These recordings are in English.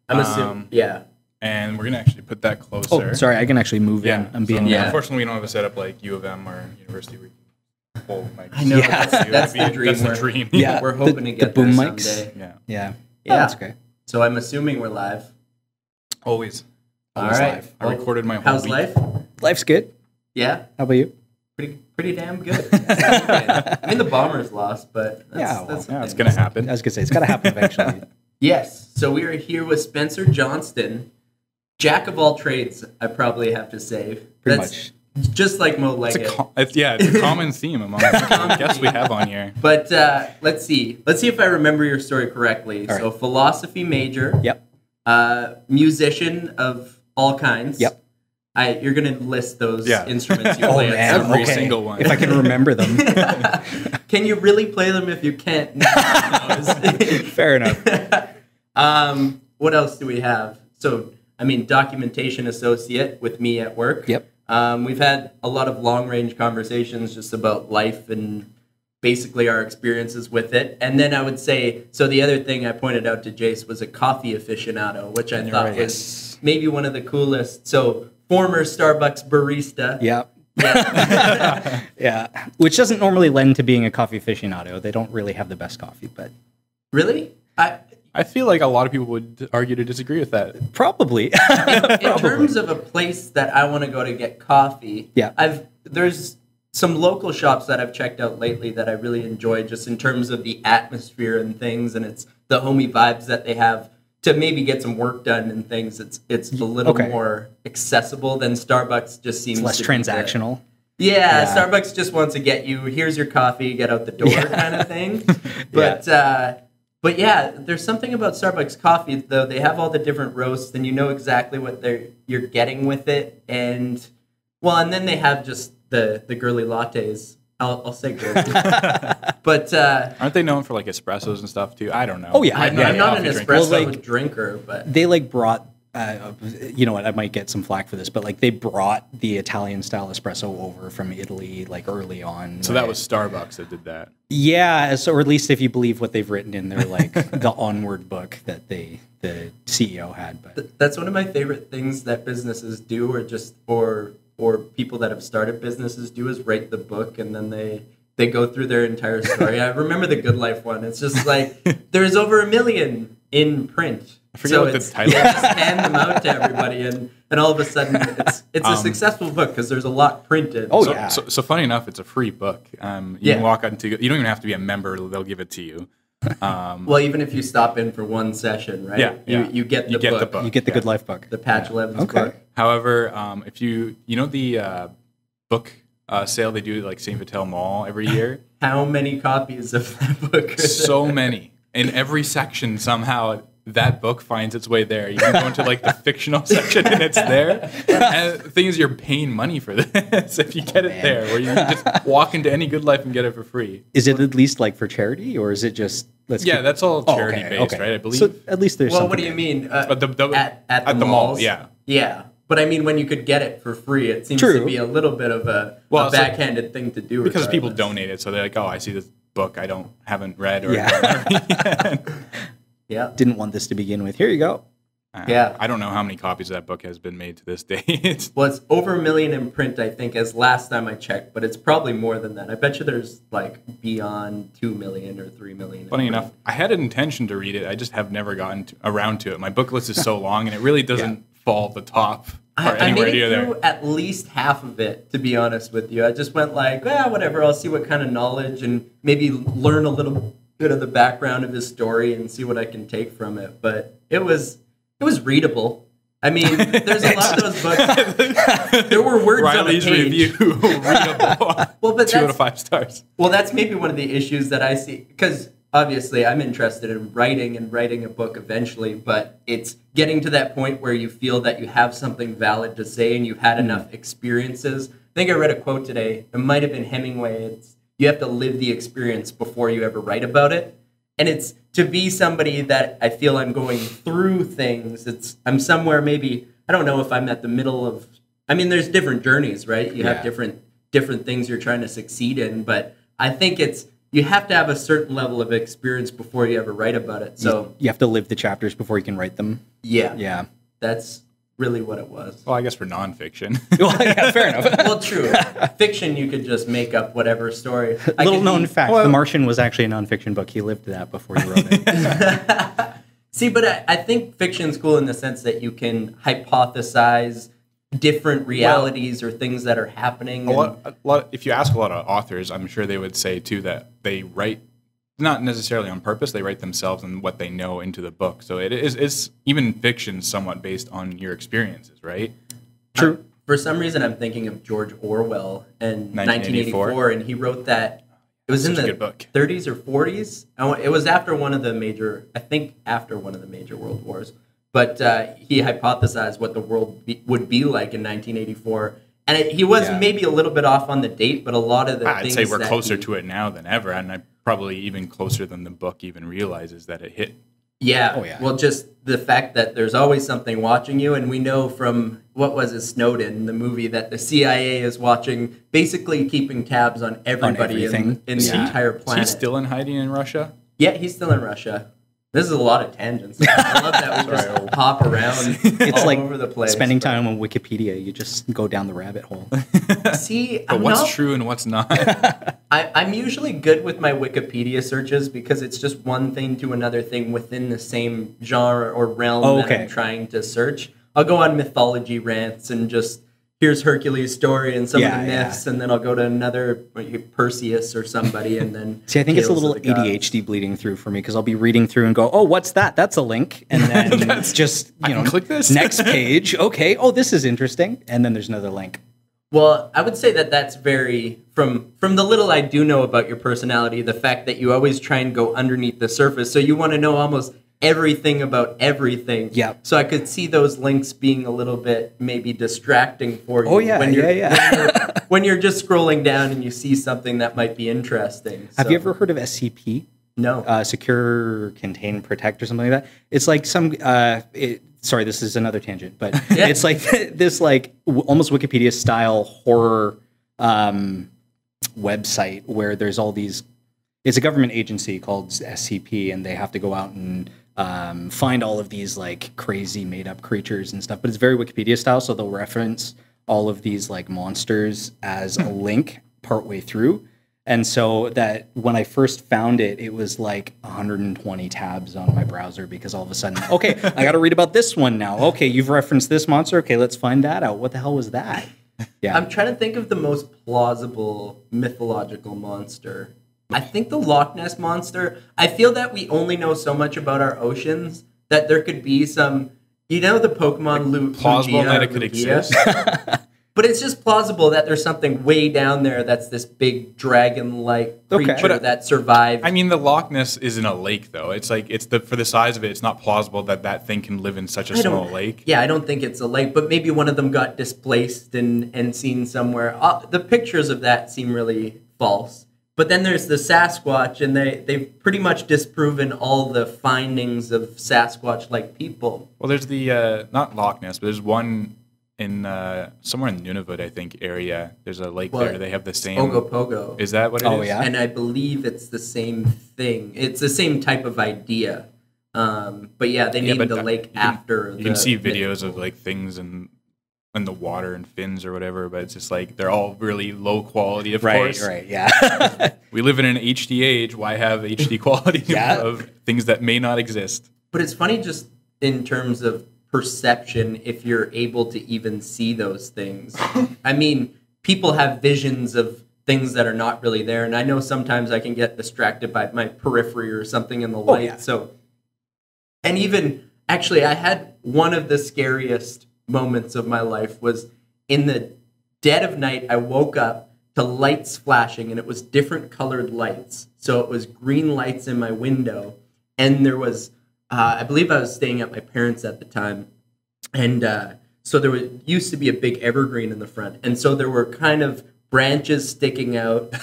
I'm assuming, yeah. And we're going to actually put that closer. Oh, sorry, I can actually move in. I'm being... Unfortunately, we don't have a setup like U of M or University where you can pull mics. I know, that's the dream. That's the dream. Yeah, we're hoping to get the boom there mics. someday. Yeah. Oh, that's okay. So I'm assuming we're live. Always All right. live. I recorded my whole How's week. life? Life's good. Yeah. How about you? Pretty damn good. I mean, the Bombers lost, but that's it's going to happen. I was going to say, it's got to happen eventually. Yes. So we are here with Spencer Johnston, jack of all trades, I probably have to say. Pretty much. Just like Mo Leggett. It's a common theme among the guests we have on here. But let's see. Let's see if I remember your story correctly. All So right. philosophy major. Yep. Musician of all kinds. Yep. You're going to list those instruments you Oh, play. man. Every Okay. single one. If I can remember them. Can you really play them if you can't? Fair enough. What else do we have? So, I mean, documentation associate with me at work. Yep. We've had a lot of long-range conversations just about life and basically our experiences with it. And then I would say, so the other thing I pointed out to Jayse was a coffee aficionado, which I thought was maybe one of the coolest. So, former Starbucks barista. Yep. Yeah. Which doesn't normally lend to being a coffee aficionado. They don't really have the best coffee, but... Really? I feel like a lot of people would argue to disagree with that. Probably. In terms of a place that I want to go to get coffee, there's some local shops that I've checked out lately that I really enjoy, just in terms of the atmosphere and things, and it's the homey vibes that they have to maybe get some work done and things. It's a little more accessible than Starbucks. Just seems It's less transactional. Starbucks just wants to get you, here's your coffee, get out the door kind of thing. But yeah, there's something about Starbucks coffee, though. They have all the different roasts, and you know exactly what you're getting with it. And then they have just the girly lattes. I'll say girly. But aren't they known for like espressos and stuff too? I don't know. Oh yeah, I'm not an espresso drinker, but they brought. You know what? I might get some flack for this, but they brought the Italian style espresso over from Italy early on. So that was Starbucks that did that. Yeah, or at least if you believe what they've written in their the Onward book that the CEO had. But that's one of my favorite things that businesses do, or people that have started businesses do, is write the book and then they go through their entire story. I remember the Good Life one. It's just there's over 1 million in print. I forget what the title is. Just hand them out to everybody, and all of a sudden it's a successful book because there's a lot printed. So funny enough, it's a free book. You can walk out you don't even have to be a member; they'll give it to you. Well, even if you stop in for one session, right? You get the book. You get the Good Life book, the Patch Levin's book. However, if you know the book sale they do at St. Vital Mall every year. How many copies of that book? So many. In every section, somehow that book finds its way there. You can go into the fictional section and it's there. And the thing is, you're paying money for this if you get it there, where you can just walk into any Good Life and get it for free. Is it at least for charity, or is it just that's all charity based, right? I believe. So at least there's. Well, what do you mean? At the malls? Mall, yeah. But I mean, when you could get it for free, it seems to be a little bit of a backhanded thing to do. Because people donate it, so they're like, oh, I see this book I haven't read or didn't want this to begin with. Here you go. I don't know how many copies of that book has been made to this day. It's over 1 million in print, I think, as last time I checked, but it's probably more than that. I bet you there's beyond 2 million or 3 million. Funny enough, I had an intention to read it. I just have never gotten around to it. My book list is so long, and it really doesn't fall at the top. I made it through at least half of it, to be honest with you. I just went whatever, I'll see what kind of knowledge and maybe learn a little bit of the background of his story and see what I can take from it. But it was readable. I mean, there's a lot of those books. There were words Riley's on a page. review, readable. Well, but 2 out of 5 stars. Well, that's maybe one of the issues that I see, because obviously I'm interested in writing a book eventually, but it's getting to that point where you feel that you have something valid to say and you've had enough experiences. I think I read a quote today. It might have been Hemingway. You have to live the experience before you ever write about it. And it's to be somebody that I feel I'm going through things. I'm somewhere, maybe, I don't know if I'm at the middle of, I mean, there's different journeys, right? You have different things you're trying to succeed in, but I think it's you have to have a certain level of experience before you ever write about it. So you have to live the chapters before you can write them. Yeah. That's really what it was. Well, I guess for nonfiction. Well, yeah, fair enough. Well, true. Fiction, you could just make up whatever story. Little known fact, The Martian was actually a nonfiction book. He lived that before he wrote it. See, but I think fiction's cool in the sense that you can hypothesize different realities or things that are happening. A lot, if you ask a lot of authors, I'm sure they would say, too, that they write, not necessarily on purpose, they write themselves and what they know into the book. So it's even fiction somewhat based on your experiences, right? True. For some reason, I'm thinking of George Orwell and 1984, 1984, and he wrote that. It was Such in a the good book. 30s or 40s. It was after one of the major, I think after one of the major world wars. But he hypothesized what the world would be like in 1984. And he was maybe a little bit off on the date, but a lot of the things I'd say we're closer to it now than ever, and I'm probably even closer than the book even realizes that it hit. Yeah. Oh, yeah. Well, just the fact that there's always something watching you, and we know from, what was it, Snowden, the movie, that the CIA is watching, basically keeping tabs on everybody in the entire planet. Is he still in hiding in Russia? Yeah, he's still in Russia. This is a lot of tangents. I love that we just hop around It's all like over the place. spending time on Wikipedia. You just go down the rabbit hole. See, But what's true and what's not? I'm usually good with my Wikipedia searches because it's just one thing to another thing within the same genre or realm that I'm trying to search. I'll go on mythology rants and just, here's Hercules' story and some of the myths, and then I'll go to another Perseus or somebody, and then See, I think it's a Tales little of the Gods. ADHD bleeding through for me because I'll be reading through and go, "Oh, what's that? That's a link," and then just click this. next page. Okay, oh, this is interesting, and then there's another link. Well, I would say that that's very, from the little I do know about your personality, the fact that you always try and go underneath the surface, so you want to know almost everything about everything. Yeah. So I could see those links being a little bit maybe distracting for you. Oh, yeah, when you're just scrolling down and you see something that might be interesting. Have you ever heard of SCP? No. Secure, Contain, Protect, or something like that. It's like some. Sorry, this is another tangent, but it's like this, like almost Wikipedia style horror website where there's all these. It's a government agency called SCP, and they have to go out and find all of these like crazy made up creatures and stuff. But it's very Wikipedia style, so they'll reference all of these like monsters as a link partway through. And so that when I first found it, it was like 120 tabs on my browser because all of a sudden, okay, I got to read about this one now. Okay, you've referenced this monster. Okay, let's find that out. What the hell was that? Yeah, I'm trying to think of the most plausible mythological monster. I think the Loch Ness Monster. I feel that we only know so much about our oceans that there could be some, the Pokemon plausible Lugia, that it could exist. But it's just plausible that there's something way down there that's this big dragon-like creature that survived. I mean, the Loch Ness isn't a lake, though. It's like for the size of it, it's not plausible that thing can live in such a small lake. Yeah, I don't think it's a lake, but maybe one of them got displaced and seen somewhere. The pictures of that seem really false. But then there's the Sasquatch, and they've pretty much disproven all the findings of Sasquatch-like people. Well, there's the not Loch Ness, but there's one in somewhere in Nunavut, I think, area. There's a lake there. They have the same. Ogopogo. Is that what it is? Oh, yeah. And I believe it's the same thing. It's the same type of idea. But yeah, they named the lake after. You can see videos of like things in the water and fins or whatever, but it's just like they're all really low quality, of course. Right, yeah. We live in an HD age. Why have HD quality of things that may not exist? But it's funny just in terms of perception if you're able to even see those things. I mean, people have visions of things that are not really there, and I know sometimes I can get distracted by my periphery or something in the light. Yeah. So, and even actually, I had one of the scariest moments of my life was in the dead of night. I woke up to lights flashing, and it was different colored lights. So it was green lights in my window, and there was I believe I was staying at my parents' at the time, and so there used to be a big evergreen in the front, and so there were kind of branches sticking out,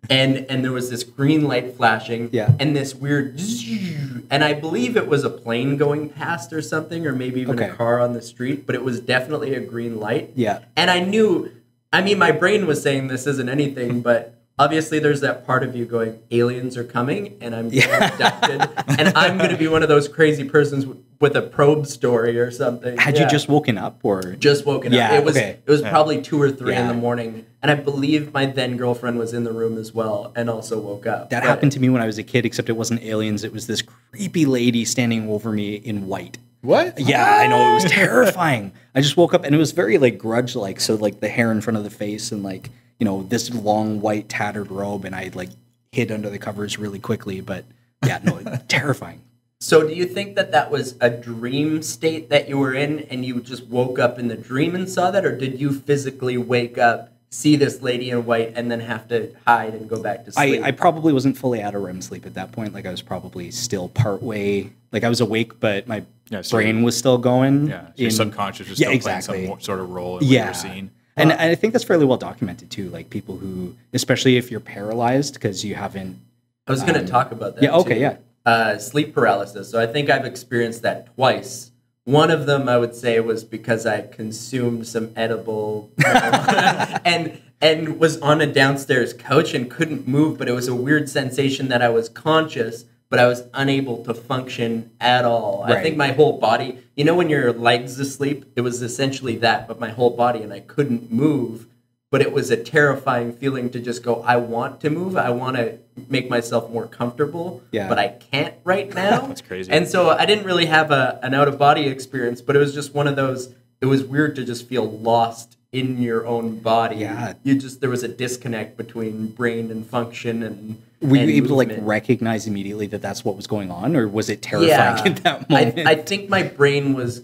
and there was this green light flashing, and this weird, and I believe it was a plane going past or something, or maybe even a car on the street, but it was definitely a green light. Yeah. And I knew, I mean, my brain was saying this isn't anything, but obviously there's that part of you going, aliens are coming and I'm getting abducted and I'm going to be one of those crazy persons with a probe story or something. Had you just woken up or? Just woken up. It was probably 2 or 3 in the morning. And I believe my then girlfriend was in the room as well and also woke up. That happened to me when I was a kid, except it wasn't aliens. It was this creepy lady standing over me in white. What? Yeah, I know. It was terrifying. I just woke up and it was very like grudge-like. So like the hair in front of the face and like, you know, this long white tattered robe, and I like hid under the covers really quickly. But yeah, no, terrifying. So do you think that was a dream state that you were in and you just woke up in the dream and saw that? Or did you physically wake up, see this lady in white, and then have to hide and go back to sleep? I probably wasn't fully out of REM sleep at that point. Like I was probably still partway, like I was awake, but my brain was still going. Yeah, so your subconscious was still playing some sort of role in what you were seeing. And I think that's fairly well documented too. Like people who, especially if you're paralyzed because you haven't. I was going to talk about that. Yeah. Okay. Too. Yeah. Sleep paralysis. So I think I've experienced that twice. One of them, I would say, was because I consumed some edible and was on a downstairs couch and couldn't move, but it was a weird sensation that I was conscious, but I was unable to function at all. Right. I think my whole body, you know when your legs asleep, it was essentially that, but my whole body, and I couldn't move. But it was a terrifying feeling to just go, I want to move, I want to make myself more comfortable, but I can't right now. That's crazy. And so I didn't really have an out-of-body experience, but it was just one of those, it was weird to just feel lost in your own body. Yeah. There was a disconnect between brain and function and Were you able movement. to like recognize immediately that that's what was going on, or was it terrifying at that moment? I think my brain was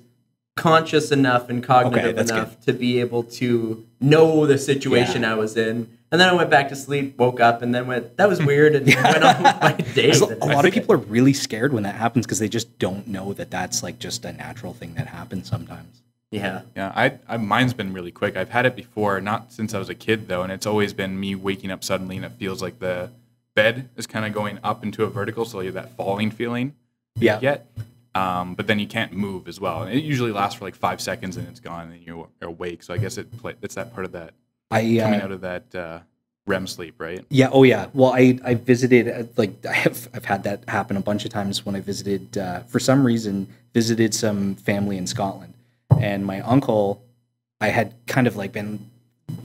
conscious enough and cognitive enough to be able to know the situation I was in. And then I went back to sleep, woke up, and then went, that was weird, and went on with my day. A lot of people are really scared when that happens because they just don't know that that's like just a natural thing that happens sometimes. Yeah. Yeah, mine's been really quick. I've had it before, not since I was a kid, though, and it's always been me waking up suddenly, and it feels like the bed is kind of going up into a vertical, so you have that falling feeling you get. But then you can't move as well. And it usually lasts for like 5 seconds, and it's gone, and you're awake. So I guess it's that part of that coming out of that REM sleep, right? Yeah. Oh, yeah. Well, I visited I've had that happen a bunch of times when I visited for some reason visited some family in Scotland, and my uncle, I had kind of like been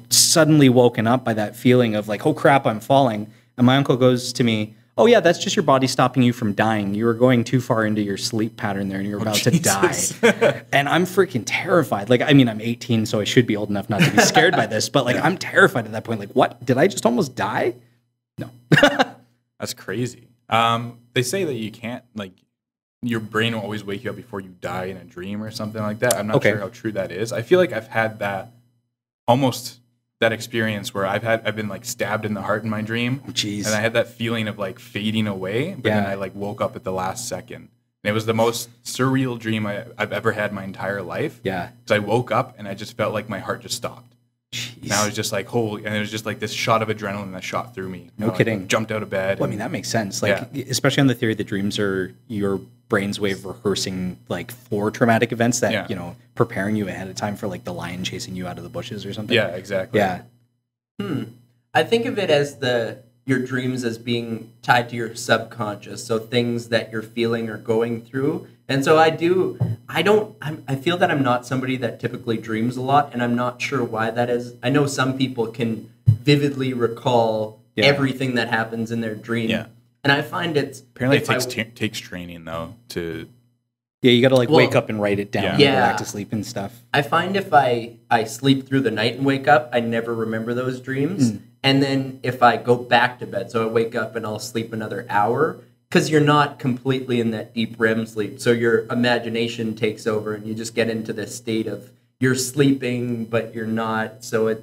suddenly woken up by that feeling of like, oh crap, I'm falling, and my uncle goes to me, oh yeah, that's just your body stopping you from dying. You were going too far into your sleep pattern there and you're about to die. And I'm freaking terrified. Like, I mean, I'm 18, so I should be old enough not to be scared by this, but like, I'm terrified at that point. Like, what? Did I just almost die? No. That's crazy. They say that you can't, like, your brain will always wake you up before you die in a dream or something like that. I'm not sure how true that is. I feel like I've had that almost that experience where I've been like stabbed in the heart in my dream. Jeez. And I had that feeling of like fading away, but then I like woke up at the last second. And it was the most surreal dream I've ever had my entire life. Yeah. Because I woke up and I just felt like my heart just stopped. Jeez. And I was just like, holy, and it was just like this shot of adrenaline that shot through me. No kidding. Like, jumped out of bed. Well, I mean, that makes sense. Like, especially on the theory that dreams are your brain's way of rehearsing like for traumatic events that, you know, preparing you ahead of time for like the lion chasing you out of the bushes or something. Yeah, exactly. Yeah. I think of it as your dreams as being tied to your subconscious, so things that you're feeling or going through. And so I feel that I'm not somebody that typically dreams a lot, and I'm not sure why that is. I know some people can vividly recall everything that happens in their dream. Yeah. And I find apparently it takes training though to. Yeah, you got to like wake up and write it down and go back to sleep and stuff. I find if I sleep through the night and wake up, I never remember those dreams. And then if I go back to bed, so I wake up and I'll sleep another hour, because you're not completely in that deep REM sleep. So your imagination takes over and you just get into this state of you're sleeping, but you're not. So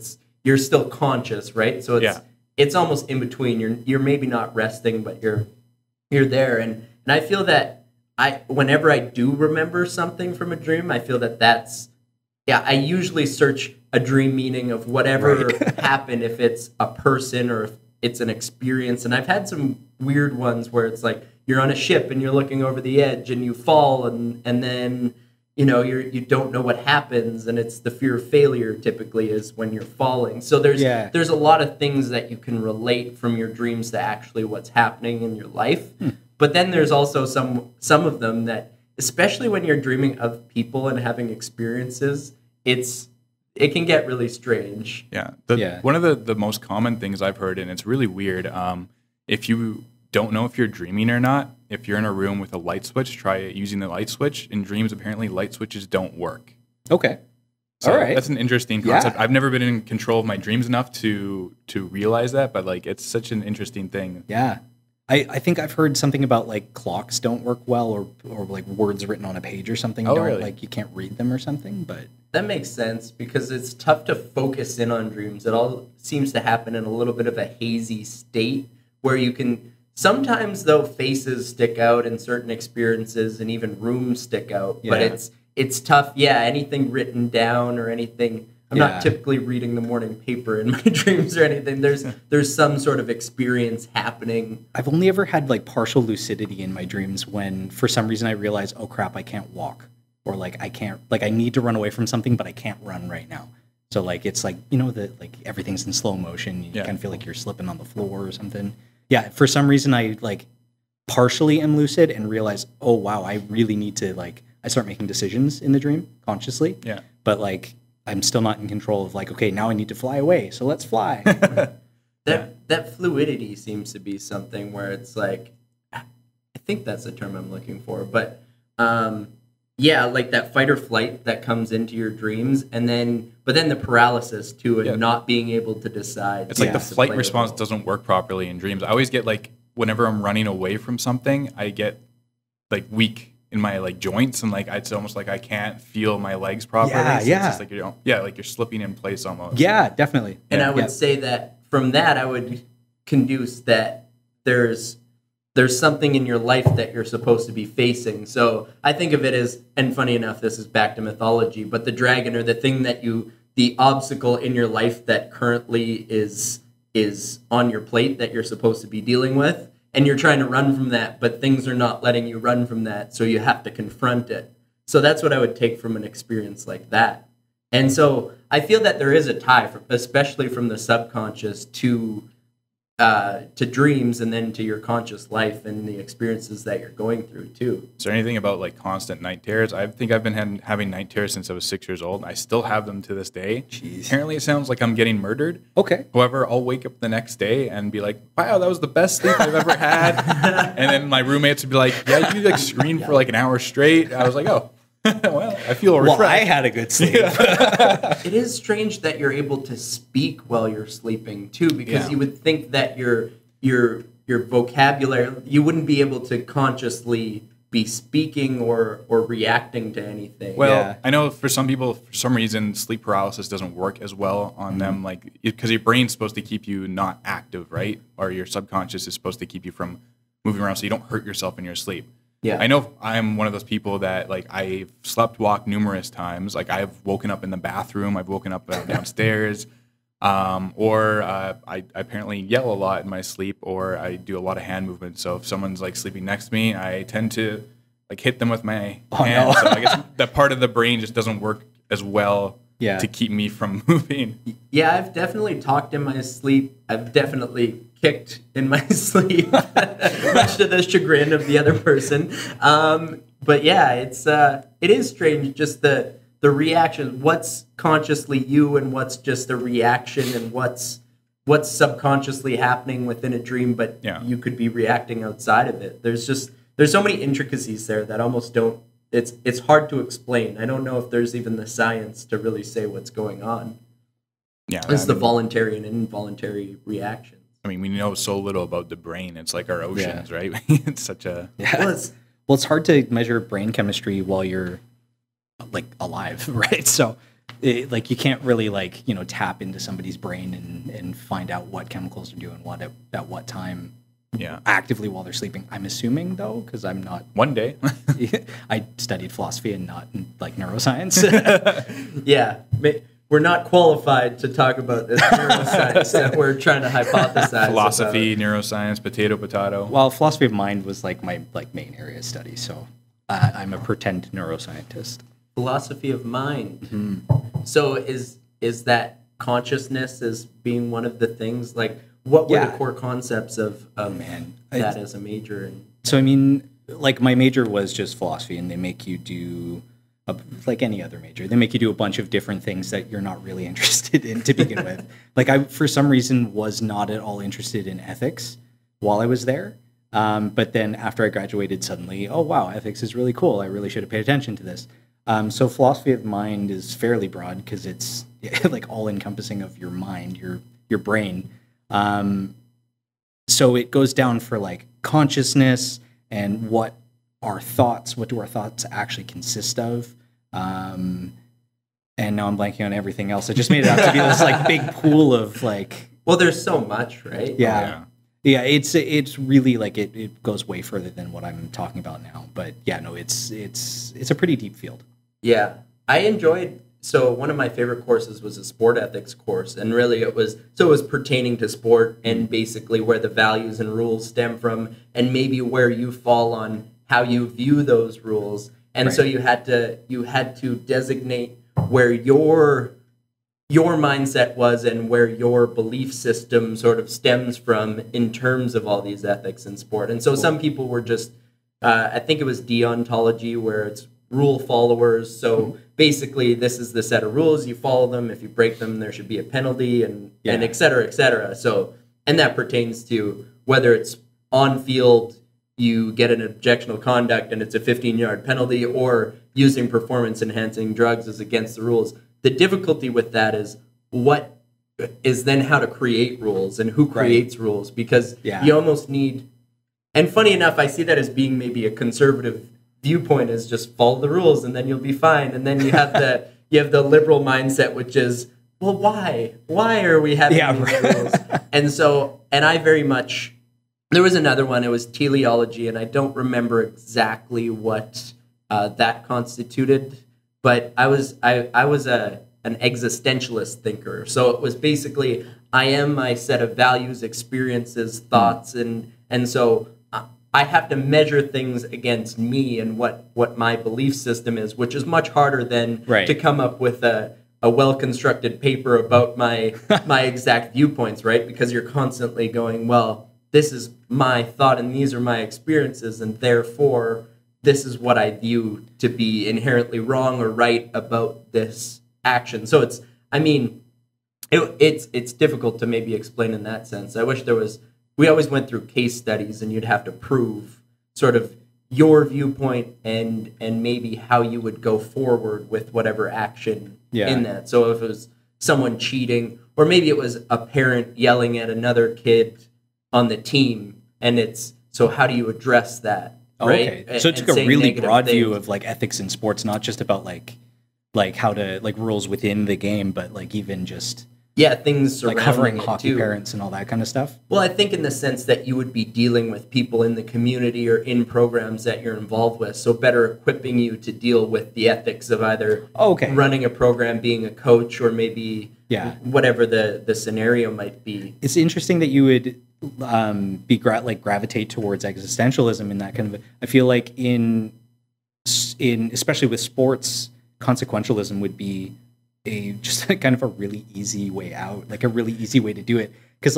you're still conscious, right? So it's almost in between. You're maybe not resting, but you're there. And I feel that whenever I do remember something from a dream, I feel that's I usually search a dream meaning of whatever happened, if it's a person or if it's an experience. And I've had some weird ones where it's like you're on a ship and you're looking over the edge and you fall and then you don't know what happens, and it's the fear of failure typically is when you're falling. So there's a lot of things that you can relate from your dreams to actually what's happening in your life. But then there's also some of them that, especially when you're dreaming of people and having experiences, it can get really strange. One of the most common things I've heard, and it's really weird, if you don't know if you're dreaming or not, if you're in a room with a light switch, try using the light switch. In dreams, apparently light switches don't work. Okay. So all right. That's an interesting concept. I've never been in control of my dreams enough to realize that, but like it's such an interesting thing. Yeah. I think I've heard something about like clocks don't work well, or like words written on a page or something don't really? like you can't read them or something, but that makes sense because it's tough to focus in on dreams. It all seems to happen in a little bit of a hazy state where you can sometimes, though, faces stick out in certain experiences and even rooms stick out, but it's tough. Yeah, anything written down or anything. I'm not typically reading the morning paper in my dreams or anything. There's some sort of experience happening. I've only ever had like partial lucidity in my dreams when for some reason I realize, oh crap, I can't walk. Or like I need to run away from something, but I can't run right now. So like it's like, that like everything's in slow motion. You kind of feel like you're slipping on the floor or something. Yeah, for some reason I like partially am lucid and realize, oh wow, I really need to I start making decisions in the dream consciously. Yeah. But like I'm still not in control of okay, now I need to fly away, so let's fly. That fluidity seems to be something where it's like, I think that's the term I'm looking for, but like that fight or flight that comes into your dreams, but then the paralysis too, and not being able to decide. It's like the flight response doesn't work properly in dreams. I always get whenever I'm running away from something, I get weak in my joints, and it's almost like I can't feel my legs properly. It's just like you're slipping in place almost. Yeah, definitely. And I would say that from that I would conduce that there's something in your life that you're supposed to be facing. So I think of it as, and funny enough, this is back to mythology, but the dragon, or the thing that the obstacle in your life that currently is on your plate that you're supposed to be dealing with. And you're trying to run from that, but things are not letting you run from that, so you have to confront it. So that's what I would take from an experience like that. And so I feel that there is a tie, especially from the subconscious to dreams, and then to your conscious life and the experiences that you're going through too. Is there anything about constant night terrors? I think I've been having night terrors since I was 6 years old. I still have them to this day. Jeez. Apparently it sounds like I'm getting murdered. Okay. However, I'll wake up the next day and be like, wow, that was the best sleep I've ever had. And then my roommates would be like, yeah, you screamed for an hour straight. I was like, oh. Well, I feel refreshed. Well, I had a good sleep. It is strange that you're able to speak while you're sleeping too, because you would think that your vocabulary, you wouldn't be able to consciously be speaking or reacting to anything. Well, I know for some people, for some reason, sleep paralysis doesn't work as well on them, because your brain's supposed to keep you not active, right? Or your subconscious is supposed to keep you from moving around so you don't hurt yourself in your sleep. Yeah. I know I'm one of those people that I've slept walk numerous times. I've woken up in the bathroom, I've woken up downstairs, or I apparently yell a lot in my sleep, or I do a lot of hand movements. So if someone's sleeping next to me, I tend to hit them with my hand. No. So I guess that part of the brain just doesn't work as well to keep me from moving. Yeah, I've definitely talked in my sleep. I've definitely kicked in my sleep, much to the chagrin of the other person. But yeah, it is strange, just the reaction. What's consciously you, and what's just a reaction, and what's subconsciously happening within a dream, but you could be reacting outside of it. There's so many intricacies there that almost don't. It's hard to explain. I don't know if there's even the science to really say what's going on. Yeah, it's the voluntary and involuntary reaction. I mean, we know so little about the brain. It's like our oceans, right? It's such a... Yeah. Well, it's hard to measure brain chemistry while you're, alive, right? So, you can't really, tap into somebody's brain and find out what chemicals are doing what at what time actively while they're sleeping. I'm assuming, though, because I'm not... One day. I studied philosophy and not, neuroscience. Yeah. We're not qualified to talk about this neuroscience that we're trying to hypothesize. Philosophy, neuroscience, potato. Well, philosophy of mind was my main area of study, so I'm a pretend neuroscientist. philosophy of mind. So is that consciousness as being one of the things? Like, what were the core concepts of that as a major? So, I mean, like, my major was just philosophy, and they make you do, like any other major, they make you do a bunch of different things that you're not really interested in to begin with. Like, I, for some reason, was not at all interested in ethics while I was there. But then after I graduated, suddenly, oh, wow, ethics is really cool. I really should have paid attention to this. So philosophy of mind is fairly broad because it's like all encompassing of your mind, your brain. So it goes down for like consciousness and what do our thoughts actually consist of. And now I'm blanking on everything else. I just made it out to be this like big pool of like. Well, there's so much, right? Yeah. It's really like it goes way further than what I'm talking about now. But yeah, no, it's a pretty deep field. Yeah, I enjoyed. So one of my favorite courses was a sport ethics course, and really it was pertaining to sport and basically where the values and rules stem from, and maybe where you fall on how you view those rules. And so you had to designate where your mindset was and where your belief system sort of stems from in terms of all these ethics in sport. And so some people were just, I think it was deontology, where it's rule followers. So basically, this is the set of rules. You follow them. If you break them, there should be a penalty, and et cetera, et cetera. So, and that pertains to whether it's on field, you get an objectionable conduct and it's a 15-yard penalty, or using performance-enhancing drugs is against the rules. The difficulty with that is what is then how to create rules and who creates rules, because you almost need. And funny enough, I see that as being maybe a conservative viewpoint, is just follow the rules and then you'll be fine. And then you have the liberal mindset, which is, well, why are we having these rules? And I very much. There was another one. It was teleology, and I don't remember exactly what that constituted. But I was an existentialist thinker. So it was basically, I am my set of values, experiences, thoughts, and so I have to measure things against me and what my belief system is, which is much harder than to come up with a well-constructed paper about my exact viewpoints, right? Because you're constantly going, well, this is my thought and these are my experiences, and therefore this is what I view to be inherently wrong or right about this action. So it's difficult to maybe explain in that sense. I wish there was. We always went through case studies, and you'd have to prove sort of your viewpoint and maybe how you would go forward with whatever action in that. So if it was someone cheating, or maybe it was a parent yelling at another kid on the team, and it's, so how do you address that? Right? Okay. So it took a really broad view of like ethics in sports, not just about like how to like rules within the game, but like even just things surrounding like covering it hockey too. parents and all that kind of stuff. Well, I think in the sense that you would be dealing with people in the community or in programs that you're involved with, so better equipping you to deal with the ethics of either running a program, being a coach, or maybe whatever the scenario might be. It's interesting that you would gravitate towards existentialism in that kind of. I feel like in especially with sports, consequentialism would be just kind of a really easy way out, like a really easy way to do it. Because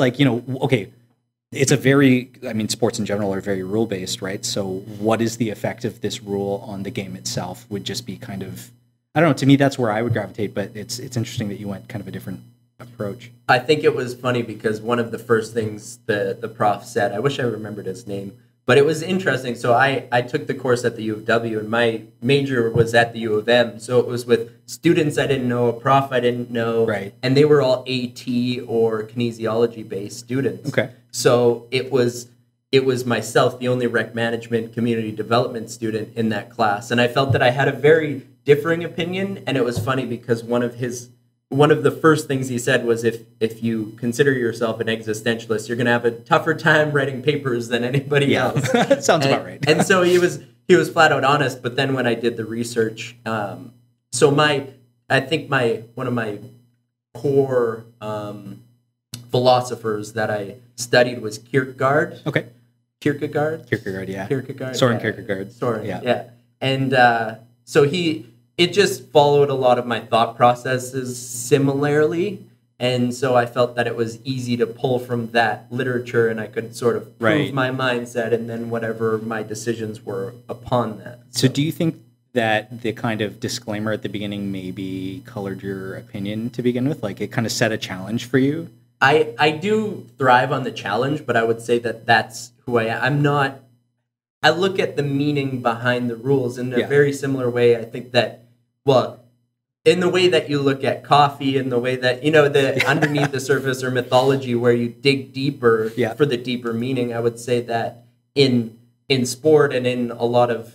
it's a very, sports in general are very rule based, right? So what is the effect of this rule on the game itself would just be kind of, I don't know, to me that's where I would gravitate, but it's interesting that you went kind of a different approach. I think it was funny because one of the first things the prof said, I wish I remembered his name, but it was interesting. So I took the course at the U of W, and my major was at the U of M. So it was with students I didn't know, a prof I didn't know, and they were all AT or kinesiology-based students. Okay. So it was myself, the only rec management community development student in that class, and I felt that I had a very differing opinion. And it was funny because one of the first things he said was, if you consider yourself an existentialist, you're going to have a tougher time writing papers than anybody else. Sounds about right. And so he was flat out honest. But then when I did the research, I think one of my core philosophers that I studied was Kierkegaard. Okay. Kierkegaard, yeah. Kierkegaard. Soren Kierkegaard. Soren, yeah. And so he it just followed a lot of my thought processes similarly. And so I felt that it was easy to pull from that literature, and I could sort of prove my mindset and then whatever my decisions were upon that. So do you think that the kind of disclaimer at the beginning maybe colored your opinion to begin with? Like it kind of set a challenge for you? I do thrive on the challenge, but I would say that that's who I am. I'm not, I look at the meaning behind the rules in a very similar way. I think that, well, in the way that you look at coffee, in the way that, you know, the underneath the surface or mythology where you dig deeper for the deeper meaning, I would say that in sport and in a lot of,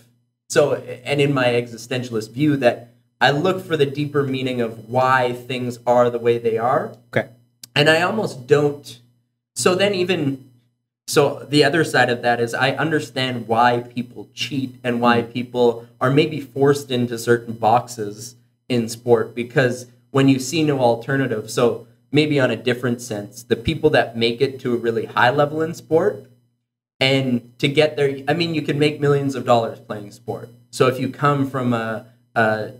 and in my existentialist view, that I look for the deeper meaning of why things are the way they are. Okay. And I almost don't, so the other side of that is I understand why people cheat and why people are maybe forced into certain boxes in sport, because when you see no alternative, so maybe on a different sense, the people that make it to a really high level in sport, and to get there, I mean, you can make millions of dollars playing sport. So if you come from a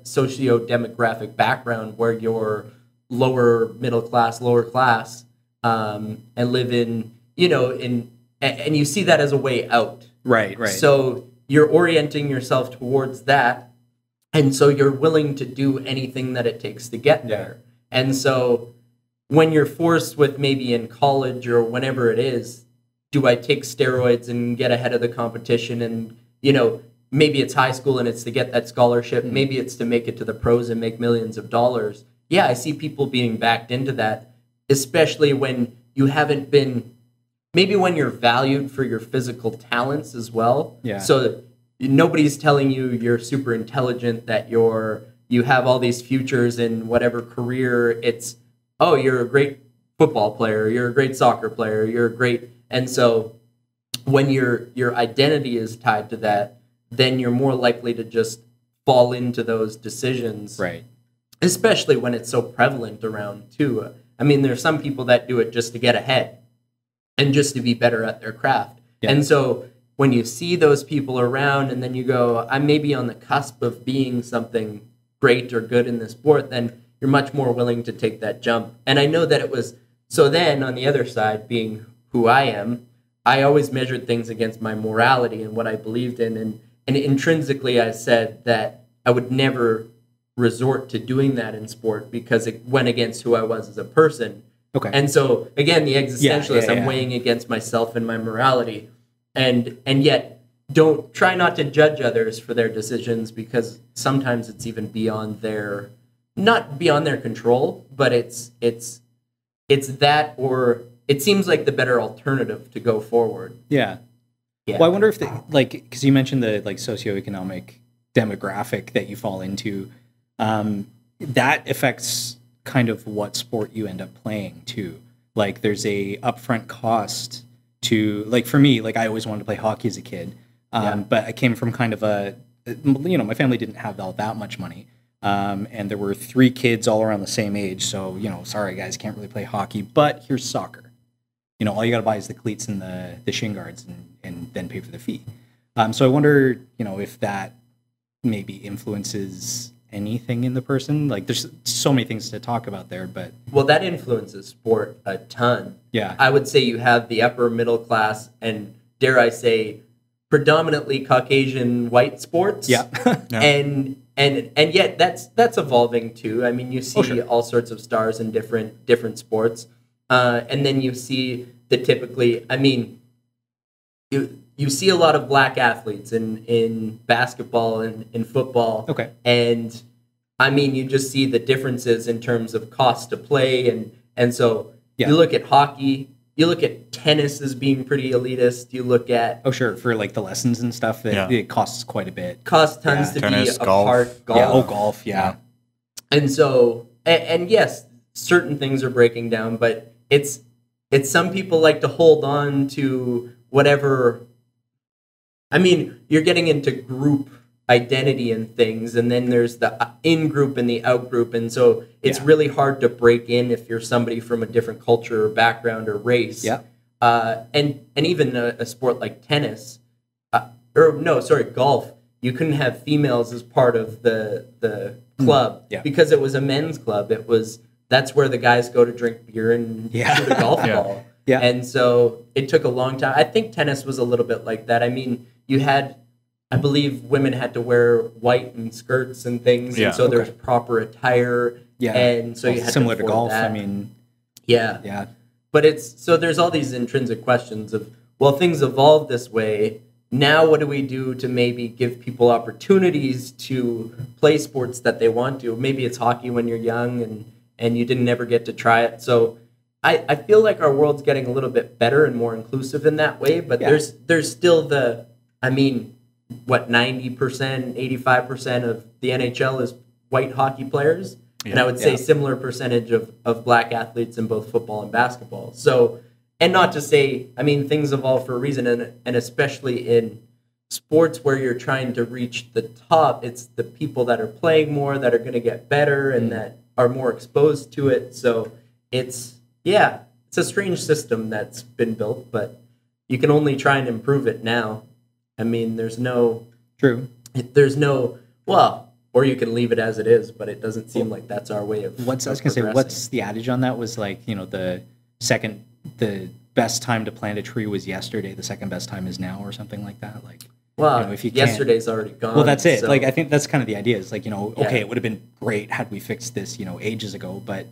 socio-demographic background where you're lower middle class, lower class, and live in, you know, and you see that as a way out. Right. So you're orienting yourself towards that. And so you're willing to do anything that it takes to get there. And so when you're forced with maybe in college or whenever it is, do I take steroids and get ahead of the competition? And, you know, maybe it's high school and it's to get that scholarship. Maybe it's to make it to the pros and make millions of dollars. Yeah, I see people being backed into that, especially when you haven't been, maybe when you're valued for your physical talents as well. Yeah. So nobody's telling you you're super intelligent, that you have all these futures in whatever career. It's, oh, you're a great football player, you're a great soccer player, you're a great, and so when your identity is tied to that, then you're more likely to just fall into those decisions. Right. Especially when it's so prevalent around too. I mean, there's some people that do it just to get ahead and just to be better at their craft. Yeah. And so when you see those people around and then you go, I'm maybe on the cusp of being something great or good in this sport, then you're much more willing to take that jump. And I know that it was, so then on the other side, being who I am, I always measured things against my morality and what I believed in. And intrinsically, I said that I would never resort to doing that in sport because it went against who I was as a person. Okay. And so, again, the existentialist, I'm weighing against myself and my morality. And yet, don't try not to judge others for their decisions, because sometimes it's even beyond their, not beyond their control, but it's that, or it seems like the better alternative to go forward. Yeah. Well, I wonder if because you mentioned the socioeconomic demographic that you fall into, that affects kind of what sport you end up playing too. Like there's a upfront cost to, like for me, like I always wanted to play hockey as a kid, but I came from kind of my family didn't have all that much money, and there were 3 kids all around the same age, so sorry guys, can't really play hockey, but here's soccer. All you got to buy is the cleats and the shin guards, and then pay for the fee. So I wonder, if that maybe influences anything in the person. Like there's so many things to talk about there, but well, that influences sport a ton. Yeah, I would say you have the upper middle class and, dare I say, predominantly Caucasian white sports. Yeah. and yet that's evolving too. I mean, you see all sorts of stars in different sports, and then you see the typically. I mean, you see a lot of black athletes in basketball and in football. Okay. And I mean, you just see the differences in terms of cost to play. And so you look at hockey, you look at tennis as being pretty elitist. You look at... Oh, sure. For like the lessons and stuff, it costs quite a bit. Costs tons to tennis, be a golf. part. Golf. Yeah, golf, yeah. And so, and yes, certain things are breaking down, but it's some people like to hold on to whatever... I mean, you're getting into group identity and things, and then there's the in-group and the out-group, and so it's really hard to break in if you're somebody from a different culture or background or race. Yeah. And even a sport like tennis, golf, you couldn't have females as part of the club because it was a men's club. That's where the guys go to drink beer and shoot a golf ball. Yeah. And so it took a long time. I think tennis was a little bit like that. I mean, I believe women had to wear white and skirts and things, and so there's proper attire. Yeah. And so you had similar to golf. That. I mean, yeah. But there's all these intrinsic questions of, well, things evolved this way. Now, what do we do to maybe give people opportunities to play sports that they want to? Maybe it's hockey when you're young and you didn't ever get to try it. So I feel like our world's getting a little bit better and more inclusive in that way. But there's still 90%, 85% of the NHL is white hockey players. Yeah, and I would say similar percentage of black athletes in both football and basketball. So, and not to say, I mean, things evolve for a reason, and especially in sports where you're trying to reach the top, it's the people that are playing more that are going to get better and that are more exposed to it. So it's a strange system that's been built, but you can only try and improve it now. I mean, or you can leave it as it is, but it doesn't seem like that's our way of. I was going to say, what's the adage on that? Was like, the best time to plant a tree was yesterday. The second best time is now, or something like that. Like, well, if yesterday's already gone. Well, that's it. So. Like, I think that's kind of the idea. It's like, okay, it would have been great had we fixed this, ages ago, but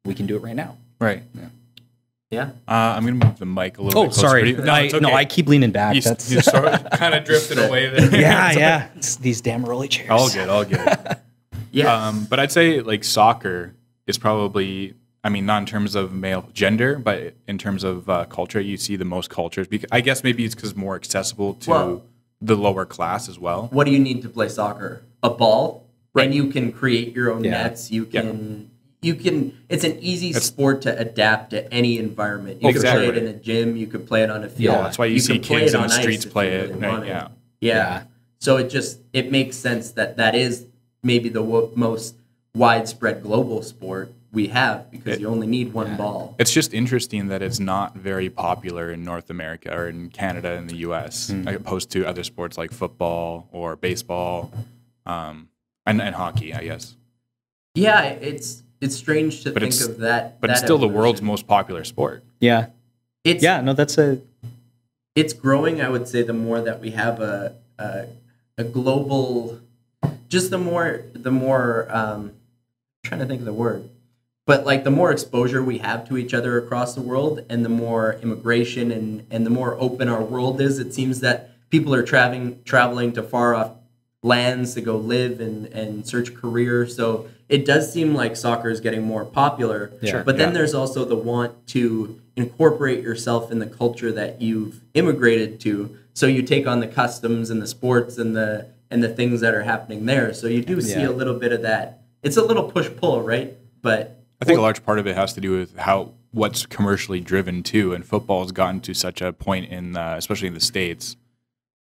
we can do it right now. Right. Yeah. I'm going to move the mic a little bit closer. Sorry. I keep leaning back. You sort of kind of drifted away there. Yeah. It's these damn rolly chairs. All good. Yeah. But I'd say like soccer is probably, I mean, not in terms of male gender, but in terms of culture, you see the most cultures. I guess maybe it's because it's more accessible to the lower class as well. What do you need to play soccer? A ball, right? And you can create your own nets. You can. It's an easy sport to adapt to any environment. You can play it in a gym. You could play it on a field. Yeah, that's why you see kids in the streets play it. Really yeah. So it makes sense that is maybe the most widespread global sport we have because you only need one ball. It's just interesting that it's not very popular in North America or in Canada and the U.S. Opposed to other sports like football or baseball and hockey, I guess. Yeah, it's strange to think of that. But it's still the world's most popular sport. Yeah. It's growing, I would say, the more that we have a global, just the more I'm trying to think of the word, but like the more exposure we have to each other across the world and the more immigration and the more open our world is, it seems that people are traveling to far off lands to go live and search careers. So it does seem like soccer is getting more popular. Sure. But then there's also the want to incorporate yourself in the culture that you've immigrated to. So you take on the customs and the sports and the things that are happening there. So you do see a little bit of that. It's a little push-pull, right? But I think a large part of it has to do with what's commercially driven too. And football has gotten to such a point in, especially in the States,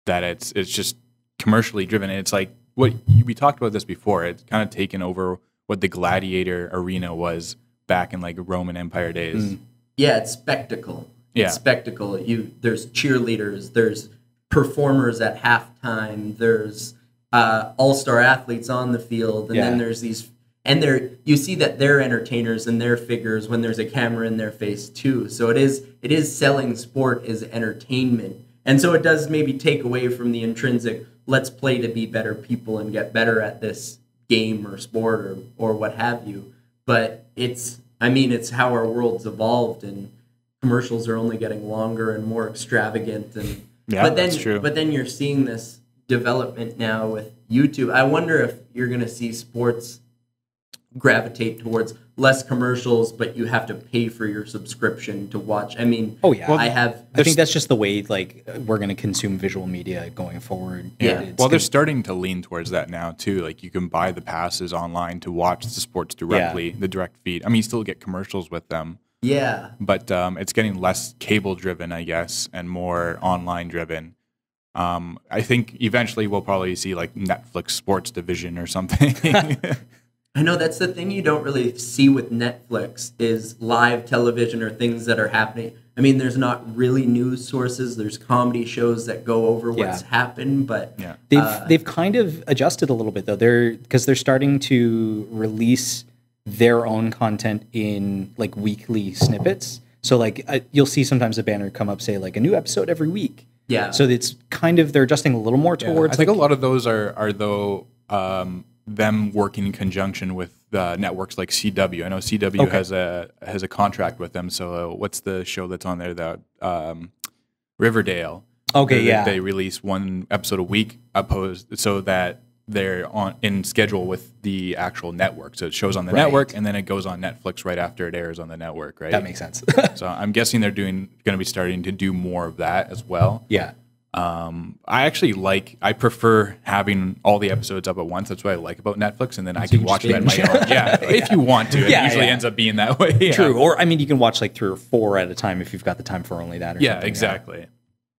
that it's just commercially driven. And it's like we talked about this before. It's kind of taken over what the gladiator arena was back in like Roman Empire days. Yeah, it's spectacle. Yeah. It's spectacle. There's cheerleaders, there's performers at halftime, there's all-star athletes on the field, and then there's these, and you see that they're entertainers and they're figures when there's a camera in their face too. So it is selling sport as entertainment. And so it does maybe take away from the intrinsic, let's play to be better people and get better at this game or sport or what have you. But it's how our world's evolved, and commercials are only getting longer and more extravagant. And that's true. But then you're seeing this development now with YouTube. I wonder if you're going to see sports gravitate towards less commercials, but you have to pay for your subscription to watch. I mean, I think that's just the way like we're going to consume visual media going forward. Yeah. They're starting to lean towards that now too. Like you can buy the passes online to watch the sports directly, the direct feed. I mean, you still get commercials with them. Yeah. But it's getting less cable driven, I guess, and more online driven. I think eventually we'll probably see like Netflix sports division or something. I know that's the thing you don't really see with Netflix is live television or things that are happening. I mean, there's not really news sources. There's comedy shows that go over what's happened, but they've kind of adjusted a little bit though. They're starting to release their own content in like weekly snippets. So like you'll see sometimes a banner come up say like a new episode every week. Yeah. So it's kind of they're adjusting a little more towards. I think a lot of those are though them working in conjunction with networks like CW. I know CW has a contract with them. So what's the show that's on there? That Riverdale. Okay, they release one episode a week, opposed so that they're in schedule with the actual network. So it shows on the network, and then it goes on Netflix right after it airs on the network. Right. That makes sense. So I'm guessing they're going to be starting to do more of that as well. Yeah. I prefer having all the episodes up at once. That's what I like about Netflix, and then I can watch them at my own. Yeah, if you want to. It usually ends up being that way. True. Or I mean, you can watch like 3 or 4 at a time if you've got the time for only that. Or something. Exactly.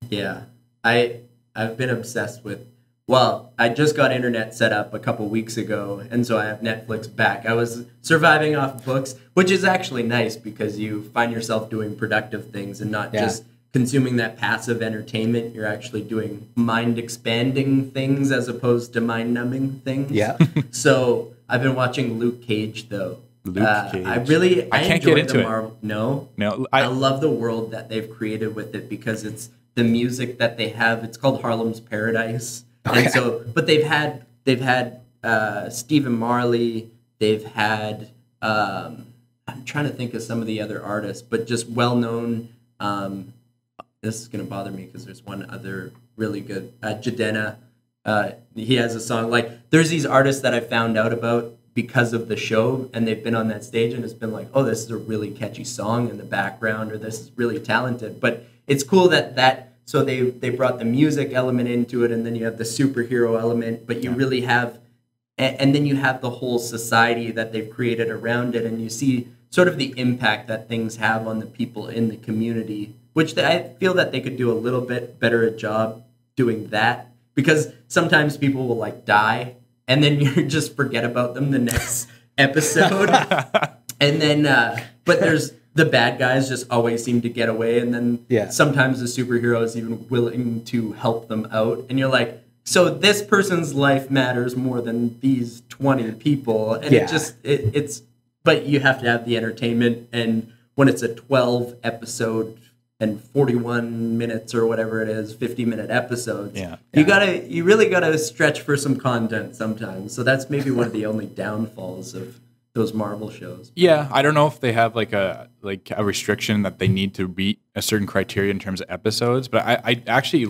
Yeah, I've been obsessed with. Well, I just got internet set up a couple weeks ago, and so I have Netflix back. I was surviving off books, which is actually nice because you find yourself doing productive things and not just consuming that passive entertainment. You're actually doing mind-expanding things as opposed to mind-numbing things. Yeah. So I've been watching Luke Cage, though. Luke Cage. I can't get into it. No. I love the world that they've created with it because it's the music that they have. It's called Harlem's Paradise. And so, but they've had Stephen Marley. They've had I'm trying to think of some of the other artists, but just well known. This is gonna bother me because there's one other really good Jadena. He has a song like there's these artists that I found out about because of the show, and they've been on that stage, and it's been like, oh, this is a really catchy song in the background, or this is really talented. But it's cool that. So they brought the music element into it, and then you have the superhero element, but you really have, and then you have the whole society that they've created around it, and you see sort of the impact that things have on the people in the community, which I feel that they could do a little bit better a job doing that, because sometimes people will like die, and then you just forget about them the next episode, and then, but there's, the bad guys just always seem to get away, and then sometimes the superhero is even willing to help them out. And you're like, so this person's life matters more than these 20 people. And it's, but you have to have the entertainment. And when it's a 12 episode and 41 minutes or whatever it is, 50-minute episodes, you really gotta stretch for some content sometimes. So that's maybe one of the only downfalls of those Marvel shows. Yeah, I don't know if they have like a restriction that they need to meet a certain criteria in terms of episodes, but I actually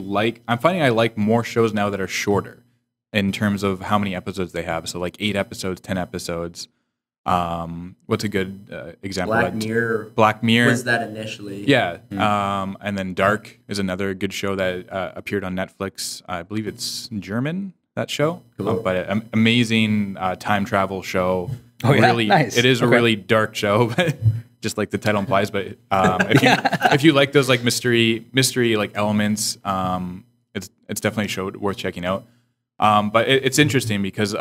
I'm finding I like more shows now that are shorter in terms of how many episodes they have. So like 8 episodes, 10 episodes. What's a good example? Black Mirror was that initially. Yeah. And then Dark is another good show that appeared on Netflix. I believe it's German, that show. Cool. But an amazing time travel show. Oh, yeah? Really, Nice. It is a really dark show, but just like the title implies. But if you like those like mystery like elements, it's definitely a show worth checking out. But it's interesting because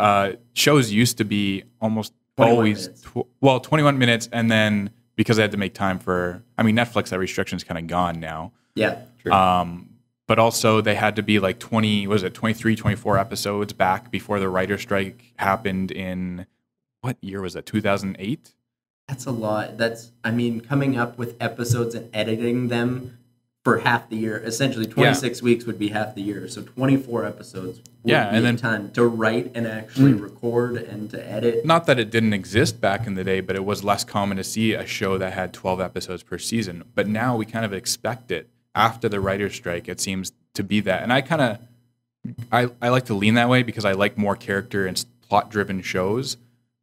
shows used to be almost 21 minutes, and then because I had to make time for, Netflix, that restriction's kind of gone now. Yeah, true. But also they had to be like 23, 24 episodes back before the writer's strike happened in. What year was that? 2008? That's a lot. Coming up with episodes and editing them for half the year. Essentially, 26 weeks would be half the year. So 24 episodes would be and then time to write and actually record and to edit. Not that it didn't exist back in the day, but it was less common to see a show that had 12 episodes per season. But now we kind of expect it. After the writer's strike, it seems to be that. And I like to lean that way because I like more character and plot-driven shows.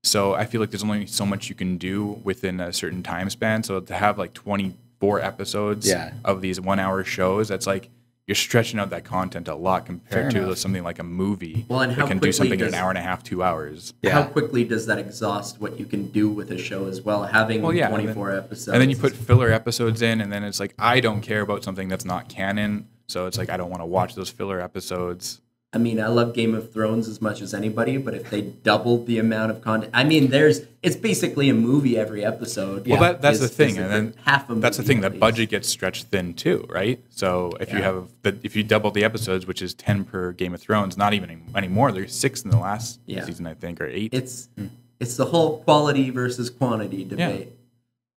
So I feel like there's only so much you can do within a certain time span. So to have like 24 episodes of these 1-hour shows, that's like you're stretching out that content a lot compared to something like a movie that can do something in an hour and a half, 2 hours. Yeah. How quickly does that exhaust what you can do with a show as well, having 24 episodes? And then you put filler episodes in, and then it's like, I don't care about something that's not canon. So it's like, I don't want to watch those filler episodes. I mean, I love Game of Thrones as much as anybody, but if they doubled the amount of content, I mean, it's basically a movie every episode. Well, that's the thing, and then half a movie. That's the thing. That budget gets stretched thin too, right? So if you double the episodes, which is 10 per Game of Thrones, not even anymore. There's 6 in the last season, I think, or 8. It's the whole quality versus quantity debate.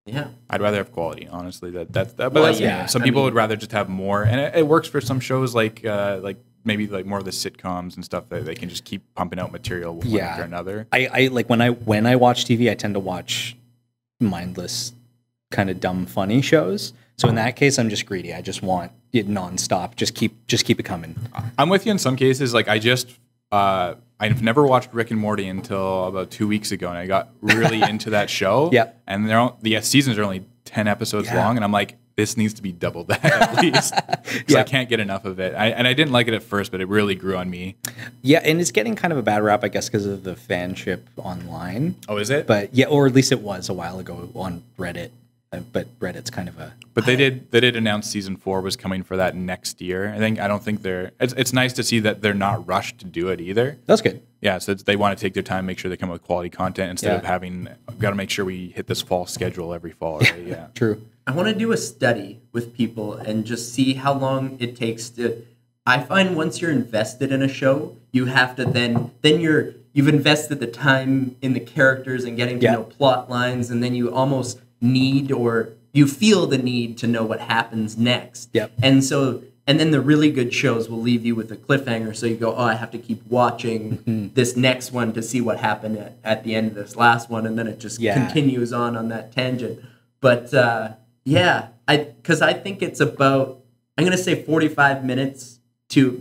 Yeah. I'd rather have quality, honestly. Some people would rather just have more, and it works for some shows like maybe like more of the sitcoms and stuff that they can just keep pumping out material one after another. I like when I watch TV, I tend to watch mindless, kind of dumb, funny shows. So in that case, I'm just greedy. I just want it nonstop. Just keep it coming. I'm with you in some cases. Like I've never watched Rick and Morty until about 2 weeks ago, and I got really into that show. Yeah. And the seasons are only 10 episodes long, and I'm like, this needs to be double that at least. Because I can't get enough of it. I didn't like it at first, but it really grew on me. Yeah, and it's getting kind of a bad rap, I guess, because of the fanship online. Oh, is it? But yeah, or at least it was a while ago on Reddit. But Reddit's kind of a... But they did announce season 4 was coming for that next year. I don't think they're... It's nice to see that they're not rushed to do it either. That's good. Yeah, so they want to take their time, make sure they come up with quality content instead of having... Got to make sure we hit this fall schedule every fall, right? Yeah. True. I want to do a study with people and just see how long it takes to... I find once you're invested in a show, you have to then you've invested the time in the characters and getting to know plot lines, and then you almost need, or you feel the need to know what happens next. Yep. And then the really good shows will leave you with a cliffhanger, so you go, I have to keep watching this next one to see what happened at the end of this last one, and then it just continues on that tangent. But because I think it's about, I'm going to say 45 minutes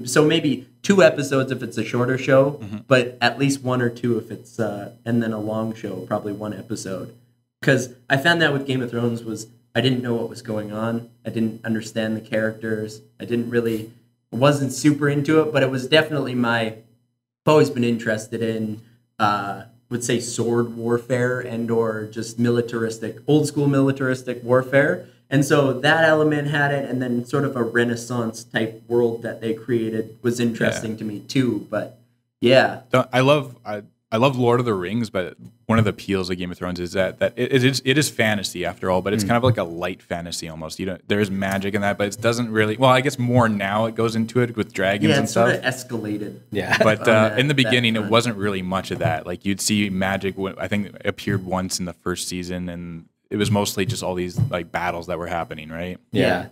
so maybe 2 episodes if it's a shorter show, but at least 1 or 2 if it's, and then a long show, probably 1 episode. Because I found that with Game of Thrones I didn't know what was going on. I didn't understand the characters. Wasn't super into it, but it was definitely I've always been interested in, would say sword warfare and or just old school militaristic warfare. And so that element had it, and then sort of a Renaissance type world that they created was interesting to me too. But yeah. I love Lord of the Rings, but one of the appeals of Game of Thrones is that it is fantasy after all, but it's kind of like a light fantasy almost. There is magic in that, but it doesn't really. Well, I guess more now it goes into it with dragons and stuff. Yeah, it sort of escalated. Yeah, but in the beginning, it wasn't really much of that. Like you'd see magic. I think it appeared once in the first season, and it was mostly just all these like battles that were happening, right? Yeah.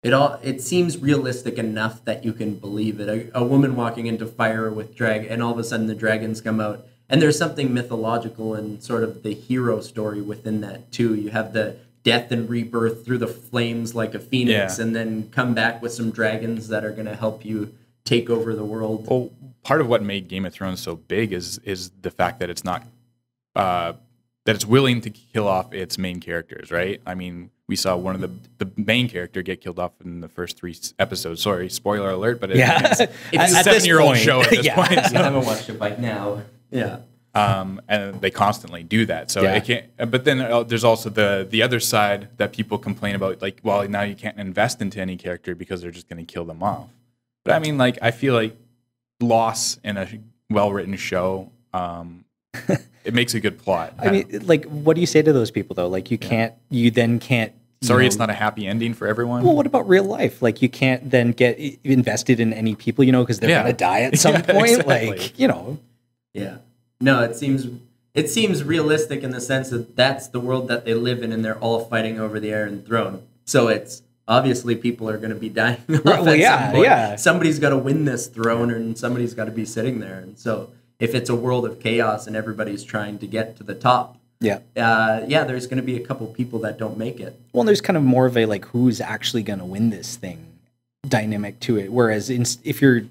It seems realistic enough that you can believe it. A woman walking into fire with dragon, and all of a sudden the dragons come out. And there's something mythological and sort of the hero story within that too. You have the death and rebirth through the flames like a phoenix, and then come back with some dragons that are going to help you take over the world. Well, part of what made Game of Thrones so big is the fact that it's not that it's willing to kill off its main characters, right? I mean, we saw one of the main character get killed off in the first 3 episodes. Sorry, spoiler alert, but it's a 7-year-old show at this point. So. I haven't watched it by now. Yeah. And they constantly do that. So it can't. But then there's also the other side that people complain about, like, well, now you can't invest into any character because they're just going to kill them off. But I mean, like, I feel like loss in a well-written show, it makes a good plot. I mean, like, what do you say to those people though? Like, you then can't. Sorry, it's not a happy ending for everyone. Well, what about real life? Like, you can't then get invested in any people, because they're going to die at some point. Exactly. Like, Yeah. No, it seems realistic in the sense that that's the world that they live in, and they're all fighting over the Iron Throne. So it's obviously people are going to be dying off at some point. Yeah. Somebody's got to win this throne, and somebody's got to be sitting there. And so if it's a world of chaos and everybody's trying to get to the top, there's going to be a couple people that don't make it. Well, there's kind of more of a, like, who's actually going to win this thing dynamic to it. Whereas if you're,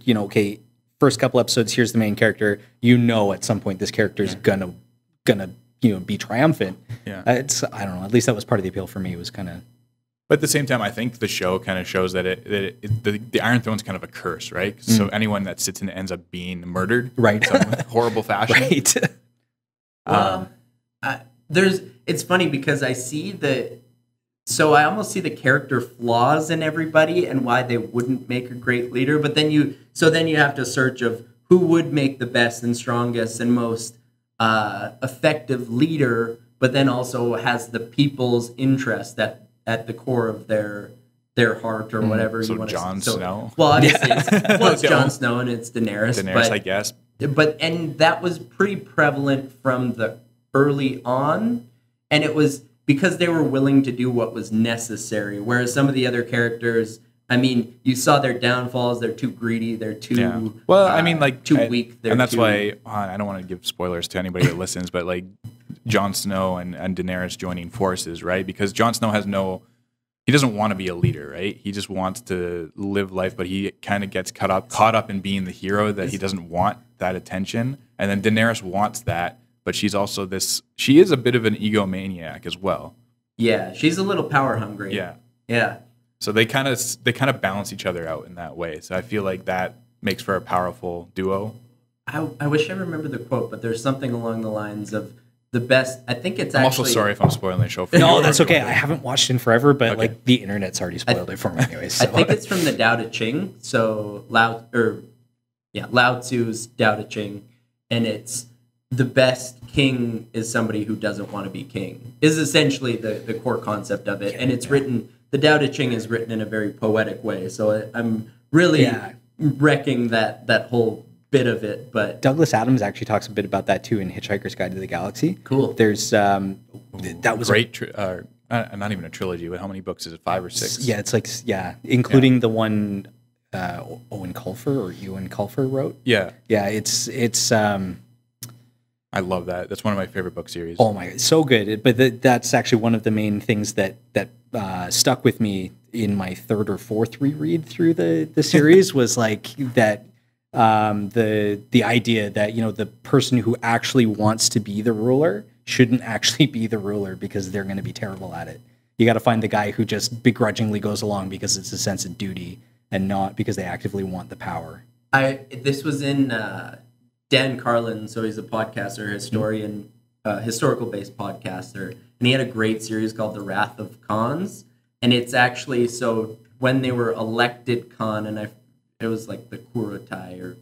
first couple episodes, here's the main character, at some point this character is gonna be triumphant. Yeah. I don't know, at least that was part of the appeal for me, was kind of. But at the same time, I think the show kind of shows that the Iron Throne's kind of a curse, right? So anyone that sits in it ends up being murdered, right? In some horrible fashion, right? It's funny because I see so I almost see the character flaws in everybody and why they wouldn't make a great leader. But then you have to search of who would make the best and strongest and most effective leader, but then also has the people's interest at the core of their heart or whatever you want to say. Jon Snow. Well, obviously, it's Jon Snow and it's Daenerys. Daenerys, I guess. And that was pretty prevalent from the early on, and it was because they were willing to do what was necessary. Whereas some of the other characters, I mean, you saw their downfalls. They're too greedy. They're too well. I mean, like too weak. And that's why I don't want to give spoilers to anybody that listens, but like Jon Snow and Daenerys joining forces, right? Because Jon Snow he doesn't want to be a leader, right? He just wants to live life, but he kind of gets caught up in being the hero that he doesn't want that attention. And then Daenerys wants that, but she's also she is a bit of an egomaniac as well. Yeah, she's a little power hungry. Yeah. So they kind of balance each other out in that way. So I feel like that makes for a powerful duo. I wish I remember the quote, but there's something along the lines of the best. I think it's I'm actually... also sorry if I'm spoiling the show for you. No, that's okay. I haven't watched in forever, but like the internet's already spoiled it for me anyways. So. I think it's from the Tao-Te-Ching. So Lao Tzu's Tao-Te-Ching, and it's the best king is somebody who doesn't want to be king, is essentially the core concept of it. And it's written, the Tao-Te-Ching is written in a very poetic way. So I'm really wrecking that whole bit of it. But Douglas Adams actually talks a bit about that too in Hitchhiker's Guide to the Galaxy. Cool. There's that was great. Not even a trilogy, but how many books is it? 5 or 6? Yeah, it's like including the one Ewan Colfer wrote. Yeah. It's I love that. That's one of my favorite book series. Oh my god, so good. But that's actually one of the main things that stuck with me in my 3rd or 4th reread through the series was like that the idea that the person who actually wants to be the ruler shouldn't actually be the ruler because they're going to be terrible at it. You got to find the guy who just begrudgingly goes along because it's a sense of duty and not because they actively want the power. This was in Dan Carlin, so he's a podcaster, historian, historical-based podcaster, and he had a great series called The Wrath of Khans, and it's actually, so when they were elected Khan, and it was like the Kurutai or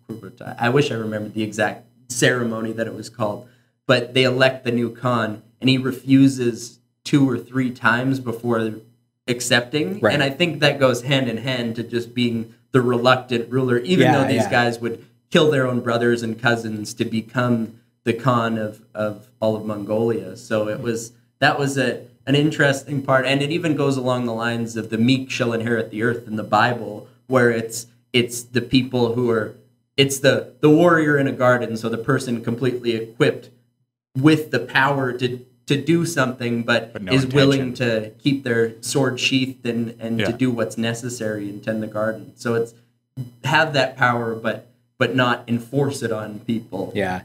Kurutai, I wish I remembered the exact ceremony that it was called, but they elect the new Khan, and he refuses 2 or 3 times before accepting, and I think that goes hand in hand to just being the reluctant ruler, even though these guys would kill their own brothers and cousins to become the Khan of all of Mongolia. So that was an interesting part, and it even goes along the lines of the meek shall inherit the earth in the Bible, where it's the people who are, it's the warrior in a garden, so the person completely equipped with the power to do something, but no is intention. Willing to keep their sword sheathed and to do what's necessary and tend the garden. So it's have that power, but not enforce it on people. Yeah.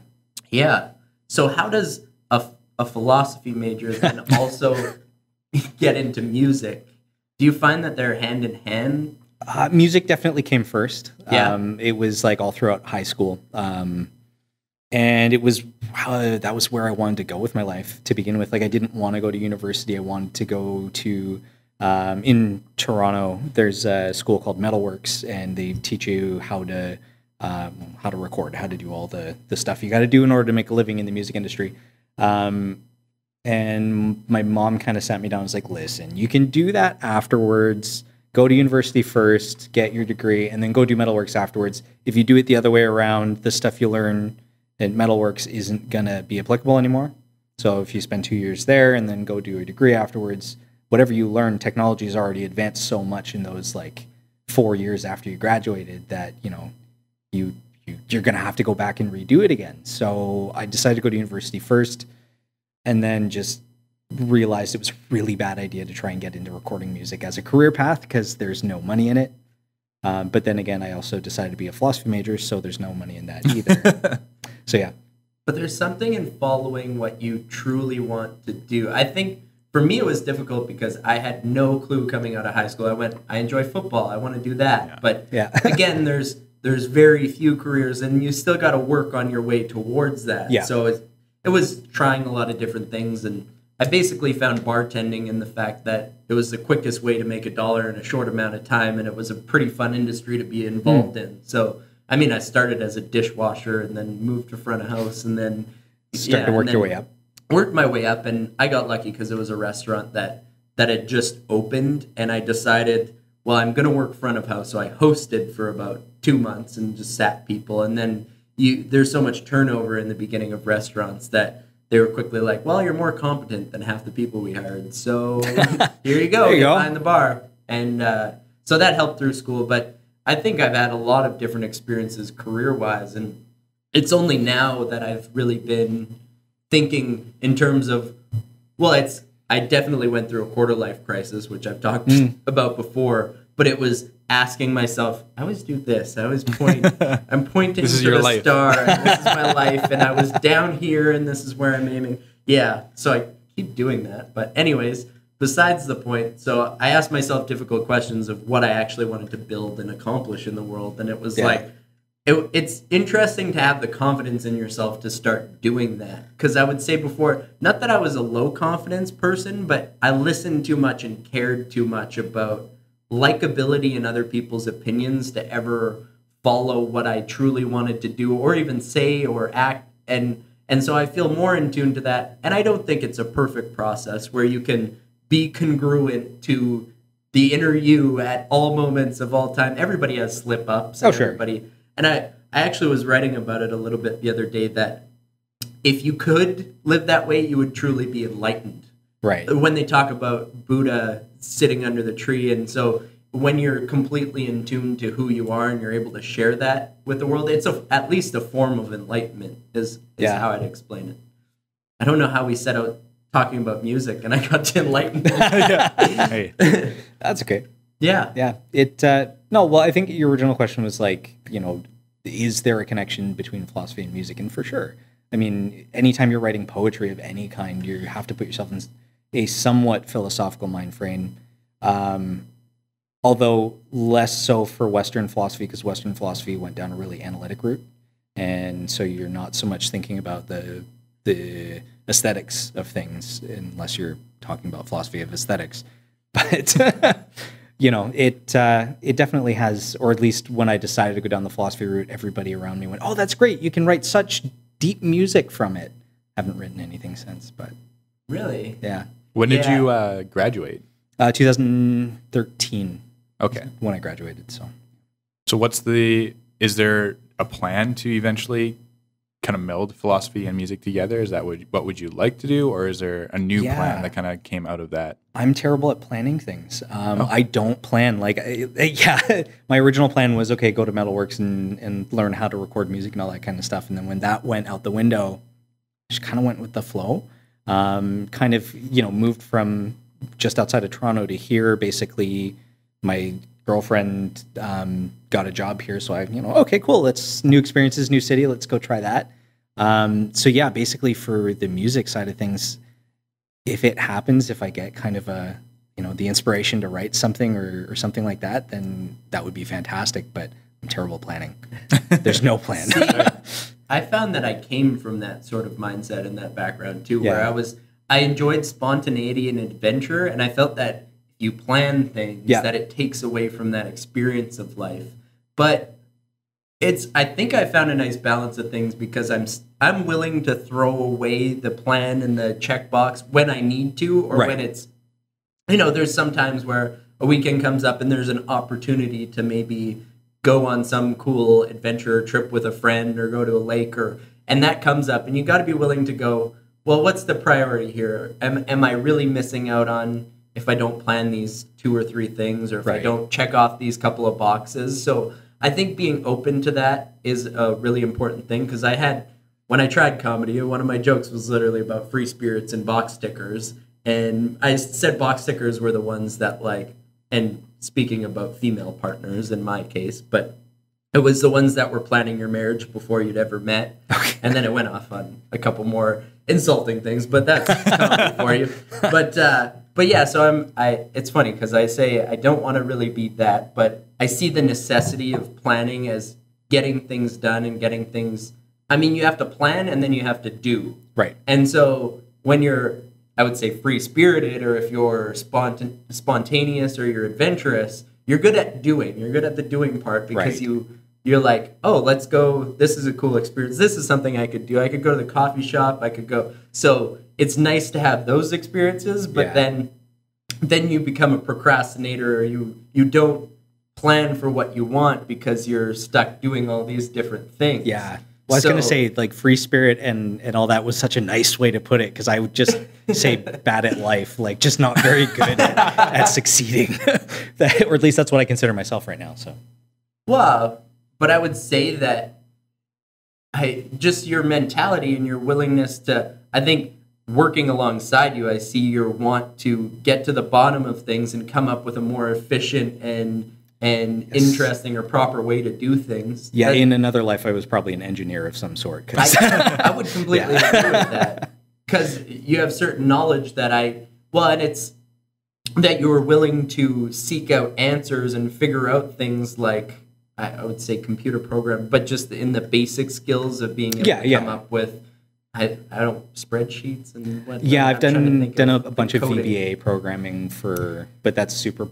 So how does a philosophy major then also get into music? Do you find that they're hand in hand? Music definitely came first. Yeah. It was like all throughout high school. And it was that was where I wanted to go with my life to begin with. Like I didn't want to go to university. I wanted to go to in Toronto. There's a school called Metalworks, and they teach you how to record, how to do all the stuff you got to do in order to make a living in the music industry. And my mom kind of sat me down and was like, listen, you can do that afterwards. Go to university first, get your degree, and then go do Metalworks afterwards. If you do it the other way around, the stuff you learn at Metalworks isn't going to be applicable anymore. So if you spend 2 years there and then go do a degree afterwards, whatever you learn, technology has already advanced so much in those like 4 years after you graduated that, you're going to have to go back and redo it again. So I decided to go to university first, and then just realized it was a really bad idea to try and get into recording music as a career path because there's no money in it. But then again, I also decided to be a philosophy major, so there's no money in that either. So yeah. But there's something in following what you truly want to do. I think for me it was difficult because I had no clue coming out of high school. I enjoy football. I want to do that. Yeah. But again, there's very few careers, and you still got to work on your way towards that. Yeah. So it was trying a lot of different things, and I basically found bartending in the fact that it was the quickest way to make $1 in a short amount of time, and it was a pretty fun industry to be involved in. So, I mean, I started as a dishwasher and then moved to front of house, and then Start to work your way up. Worked my way up, and I got lucky because it was a restaurant that had just opened, and I decided, well, I'm going to work front of house. So I hosted for about 2 months and just sat people, and then there's so much turnover in the beginning of restaurants that they were quickly like, well, you're more competent than half the people we hired. So here you go, get behind the bar. And so that helped through school. But I think I've had a lot of different experiences career-wise. And it's only now that I've really been thinking in terms of, well, I definitely went through a quarter-life crisis, which I've talked about before. But it was asking myself, I always do this. I always point. I'm pointing to the star. And this is my life. And I was down here, and this is where I'm aiming. Yeah, so I keep doing that. But anyways, besides the point, so I asked myself difficult questions of what I actually wanted to build and accomplish in the world. And it was like, it's interesting to have the confidence in yourself to start doing that. Because I would say before, not that I was a low confidence person, but I listened too much and cared too much about likability and other people's opinions to ever follow what I truly wanted to do or even say or act. And so I feel more in tune to that. And I don't think it's a perfect process where you can be congruent to the inner you at all moments of all time. Everybody has slip ups. Everybody. And I actually was writing about it a little bit the other day that if you could live that way, you would truly be enlightened. Right. When they talk about Buddha sitting under the tree. And so when you're completely in tune to who you are and you're able to share that with the world, it's at least a form of enlightenment is how I'd explain it. I don't know how we set out talking about music and I got to enlightenment. Hey, that's okay. Yeah. Well, I think your original question was like, is there a connection between philosophy and music? And for sure. I mean, anytime you're writing poetry of any kind, you have to put yourself in a somewhat philosophical mind frame. Although less so for Western philosophy, because Western philosophy went down a really analytic route. And so you're not so much thinking about the aesthetics of things, unless you're talking about philosophy of aesthetics. But, it definitely has, or at least when I decided to go down the philosophy route, everybody around me went, oh, that's great. You can write such deep music from it. Haven't written anything since, but. Really? Yeah. When did you graduate? 2013. Okay. When I graduated, so. So is there a plan to eventually kind of meld philosophy and music together? Is that what would you like to do? Or is there a new plan that kind of came out of that? I'm terrible at planning things. I don't plan. My original plan was, okay, go to Metalworks and learn how to record music and all that kind of stuff. And then when that went out the window, I just kind of went with the flow. Moved from just outside of Toronto to here. Basically, my girlfriend got a job here, so okay, cool. Let's new experiences, new city. Let's go try that. Basically for the music side of things, if it happens, if I get kind of the inspiration to write something or something like that, then that would be fantastic. But I'm terrible at planning. There's no plan. I found that I came from that sort of mindset and that background too, where I enjoyed spontaneity and adventure, and I felt that if you plan things, that it takes away from that experience of life. But I think I found a nice balance of things because I'm willing to throw away the plan and the checkbox when I need to, or when it's, there's some times where a weekend comes up and there's an opportunity to maybe go on some cool adventure trip with a friend or go to a lake and that comes up and you got to be willing to go, well, what's the priority here? Am I really missing out on if I don't plan these 2 or 3 things or if I don't check off these couple of boxes? So I think being open to that is a really important thing because when I tried comedy, one of my jokes was literally about free spirits and box stickers. And I said box stickers were the ones that and speaking about female partners in my case, but it was the ones that were planning your marriage before you'd ever met. Okay. And then it went off on a couple more insulting things, but that's comedy for you. But yeah, so it's funny because I say I don't want to really be that, but I see the necessity of planning as getting things done and getting things. I mean, you have to plan and then you have to do. Right. And so when you're I would say, free-spirited, or if you're spontaneous or you're adventurous, you're good at doing. You're good at the doing part because you're like, oh, let's go. This is a cool experience. This is something I could do. I could go to the coffee shop. I could go. So it's nice to have those experiences, but then you become a procrastinator, or you don't plan for what you want because you're stuck doing all these different things. Yeah. Well, I was going to say, like, free spirit and all that was such a nice way to put it, because I would just say bad at life, like just not very good at succeeding. Or at least that's what I consider myself right now. So, well, but I would say that just your mentality and your willingness to, I think, working alongside you, I see your want to get to the bottom of things and come up with a more efficient and interesting or proper way to do things. Yeah, in another life, I was probably an engineer of some sort. I would completely agree with that, because you have certain knowledge that and it's that you were willing to seek out answers and figure out things like, I would say computer program, but just in the basic skills of being able to come up with, I don't, spreadsheets and what. Yeah, I've done a bunch of VBA programming but that's super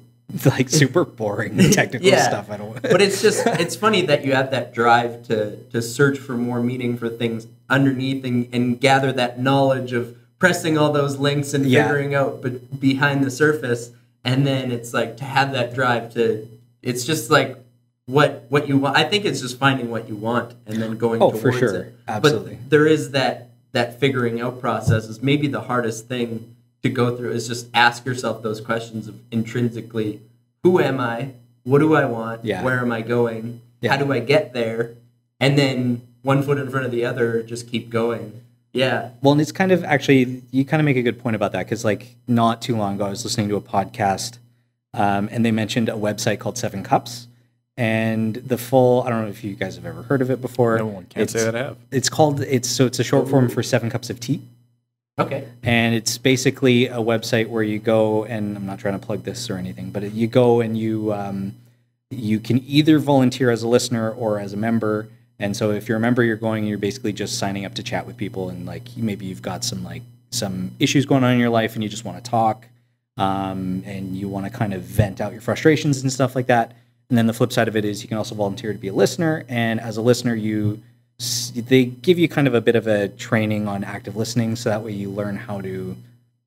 boring technical stuff. I don't. But it's funny that you have that drive to search for more meaning for things underneath and gather that knowledge of pressing all those links and figuring out behind the surface. And then it's like to have that drive it's just like what you want. I think it's just finding what you want and then going towards for sure. it. Absolutely. But there is that figuring out process is maybe the hardest thing to go through, is just ask yourself those questions of intrinsically, who am I? What do I want? Yeah. Where am I going? How do I get there? And then one foot in front of the other, just keep going. Yeah. Well, and it's kind of, actually, you kind of make a good point about that, because like not too long ago, I was listening to a podcast and they mentioned a website called 7 Cups. And I don't know if you guys have ever heard of it before. No one can't say that I have. It's a short form for 7 Cups of Tea. Okay. And it's basically a website where you go, and I'm not trying to plug this or anything, but you go and you can either volunteer as a listener or as a member. And so if you're a member, you're basically just signing up to chat with people, and like maybe you've got some issues going on in your life and you just want to talk, and you want to kind of vent out your frustrations and stuff like that. And then the flip side of it is you can also volunteer to be a listener, and as a listener, they give you kind of a bit of a training on active listening, so that way you learn how to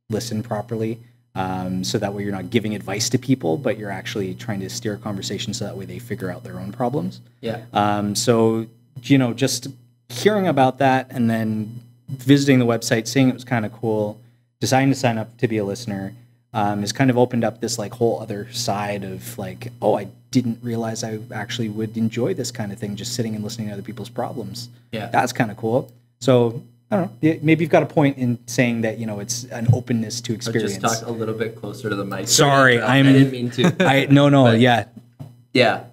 listen properly. So that way you're not giving advice to people, but you're actually trying to steer a conversation so that way they figure out their own problems. Yeah. So, just hearing about that and then visiting the website, seeing it was kind of cool, deciding to sign up to be a listener, has kind of opened up this like whole other side of like, oh, I didn't realize I actually would enjoy this kind of thing, just sitting and listening to other people's problems. Yeah. That's kind of cool. So I don't know, maybe you've got a point in saying that, it's an openness to experience. Just talk a little bit closer to the mic. Sorry, I didn't mean to. No, yeah. Yeah.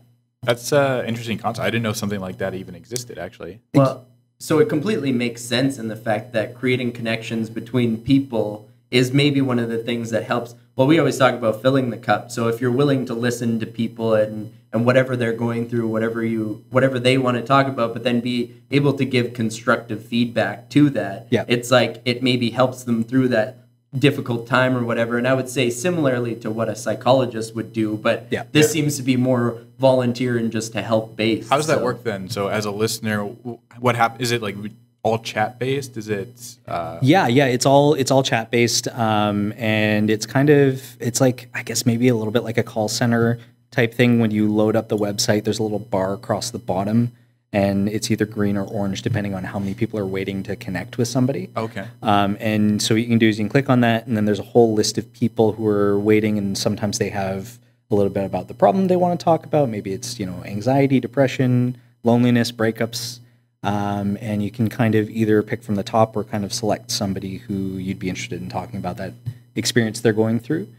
That's an interesting concept. I didn't know something like that even existed, actually. Well, so it completely makes sense in the fact that creating connections between people is maybe one of the things that helps. Well, we always talk about filling the cup. So if you're willing to listen to people and whatever they're going through, whatever they want to talk about, but then be able to give constructive feedback to that, it's like it maybe helps them through that difficult time or whatever. And I would say similarly to what a psychologist would do, but this seems to be more volunteer and just to help based. How does that work then? So as a listener, what happens? Is it like all chat based? Is it? Yeah, it's all chat based, and it's like, I guess maybe a little bit like a call center type thing. When you load up the website, there's a little bar across the bottom, and it's either green or orange depending on how many people are waiting to connect with somebody. Okay. And so what you can do is you can click on that, and then there's a whole list of people who are waiting, and sometimes they have a little bit about the problem they want to talk about. Maybe it's anxiety, depression, loneliness, breakups. And you can kind of either pick from the top or kind of select somebody who you'd be interested in talking about that experience they're going through.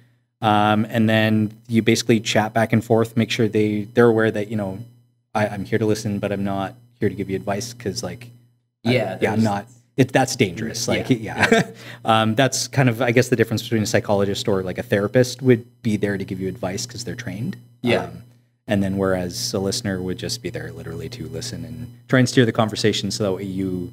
And then you basically chat back and forth, make sure they're aware that, I'm here to listen, but I'm not here to give you advice, because I'm not. That's dangerous. That's kind of, I guess, the difference between a psychologist or like a therapist would be there to give you advice because they're trained. Yeah. And then whereas a listener would just be there literally to listen and try and steer the conversation so that way you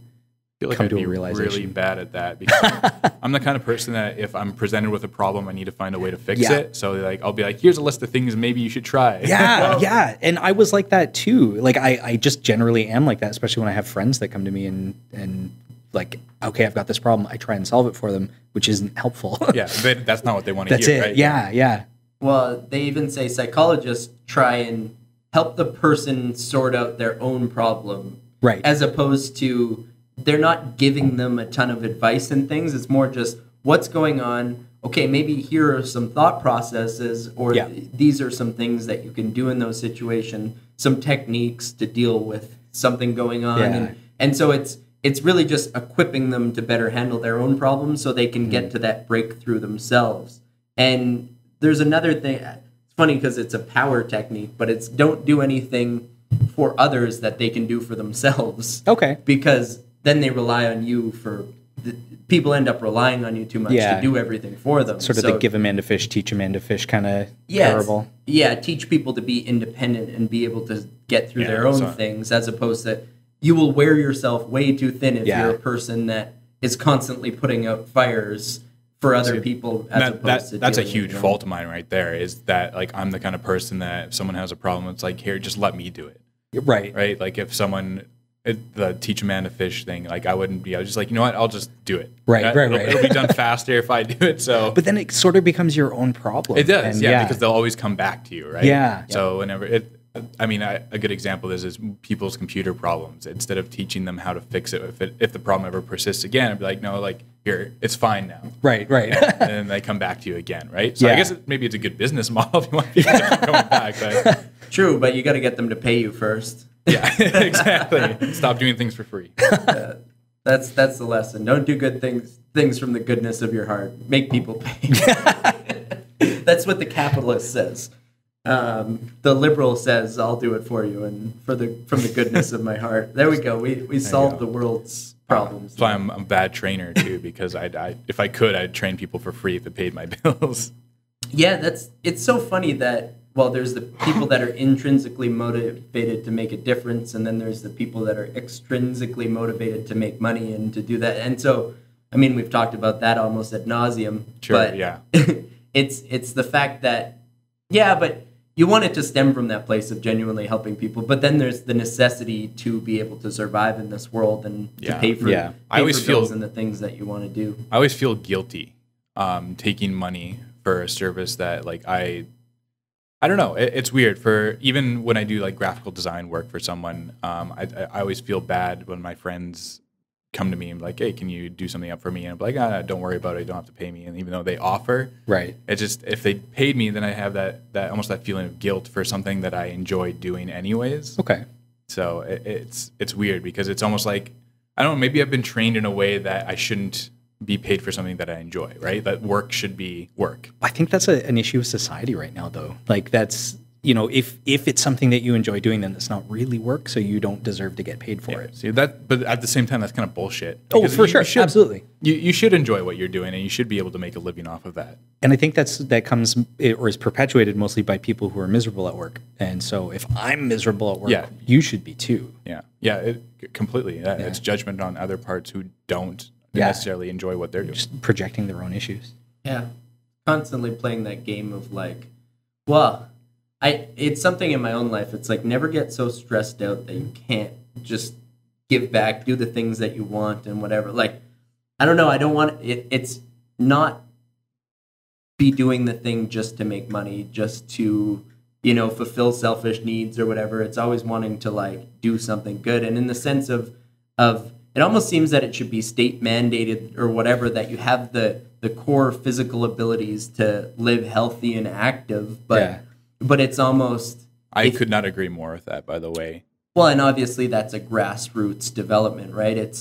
feel like come I'd to be a realization. really bad at that because I'm the kind of person that if I'm presented with a problem, I need to find a way to fix Yeah. it. So like I'll be like, here's a list of things maybe you should try. Yeah. And I was like that too. Like I just generally am like that, especially when I have friends that come to me and like, okay, I've got this problem. I try and solve it for them, which isn't helpful. Yeah, but that's not what they want to That's hear, it. right? Yeah. Well, they even say psychologists try and help the person sort out their own problem. Right. As opposed to they're not giving them a ton of advice and things. It's more just what's going on. Okay, maybe here are some thought processes or these are some things that you can do in those situations, some techniques to deal with something going on. Yeah. And so it's really just equipping them to better handle their own problems so they can get to that breakthrough themselves. And there's another thing. It's funny because it's a power technique, but it's don't do anything for others that they can do for themselves. Okay. Because then they rely on you people end up relying on you too much to do everything for them. Sort of the give a man to fish, teach a man to fish kind of yes, parable. Yeah, teach people to be independent and be able to get through their own things, as opposed to you will wear yourself way too thin if you're a person that is constantly putting out fires for other people as opposed to that's a dealing huge with your fault of mine right there, is that like I'm the kind of person that if someone has a problem, it's like, here, just let me do it. Right. Like if someone, the teach a man to fish thing, like I was just like, you know what, I'll just do it. Right. It'll be done faster if I do it. So, but then it sort of becomes your own problem. It does, because they'll always come back to you, right? Yeah. So whenever a good example is people's computer problems. Instead of teaching them how to fix it, if the problem ever persists again, I'd be like, no, like here, it's fine now. Right. and then they come back to you again, right? So I guess maybe it's a good business model if you want people to keep going back. But. True, but you got to get them to pay you first. Yeah, exactly. Stop doing things for free. That's the lesson. Don't do good things from the goodness of your heart. Make people pay. That's what the capitalist says. The liberal says, "I'll do it for you," and from the goodness of my heart. There we go. We solved the world's problems. That's why I'm a bad trainer too, because if I could, I'd train people for free if it paid my bills. Yeah, it's so funny that. Well, there's the people that are intrinsically motivated to make a difference, and then there's the people that are extrinsically motivated to make money and to do that. And so, I mean, we've talked about that almost ad nauseum. Sure, but yeah. It's the fact that, but you want it to stem from that place of genuinely helping people. But then there's the necessity to be able to survive in this world and to pay for bills and the things that you want to do. I always feel guilty taking money for a service that, like, I don't know. It's weird. For even when I do like graphical design work for someone, I always feel bad when my friends come to me and be like, "Hey, can you do something up for me?" And I'm like, "Don't worry about it. You don't have to pay me." And even though they offer, right, it's just if they paid me, then I have that almost that feeling of guilt for something that I enjoy doing anyways. Okay. So it's weird because it's almost like, I don't know. Maybe I've been trained in a way that I shouldn't be paid for something that I enjoy, right? That work should be work. I think that's an issue of society right now, though. Like that's, if it's something that you enjoy doing, then it's not really work, so you don't deserve to get paid for it. See that, but at the same time, that's kind of bullshit. Oh, for sure, absolutely. You should enjoy what you're doing, and you should be able to make a living off of that. And I think that comes or is perpetuated mostly by people who are miserable at work. And so, if I'm miserable at work, you should be too. Yeah, completely. It's judgment on other parts who don't necessarily enjoy what they're doing. Just projecting their own issues. Yeah. Constantly playing that game of like, it's something in my own life. It's like never get so stressed out that you can't just give back, do the things that you want and whatever. Like, I don't know. I don't want it's not be doing the thing just to make money, just to, fulfill selfish needs or whatever. It's always wanting to like do something good. And in the sense of it almost seems that it should be state mandated or whatever, that you have the core physical abilities to live healthy and active. But it's almost... I could not agree more with that, by the way. Well, and obviously that's a grassroots development, right?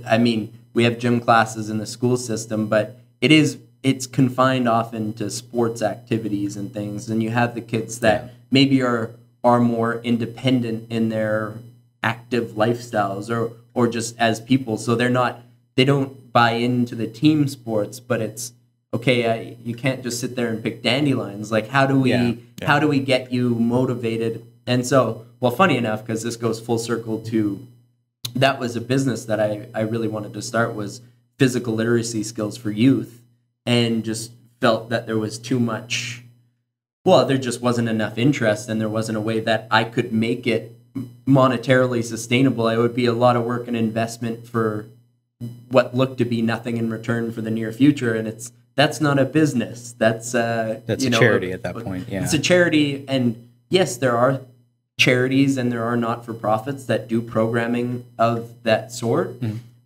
I mean, we have gym classes in the school system, but it's confined often to sports activities and things. And you have the kids that maybe are more independent in their active lifestyles or just as people, so they don't buy into the team sports, but it's okay. You can't just sit there and pick dandelions. Like, how do we get you motivated? And so, well, funny enough, because this goes full circle to that was a business that I really wanted to start, was physical literacy skills for youth, and just felt that there was too much, well, there just wasn't enough interest, and there wasn't a way that I could make it monetarily sustainable. It would be a lot of work and investment for what looked to be nothing in return for the near future, and that's not a business. That's a charity at that point. Yeah, it's a charity, and yes, there are charities and there are not-for-profits that do programming of that sort,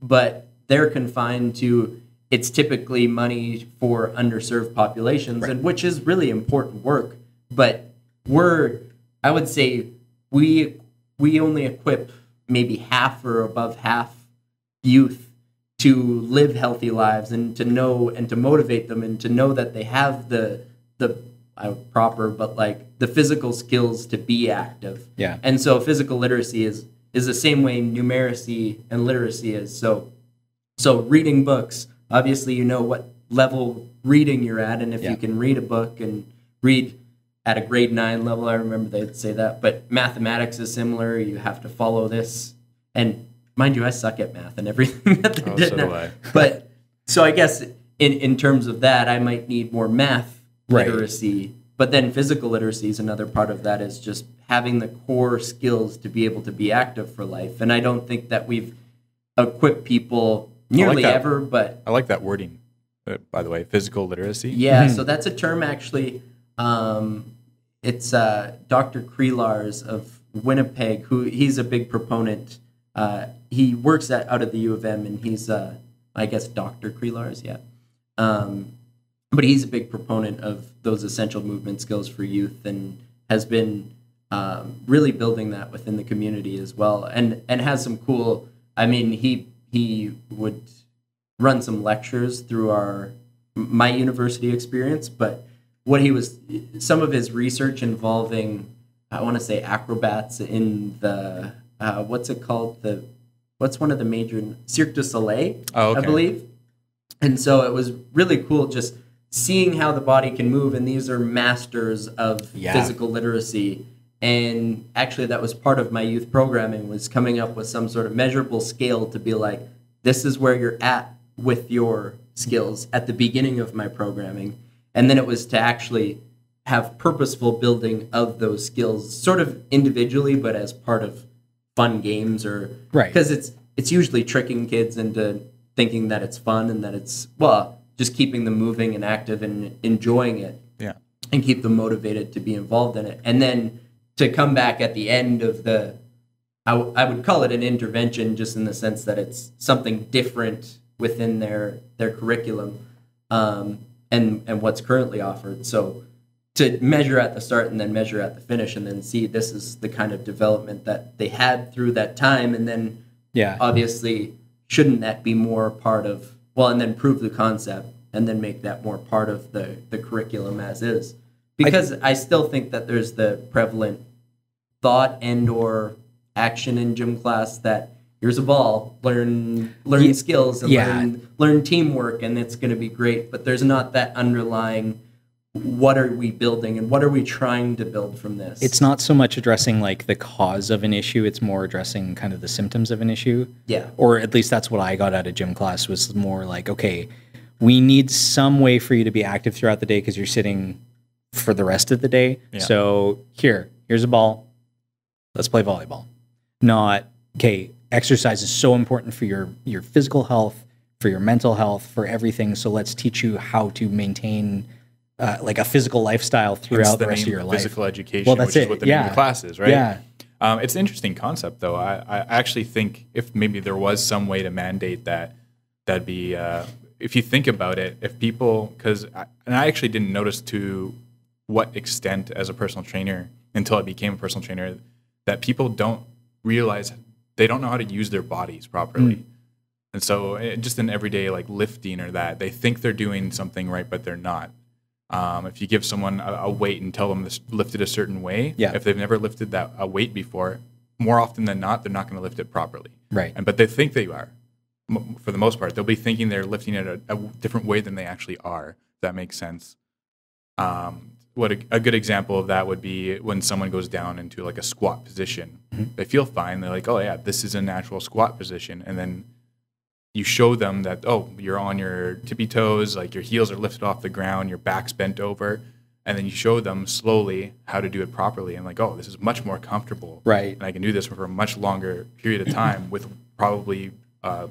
but they're confined to, it's typically money for underserved populations, and which is really important work. But I would say we only equip maybe half or above half youth to live healthy lives, and to know and to motivate them, and to know that they have the proper, but like the physical skills to be active. Yeah. And so physical literacy is the same way numeracy and literacy is. So reading books, obviously you know what level reading you're at, and if you can read a book and read at a grade 9 level, I remember they'd say that, but mathematics is similar. You have to follow this. And mind you, I suck at math and everything that they did. So do I. But so I guess in terms of that, I might need more math literacy. But then physical literacy is another part of that, is just having the core skills to be able to be active for life. And I don't think that we've equipped people nearly ever, but I like that wording, by the way, physical literacy. Yeah, so that's a term actually. It's Dr. Krelars of Winnipeg, he's a big proponent. He works out of the U of M, and he's, I guess, Dr. Krelars, yeah. But he's a big proponent of those essential movement skills for youth, and has been really building that within the community as well, and has some cool, I mean, he would run some lectures through my university experience, but some of his research involving, I want to say, acrobats in the, what's it called? What's one of the major, Cirque du Soleil, I believe. And so it was really cool just seeing how the body can move, and these are masters of physical literacy. And actually that was part of my youth programming, was coming up with some sort of measurable scale to be like, this is where you're at with your skills at the beginning of my programming. And then it was to actually have purposeful building of those skills, sort of individually, but as part of fun games, or because it's usually tricking kids into thinking that it's fun, and that it's, well, just keeping them moving and active and enjoying it, and keep them motivated to be involved in it. And then to come back at the end of I would call it an intervention, just in the sense that it's something different within their curriculum, and what's currently offered. So to measure at the start and then measure at the finish, and then see this is the kind of development that they had through that time, and then obviously shouldn't that be more part of, well, and then prove the concept, and then make that more part of the curriculum as is. Because I still think that there's the prevalent thought and or action in gym class that here's a ball, learn skills, and learn teamwork, and it's going to be great. But there's not that underlying, what are we building and what are we trying to build from this? It's not so much addressing like the cause of an issue, it's more addressing kind of the symptoms of an issue. Yeah. Or at least that's what I got out of gym class, was more like, okay, we need some way for you to be active throughout the day, because you're sitting for the rest of the day. Yeah. So here's a ball. Let's play volleyball. Not, okay, exercise is so important for your physical health, for your mental health, for everything. So let's teach you how to maintain like a physical lifestyle throughout the rest of your life. Physical education, which is what the name of the class is, right? Yeah. It's an interesting concept, though. I actually think if maybe there was some way to mandate that'd be, if you think about it, if people, and I actually didn't notice to what extent as a personal trainer until I became a personal trainer, that people don't realize they don't know how to use their bodies properly. And so just in everyday like lifting or that, they think they're doing something right, but they're not. If you give someone a weight and tell them to lift it a certain way, if they've never lifted a weight before, more often than not, they're not going to lift it properly. Right. But they think they are. For the most part, they'll be thinking they're lifting it a different way than they actually are. If that makes sense. what a good example of that would be when someone goes down into like a squat position. They feel fine. They're like, oh yeah, this is a natural squat position. And then you show them that, oh, you're on your tippy toes, like your heels are lifted off the ground, your back's bent over. And then you show them slowly how to do it properly. And like, oh, this is much more comfortable. Right. And I can do this for a much longer period of time with probably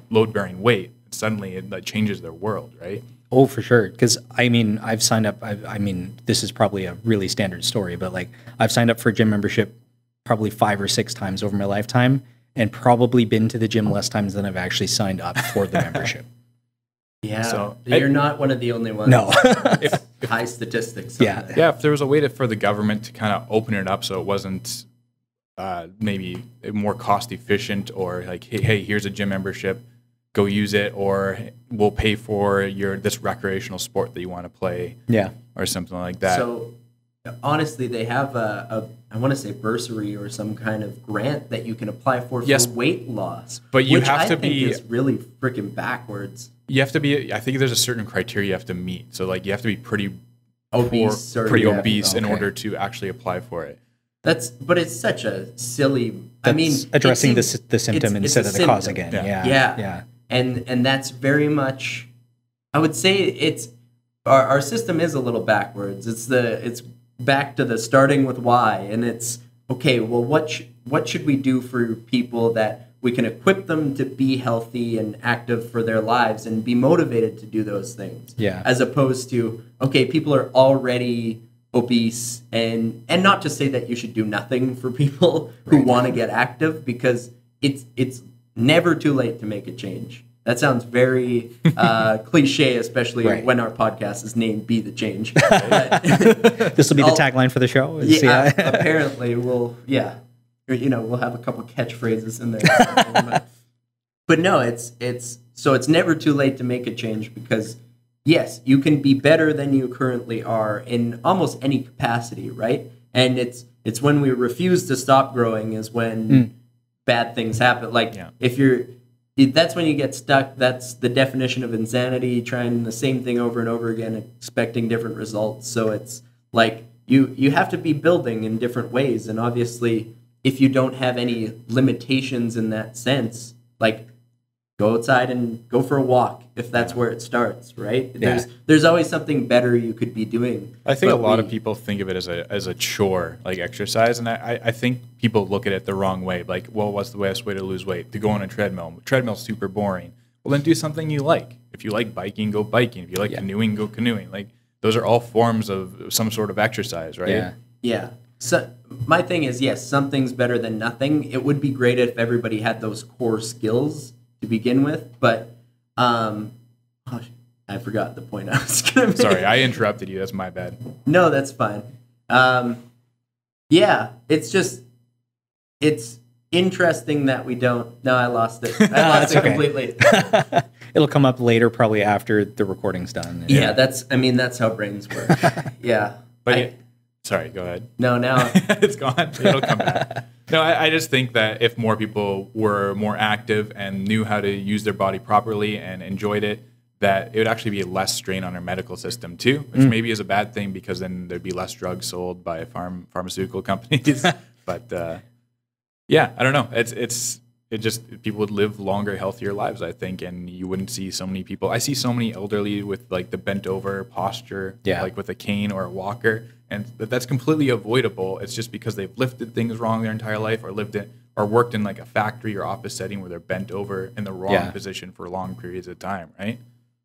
load-bearing weight. Suddenly it changes their world, right? Oh, for sure. Because I mean, I've signed up. I mean, this is probably a really standard story, but like I've signed up for a gym membership probably 5 or 6 times over my lifetime, and probably been to the gym less times than I've actually signed up for the membership. Yeah, so you're not one of the only ones. No. High statistics. On that. Yeah. If there was a way for the government to kind of open it up so it wasn't maybe more cost efficient, or like, hey, here's a gym membership. Go use it, or we'll pay for this recreational sport that you want to play, or something like that. So, honestly, they have I want to say bursary or some kind of grant that you can apply for weight loss. But you which have I to think be is really freaking backwards. You have to be. I think there's a certain criteria you have to meet. So like you have to be pretty obese, obese in order to actually apply for it. But it's such a silly. That's I mean, addressing the symptom instead of the cause again. Yeah. And that's very much, I would say it's our system is a little backwards. It's back to the starting with why, and it's okay. Well, what should we do for people that we can equip them to be healthy and active for their lives and be motivated to do those things? Yeah. As opposed to, okay, people are already obese, and not to say that you should do nothing for people who want to get active, because it's never too late to make a change. That sounds very cliche, especially when our podcast is named "Be the Change." This will be the tagline for the show. Yeah, apparently we'll have a couple catchphrases in there. But no, it's never too late to make a change, because yes, you can be better than you currently are in almost any capacity, right? And it's when we refuse to stop growing is when bad things happen. Like that's when you get stuck. That's the definition of insanity, trying the same thing over and over again, expecting different results. So it's like you have to be building in different ways. And obviously, if you don't have any limitations in that sense, like go outside and go for a walk if that's where it starts, right? Yeah. There's always something better you could be doing. I think a lot of people think of it as a chore, like exercise, and I think people look at it the wrong way. Like, well, what's the best way to lose weight? To go on a treadmill. Treadmill's super boring. Well, then do something you like. If you like biking, go biking. If you like canoeing, go canoeing. Like, those are all forms of some sort of exercise, right? Yeah. So my thing is, yes, something's better than nothing. It would be great if everybody had those core skills to begin with, but I forgot the point I was going to make. Sorry, I interrupted you. That's my bad. No, that's fine. It's interesting that we don't. No, I lost it. I lost it completely. It'll come up later, probably after the recording's done. Yeah, that's how brains work. Yeah. But sorry, go ahead. No, now it's gone. It'll come back. No, I just think that if more people were more active and knew how to use their body properly and enjoyed it, that it would actually be less strain on our medical system too, which maybe is a bad thing, because then there'd be less drugs sold by pharmaceutical companies. But I don't know. It just people would live longer, healthier lives, I think, and you wouldn't see so many people. I see so many elderly with like the bent over posture, like with a cane or a walker, and that's completely avoidable. It's just because they've lifted things wrong their entire life, or worked in like a factory or office setting where they're bent over in the wrong position for long periods of time, right?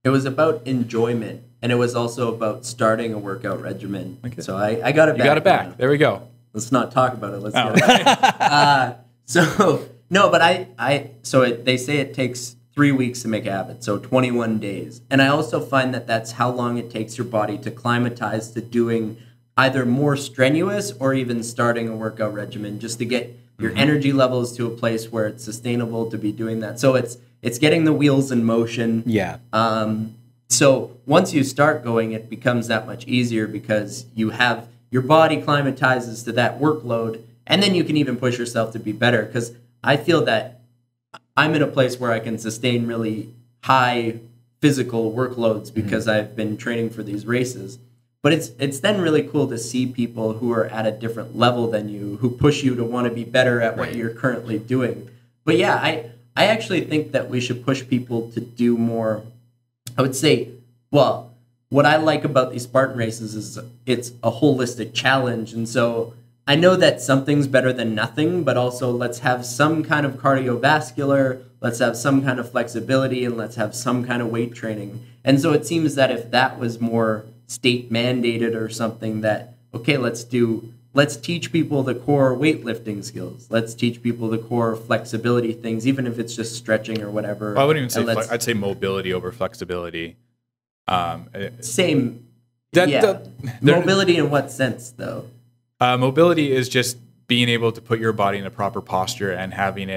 It was about enjoyment, and it was also about starting a workout regimen. Okay. So I got it back. You got it back. There we go. Let's not talk about it. Let's get it back. They say it takes 3 weeks to make a habit, so 21 days. And I also find that that's how long it takes your body to climatize to doing either more strenuous or even starting a workout regimen, just to get your energy levels to a place where it's sustainable to be doing that. So it's getting the wheels in motion. Yeah. So once you start going, it becomes that much easier, because you have your body climatizes to that workload, and then you can even push yourself to be better. Because I feel that I'm in a place where I can sustain really high physical workloads because I've been training for these races. But it's then really cool to see people who are at a different level than you, who push you to want to be better at what you're currently doing. But yeah, I actually think that we should push people to do more. I would say, well, what I like about these Spartan races is it's a holistic challenge. And so I know that something's better than nothing, but also let's have some kind of cardiovascular, let's have some kind of flexibility, and let's have some kind of weight training. And so it seems that if that was more state mandated or something, that, okay, let's teach people the core weightlifting skills. Let's teach people the core flexibility things, even if it's just stretching or whatever. Well, I wouldn't even say I'd say mobility over flexibility. Same. Mobility in what sense, though? Mobility is just being able to put your body in a proper posture and having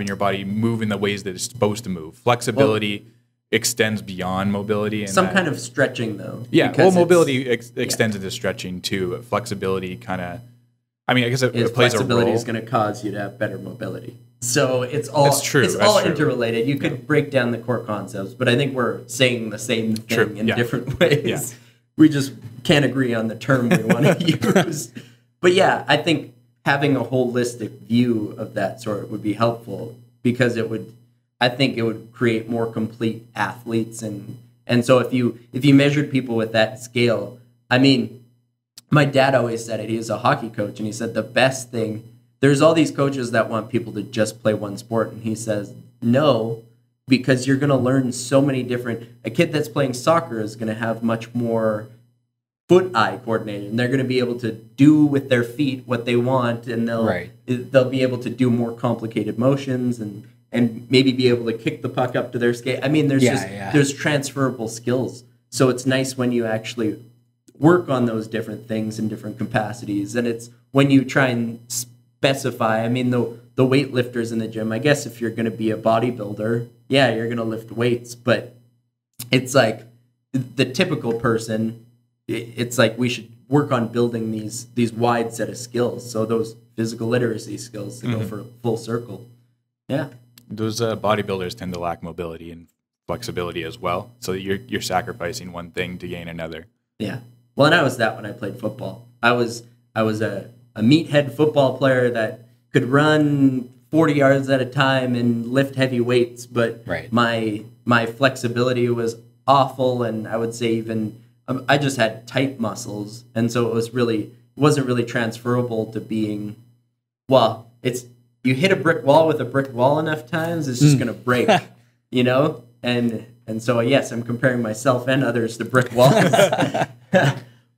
your body move in the ways that it's supposed to move. Flexibility extends beyond mobility. And some kind of stretching, though. Yeah, well, mobility extends into stretching, too. Flexibility kind of, I mean, I guess it plays a role. Flexibility is going to cause you to have better mobility. So it's all interrelated. You could break down the core concepts, but I think we're saying the same thing in different ways. Yeah. We just can't agree on the term we want to use. But yeah, I think having a holistic view of that sort would be helpful, because I think it would create more complete athletes. And so if you measured people with that scale, I mean, my dad always said it. He was a hockey coach, and he said the best thing, there's all these coaches that want people to just play one sport, and he says, no, because you're going to learn so many different, a kid that's playing soccer is going to have much more foot-eye coordination. They're going to be able to do with their feet what they want, and they'll be able to do more complicated motions and maybe be able to kick the puck up to their skate. I mean, there's transferable skills. So it's nice when you actually work on those different things in different capacities. And it's when you try and specify, I mean, the weightlifters in the gym, I guess if you're going to be a bodybuilder, yeah, you're going to lift weights. But it's like the typical person, it's like we should work on building these wide set of skills. So those physical literacy skills to go for full circle. Yeah. Those bodybuilders tend to lack mobility and flexibility as well. So you're sacrificing one thing to gain another. Yeah. Well, and I was that when I played football. I was a meathead football player that could run 40 yards at a time and lift heavy weights, but my flexibility was awful, and I would say even I just had tight muscles, and so it wasn't really transferable to being, well, it's, you hit a brick wall with a brick wall enough times, it's just going to break, you know? And so, yes, I'm comparing myself and others to brick walls.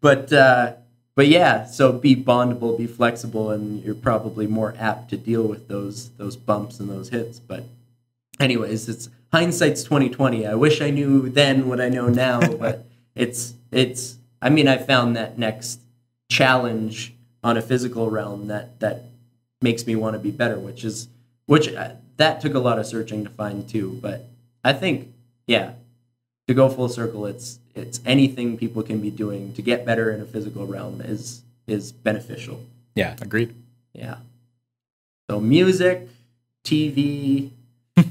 But yeah, so be bondable, be flexible, and you're probably more apt to deal with those bumps and those hits. But anyways, it's hindsight's 2020. I wish I knew then what I know now, but it's I mean, I found that next challenge on a physical realm that makes me want to be better, which that took a lot of searching to find too. But I think, yeah, to go full circle, it's anything people can be doing to get better in a physical realm is beneficial. Yeah, agreed. Yeah. So music, TV,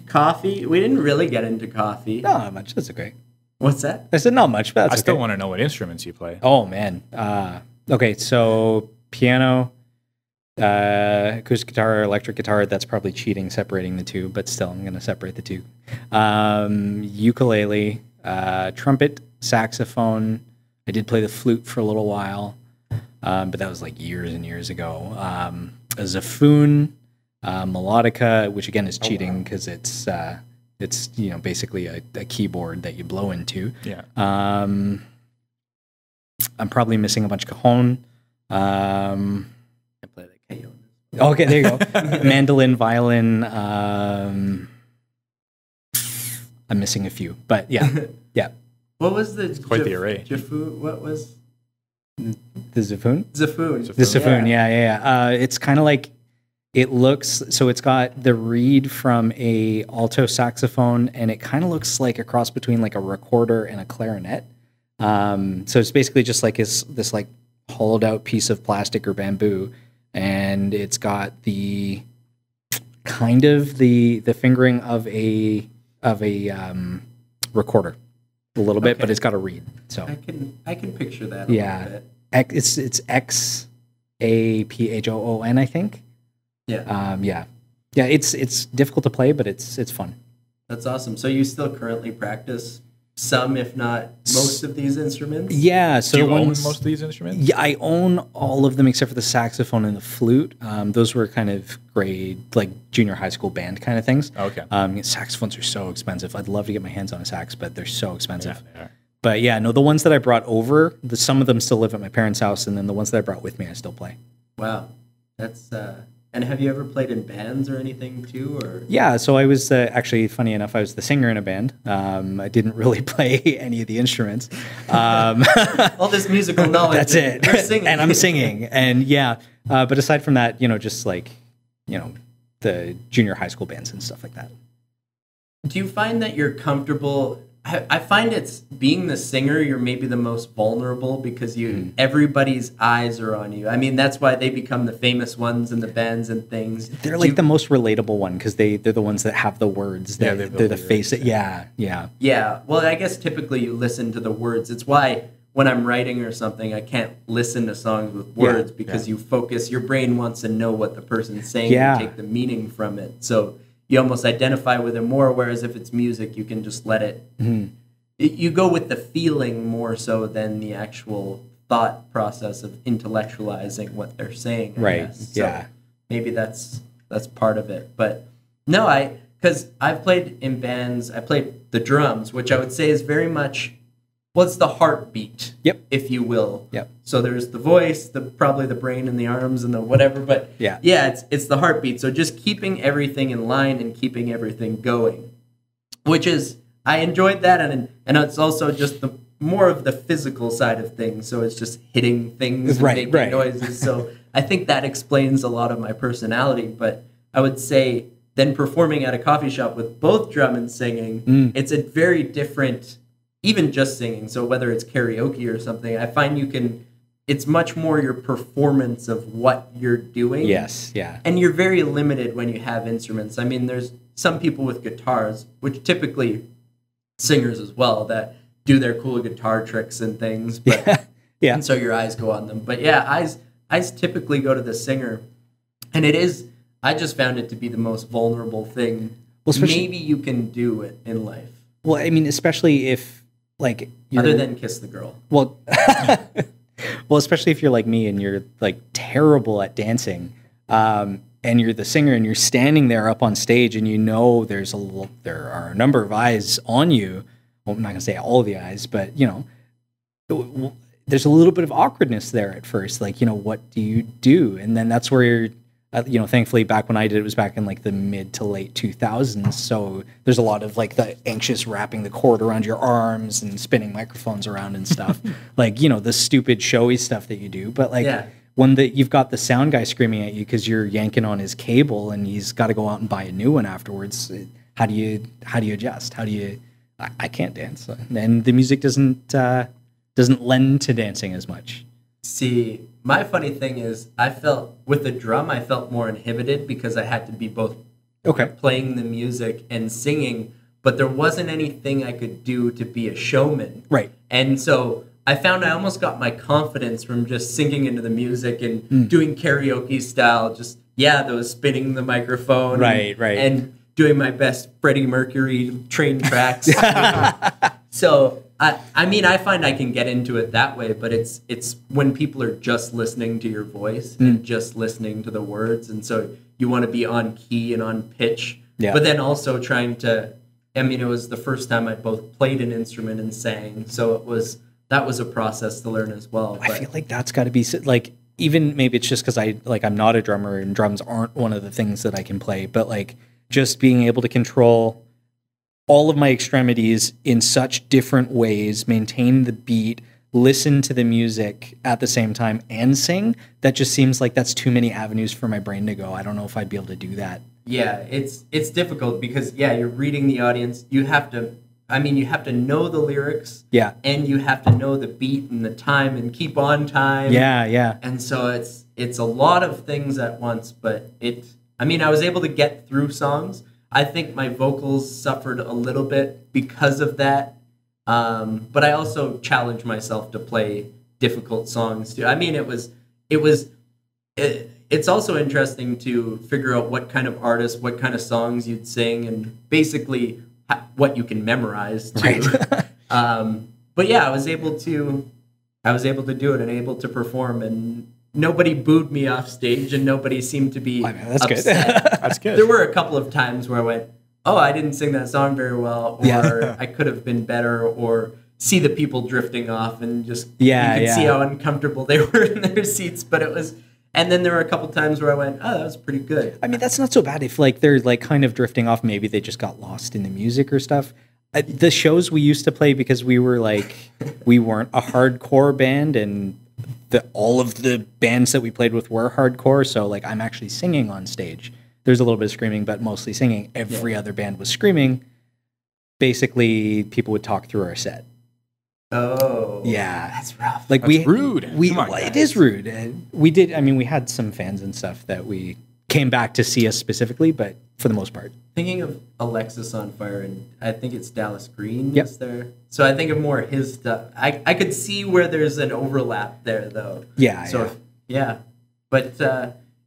coffee. We didn't really get into coffee. No, not much. That's okay. What's that? I said not much, but that's I still want to know what instruments you play. Oh, man. Okay, so piano, acoustic guitar, electric guitar. That's probably cheating, separating the two, but still, I'm going to separate the two. Ukulele, trumpet, saxophone. I did play the flute for a little while, but that was like years and years ago. A Zaffoon, melodica, which again is cheating because it's basically a keyboard that you blow into. Yeah. I'm probably missing a bunch of cajon. I play the cajon. Okay, there you go. Mandolin, violin. I'm missing a few, but yeah. What was the? It's quite the array. What was the Zaffoon? Zaffoon. The Zaffoon, yeah. It's kind of like, it looks, so it's got the reed from a alto saxophone, and it kind of looks like a cross between like a recorder and a clarinet. So it's basically just like this like hollowed out piece of plastic or bamboo, and it's got the kind of the fingering of a recorder. a little bit, Okay. but it's got to read. So I can picture that a yeah, little bit. it's Xaphon, I think. Yeah. Yeah. It's difficult to play, but it's fun. That's awesome. So you still currently practice some, if not most, of these instruments? Yeah. So Do you the own ones, most of these instruments? Yeah, I own all of them except for the saxophone and the flute. Those were kind of grade, like junior high school band kind of things. Okay. Saxophones are so expensive. I'd love to get my hands on a sax, but they're so expensive. Yeah, they are. But yeah, no, the ones that I brought over, some of them still live at my parents' house, and then the ones that I brought with me, I still play. Wow. That's and have you ever played in bands or anything too, or? Yeah, so I was actually, funny enough, I was the singer in a band. I didn't really play any of the instruments. All this musical knowledge. That's it. You're singing. And I'm singing. And yeah, but aside from that, just like, the junior high school bands and stuff like that. Do you find that you're comfortable? I find it's being the singer, you're maybe the most vulnerable because everybody's eyes are on you. I mean, that's why they become the famous ones in the bands and things. They're like the most relatable one because they're the ones that have the words. Yeah, They're the face. Yeah. Yeah. Well, I guess typically you listen to the words. It's why when I'm writing or something, I can't listen to songs with words because you focus. Your brain wants to know what the person's saying and take the meaning from it. So you almost identify with it more, whereas if it's music, you can just let it. You go with the feeling more so than the actual thought process of intellectualizing what they're saying. I Right. guess. So Yeah. maybe that's part of it. But no, because I've played in bands. I played the drums, which I would say is very much, well, it's the heartbeat, Yep. if you will. Yep. So there's the voice, probably the brain and the arms and the whatever, but Yeah. it's the heartbeat. So just keeping everything in line and keeping everything going, which is, I enjoyed that, and it's also just the more of the physical side of things. So it's just hitting things, and making noises. So I think that explains a lot of my personality. But I would say then performing at a coffee shop with both drum and singing, it's a very different. Even just singing, so whether it's karaoke or something, I find it's much more your performance of what you're doing. Yes. Yeah. And you're very limited when you have instruments. I mean, there's some people with guitars, which typically singers as well, that do their cool guitar tricks and things. But Yeah. and so your eyes go on them. But yeah, eyes typically go to the singer. And I just found it to be the most vulnerable thing maybe you can do it in life. Well, I mean, especially if like Other than kiss the girl. well, especially if you're like me and you're like terrible at dancing, and you're the singer and you're standing there up on stage and there are a number of eyes on you. Well, I'm not gonna say all the eyes, but there's a little bit of awkwardness there at first. Like, what do you do? And then that's where you're. Thankfully, back when I did it was back in like the mid to late 2000s. So there's a lot of like the anxious wrapping the cord around your arms and spinning microphones around and stuff. Like, the stupid showy stuff that you do. But like when you've got the sound guy screaming at you because you're yanking on his cable and he's got to go out and buy a new one afterwards. How do you adjust? I can't dance. And the music doesn't lend to dancing as much. See, my funny thing is, with the drum, I felt more inhibited because I had to be both playing the music and singing, but there wasn't anything I could do to be a showman. Right. And so I found I almost got my confidence from just singing into the music and doing karaoke style, those spinning the microphone. Right. And doing my best Freddie Mercury train tracks. So I find I can get into it that way, but it's when people are just listening to your voice and just listening to the words, and so you want to be on key and on pitch, but then also trying to. I mean, it was the first time I both played an instrument and sang, so that was a process to learn as well. I feel like that's got to be like, even maybe it's just because I'm not a drummer and drums aren't one of the things that I can play, but like just being able to control all of my extremities in such different ways, maintain the beat, listen to the music at the same time, and sing, that just seems like that's too many avenues for my brain to go. I don't know if I'd be able to do that. Yeah, it's difficult because, you're reading the audience. You have to know the lyrics. Yeah. And you have to know the beat and the time and keep on time. Yeah. And so it's a lot of things at once, but I was able to get through songs. I think my vocals suffered a little bit because of that. But I also challenged myself to play difficult songs too. I mean, it's also interesting to figure out what kind of artists, what kind of songs you'd sing, and basically what you can memorize too. Right. But yeah, I was able to do it and able to perform, and nobody booed me off stage, and nobody seemed to be That's upset. good. That's good. There were a couple of times where I went, "Oh, I didn't sing that song very well," or "I could have been better," or see the people drifting off, and just you could see how uncomfortable they were in their seats. But it was, and then there were a couple times where I went, "Oh, that was pretty good." I mean, that's not so bad if like they're like kind of drifting off. Maybe they just got lost in the music or stuff. The shows we used to play, because we were like, we weren't a hardcore band, and all of the bands that we played with were hardcore. So like, I'm actually singing on stage. There's a little bit of screaming, but mostly singing. Every other band was screaming. Basically, people would talk through our set. Oh, Yeah, that's rough. like That's rude. Come on, it guys. is rude. We did. I mean, we had some fans and stuff that we came back to see us specifically, but for the most part, Thinking of Alexis on Fire, and I think it's Dallas Green Yep. is there. So I think of more his stuff. I could see where there's an overlap there, though. yeah. So yeah, but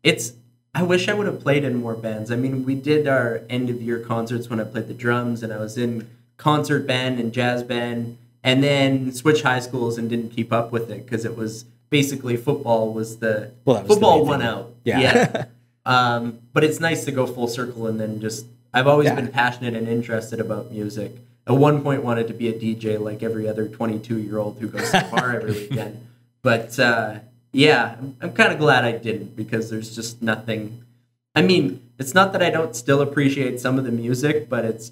it's. I wish I would have played in more bands. I mean, we did our end of year concerts when I played the drums, and I was in concert band and jazz band, and then switched high schools and didn't keep up with it because it was basically football was the Well, that was the football main won thing. out. Yeah. But it's nice to go full circle and then just. I've always been passionate and interested about music. At one point, wanted to be a DJ like every other 22-year-old who goes to the bar every weekend. But yeah, I'm kind of glad I didn't, because there's just nothing. I mean, it's not that I don't still appreciate some of the music, but it's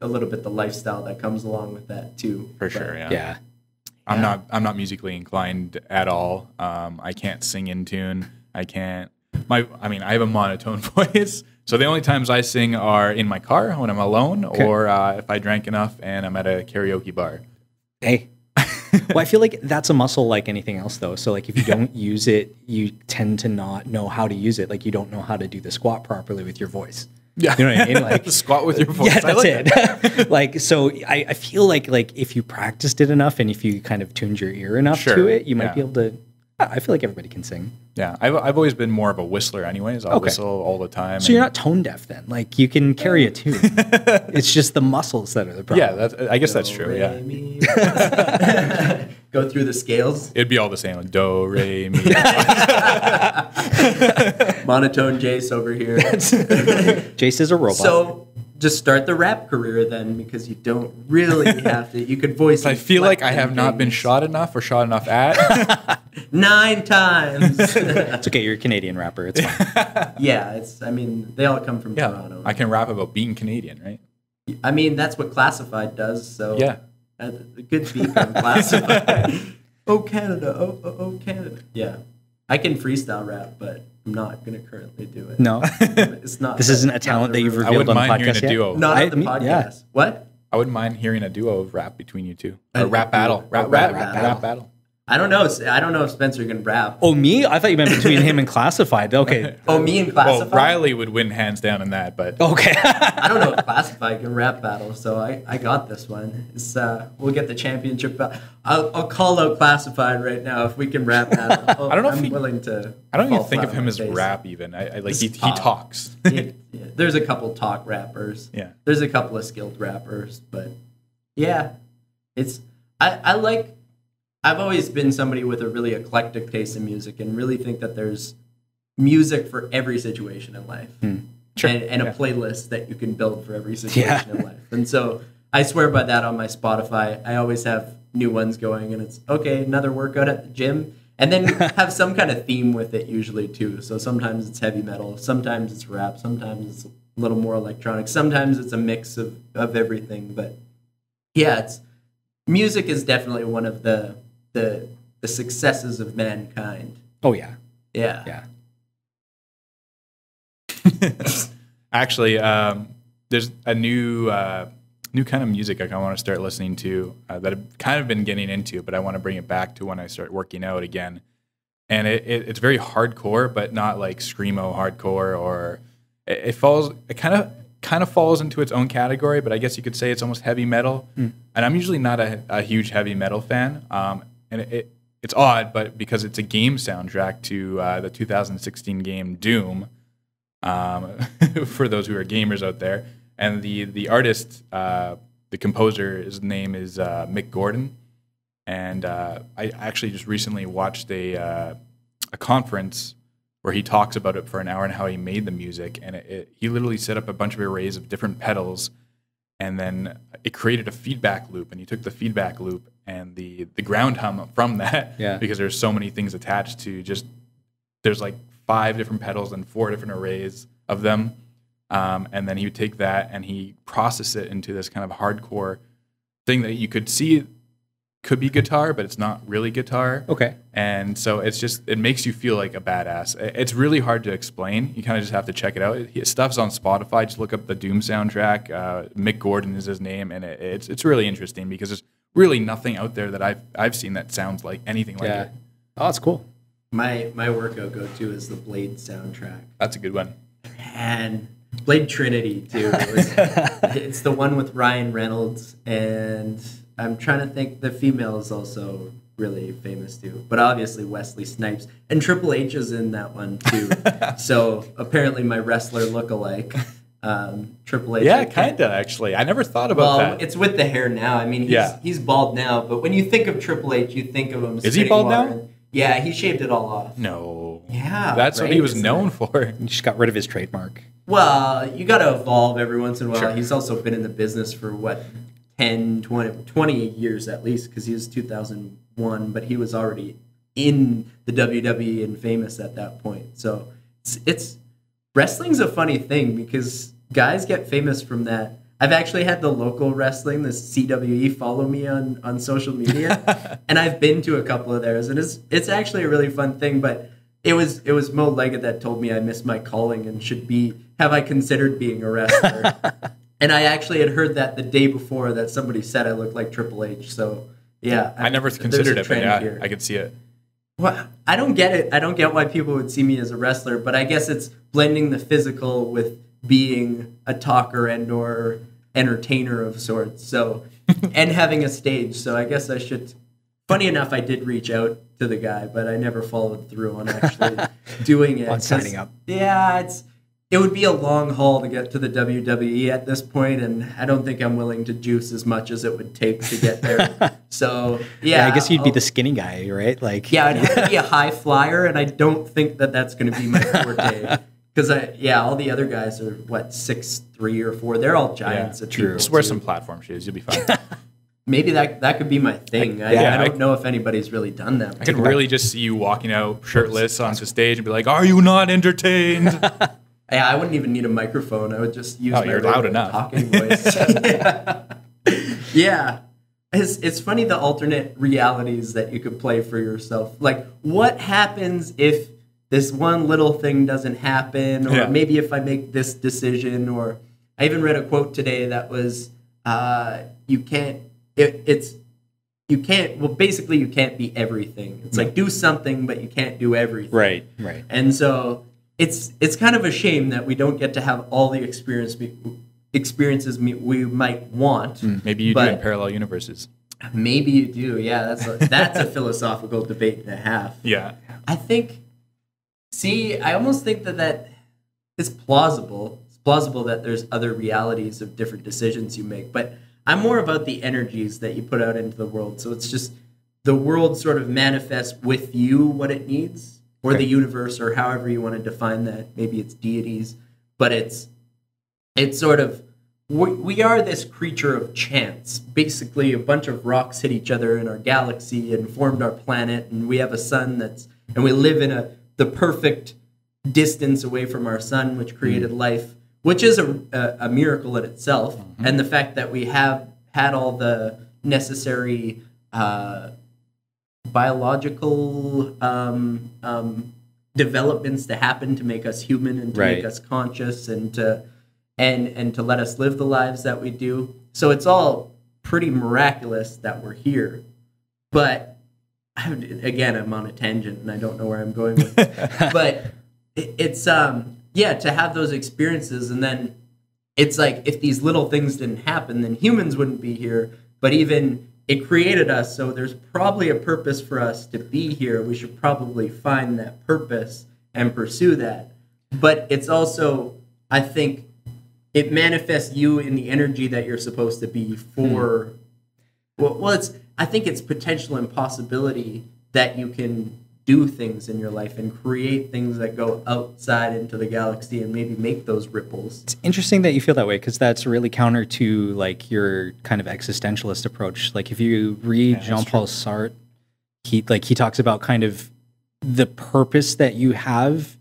a little bit the lifestyle that comes along with that too. For sure, yeah. Yeah. I'm not musically inclined at all. I can't sing in tune. I can't. I have a monotone voice, so the only times I sing are in my car when I'm alone, or if I drank enough and I'm at a karaoke bar. Hey. Well, I feel like that's a muscle like anything else, though. So, like, if you don't use it, you tend to not know how to use it. Like, you don't know how to do the squat properly with your voice. Yeah, You know what I mean? Like, squat with your voice. yeah, I that's like it. Like, so I feel like if you practiced it enough and if you kind of tuned your ear enough Sure, to it, you might yeah. be able to. I feel like everybody can sing. Yeah, I've always been more of a whistler anyways. I'll whistle all the time. So you're not tone deaf then. Like, you can carry a tune. It's just the muscles that are the problem. Yeah, I guess that's true, Re, yeah. mi. Go through the scales. It'd be all the same, like do, re, mi. Monotone Jayse over here. Jayse is a robot. So just start the rap career then, because you don't really have to. You could voice. I feel like I have inflect not been things shot enough or shot enough at. 9 times. It's okay. You're a Canadian rapper. It's fine. Yeah, it's. I mean, they all come from Yeah, Toronto. I can rap about being Canadian, right? I mean, that's what Classified does. So Yeah. Good speak on Classified. Oh Canada, oh Canada. Yeah, I can freestyle rap, but I'm not gonna currently do it. No, It's not. this isn't a not talent the that you've route. I revealed wouldn't on the mind hearing podcast a yet. duo. Not on the podcast. Yeah. What? I wouldn't mind hearing a duo of rap between you two. A A rap battle. duo. A rap battle. Rap battle. I don't know. I don't know if Spencer can rap. Oh, me? I thought you meant between him and Classified. Okay. Oh, me and Well, Classified. Riley would win hands down in that, but Okay. I don't know if Classified can rap battle, so I got this one. It's, we'll get the championship. I'll call out Classified right now if we can rap battle. I don't know if I'm he- willing to. I don't even fall think flat of on him my as face. rap even. I like It's he pop. talks. Yeah. There's a couple talk rappers. Yeah. There's a couple of skilled rappers, but yeah, it's I like. I've always been somebody with a really eclectic taste in music, and really think that there's music for every situation in life, Sure. and a Yeah. playlist that you can build for every situation in life. And so I swear by that on my Spotify. I always have new ones going, and it's okay, another workout at the gym. And then have some kind of theme with it usually too. So sometimes it's heavy metal, sometimes it's rap, sometimes it's a little more electronic, sometimes it's a mix of everything. But yeah, music is definitely one of the successes of mankind. Oh, yeah. Yeah. Yeah. Actually, there's a new kind of music I want to start listening to that I've kind of been getting into, but I want to bring it back to when I start working out again. And it's very hardcore, but not like screamo hardcore, or it falls. It kind of kind of falls into its own category, but I guess you could say it's almost heavy metal. And I'm usually not a huge heavy metal fan. And it's odd, but because it's a game soundtrack to the 2016 game Doom, for those who are gamers out there, and the artist, the composer, his name is Mick Gordon, and I actually just recently watched a conference where he talks about it for an hour and how he made the music, and he literally set up a bunch of arrays of different pedals, and then it created a feedback loop, and he took the feedback loop and the ground hum from that, because there's so many things attached to there's like 5 different pedals and 4 different arrays of them, and then he would take that and he process it into this kind of hardcore thing that you could see could be guitar, but it's not really guitar. Okay. And so it makes you feel like a badass. It's really hard to explain. You kind of just have to check it out. Stuff's on Spotify. Just look up the Doom soundtrack. Mick Gordon is his name, and it's really interesting because there's really nothing out there that I've seen that sounds like anything like it. Oh, that's cool. My workout go-to is the Blade soundtrack. That's a good one. And Blade Trinity, too. It's the one with Ryan Reynolds, and I'm trying to think, the female is also really famous, too. But obviously Wesley Snipes. And Triple H is in that one, too. So apparently my wrestler look-alike. Triple H. Yeah, kind of, actually. I never thought about that. It's with the hair now. I mean, he's bald now, but when you think of Triple H, you think of him. Is he bald now? Yeah, he shaved it all off. No. Yeah. That's what he was known for. He just got rid of his trademark. Well, you got to evolve every once in a while. Sure. He's also been in the business for, 20 years at least, because he was 2001, but he was already in the WWE and famous at that point. So it's wrestling's a funny thing because guys get famous from that. I've actually had the local wrestling, the CWE, follow me on social media, and I've been to a couple of theirs, and it's actually a really fun thing. But it was Mo Leggett that told me I missed my calling and have I considered being a wrestler? And I actually had heard that the day before that somebody said I looked like Triple H. So yeah, I never considered it, but yeah, I could see it. Well, I don't get it. I don't get why people would see me as a wrestler, but I guess it's blending the physical with being a talker and or entertainer of sorts. So, and having a stage. So I guess I should. Funny enough, I did reach out to the guy, but I never followed through on actually doing it. On signing up. Yeah, it would be a long haul to get to the WWE at this point, and I don't think I'm willing to juice as much as it would take to get there. So, yeah. I guess you'd be the skinny guy, right? Like, yeah, I'd have to be a high flyer, and I don't think that that's going to be my forte. Because, all the other guys are, 6'3" or 4. They're all giants. Yeah, true. Just wear some platform shoes. You'll be fine. Maybe that could be my thing. I don't know if anybody's really done that. I can really just see you walking out shirtless onto stage and be like, "Are you not entertained?" Yeah, I wouldn't even need a microphone. I would just use my you're loud enough. talking voice. Yeah. It's funny the alternate realities that you could play for yourself. Like, what happens if this one little thing doesn't happen? Or maybe if I make this decision? Or I even read a quote today that was, you can't be everything. It's like, do something, but you can't do everything. Right. And so it's kind of a shame that we don't get to have all the experiences we might want. Maybe you do in parallel universes. Maybe you do. Yeah, that's a philosophical debate and a half. Yeah. I almost think that it's plausible. It's plausible that there's other realities of different decisions you make, but I'm more about the energies that you put out into the world. So it's just the world sort of manifests with you what it needs. Or the universe, or however you want to define that. Maybe it's deities, but it's sort of, we are this creature of chance. Basically, a bunch of rocks hit each other in our galaxy and formed our planet, and we have a sun and we live in the perfect distance away from our sun, which created life, which is a miracle in itself. Mm-hmm. And the fact that we have had all the necessary biological developments to happen to make us human and to make us conscious and to let us live the lives that we do. So it's all pretty miraculous that we're here. But again, I'm on a tangent and I don't know where I'm going with it. But it's to have those experiences, and then it's like if these little things didn't happen, then humans wouldn't be here. But even it created us, so there's probably a purpose for us to be here. We should probably find that purpose and pursue that. But it's also, I think, it manifests you in the energy that you're supposed to be for. I think it's potential and possibility that you can do things in your life and create things that go outside into the galaxy and maybe make those ripples. It's interesting that you feel that way, because that's really counter to like your kind of existentialist approach. Like if you read Jean-Paul Sartre, he talks about kind of the purpose that you have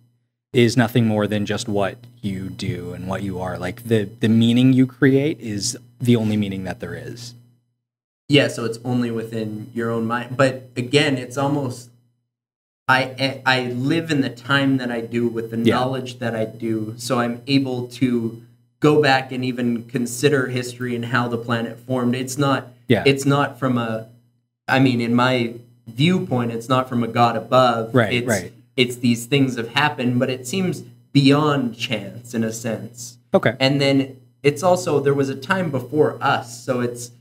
is nothing more than just what you do and what you are. Like the meaning you create is the only meaning that there is. Yeah, so it's only within your own mind. But again, it's almost, I live in the time that I do with the knowledge that I do, so I'm able to go back and even consider history and how the planet formed. It's not from in my viewpoint, it's not from a God above. It's these things have happened, but it seems beyond chance in a sense. Okay. And then it's also, there was a time before us, so it's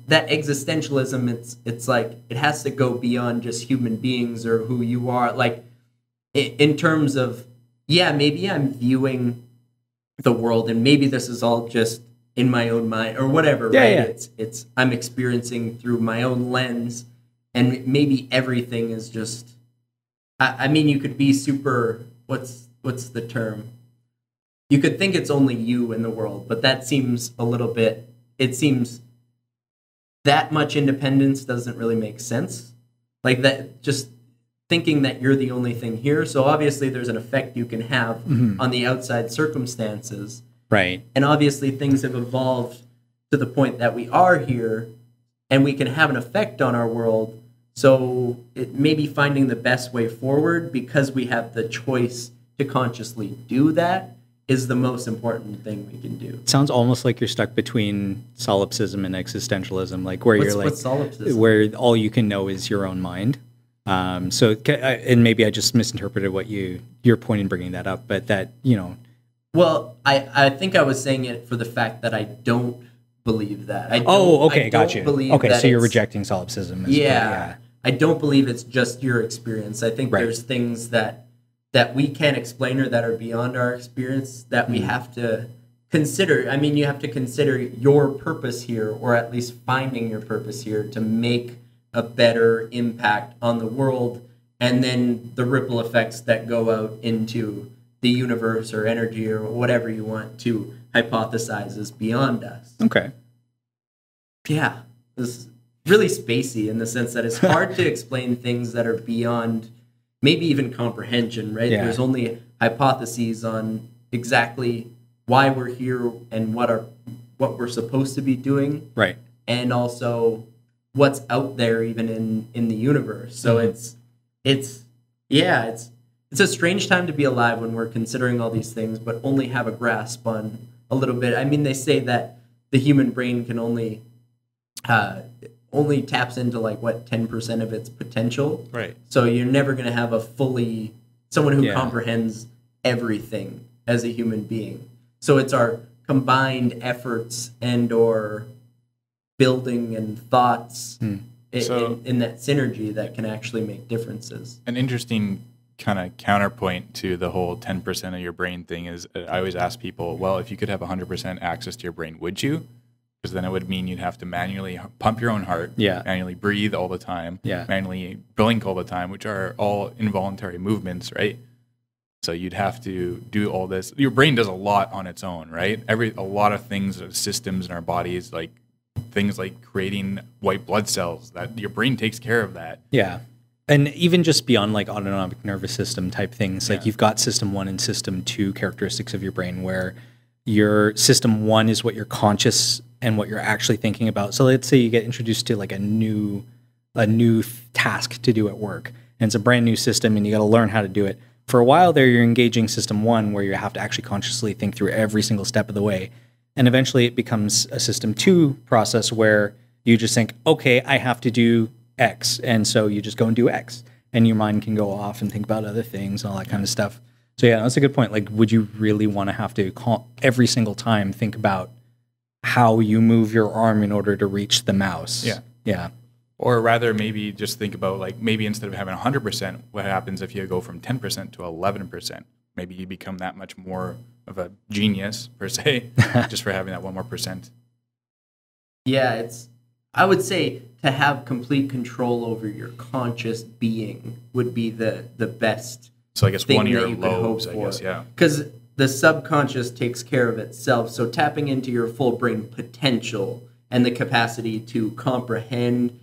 that existentialism, it's like it has to go beyond just human beings or who you are. Like in terms of, maybe I'm viewing the world and maybe this is all just in my own mind or whatever, right? Yeah. It's I'm experiencing through my own lens, and maybe everything is just, you could be super, what's the term? You could think it's only you in the world, but that seems it seems that much independence doesn't really make sense. Like that, just thinking that you're the only thing here. So obviously there's an effect you can have on the outside circumstances. Right. And obviously things have evolved to the point that we are here and we can have an effect on our world. So it may be finding the best way forward, because we have the choice to consciously do that, is the most important thing we can do. It sounds almost like you're stuck between solipsism and existentialism, like where what's solipsism? Where all you can know is your own mind. And maybe I just misinterpreted what your point in bringing that up, but that, Well, I think I was saying it for the fact that I don't believe that. Got you. Okay, so you're rejecting solipsism. I don't believe it's just your experience. I think there's things that we can't explain or that are beyond our experience that we have to consider. You have to consider your purpose here, or at least finding your purpose here to make a better impact on the world, and then the ripple effects that go out into the universe or energy or whatever you want to hypothesize is beyond us. Okay. Yeah. This is really spacey in the sense that it's hard to explain things that are beyond maybe even comprehension, right? Yeah. There's only hypotheses on exactly why we're here and what we're supposed to be doing. Right. And also what's out there even in the universe. So it's a strange time to be alive when we're considering all these things, but only have a grasp on a little bit. They say that the human brain can only taps into 10% of its potential. Right. So you're never going to have someone who comprehends everything as a human being. So it's our combined efforts and or building and thoughts in that synergy that can actually make differences. An interesting kind of counterpoint to the whole 10% of your brain thing is, I always ask people, well, if you could have 100% access to your brain, would you? Because then it would mean you'd have to manually pump your own heart, manually breathe all the time, manually blink all the time, which are all involuntary movements, right? So you'd have to do all this. Your brain does a lot on its own, right? A lot of things, systems in our bodies, like things like creating white blood cells, that your brain takes care of that. Yeah. And even just beyond autonomic nervous system type things, like you've got system 1 and system 2 characteristics of your brain, where your system 1 is what you're conscious and what you're actually thinking about. So let's say you get introduced to a new task to do at work, and it's a brand new system and you got to learn how to do it. For a while there, you're engaging system 1, where you have to actually consciously think through every single step of the way. And eventually it becomes a system 2 process where you just think, okay, I have to do X. And so you just go and do X, and your mind can go off and think about other things and all that kind of stuff. So yeah, that's a good point. Like, would you really want to have to every single time think about how you move your arm in order to reach the mouse? Yeah. Yeah. Or rather, maybe just think about, like, maybe instead of having 100%, what happens if you go from 10% to 11%? Maybe you become that much more of a genius, per se, just for having that 1 more percent. Yeah, I would say to have complete control over your conscious being would be the best. So I guess thing one of that your you could hope lobes, I for. guess, yeah. Because the subconscious takes care of itself. So tapping into your full brain potential and the capacity to comprehend,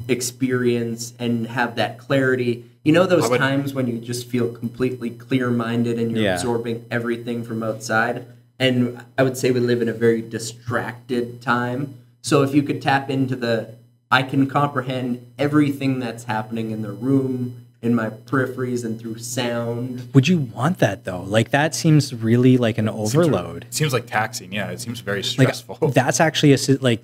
experience, and have that clarity. You know those times when you just feel completely clear-minded and you're absorbing everything from outside? And I would say we live in a very distracted time. So if you could tap into I can comprehend everything that's happening in the room, in my peripheries, and through sound. Would you want that though? Like, that seems really like an overload. It seems like taxing. Yeah, it seems very stressful. Like, that's actually I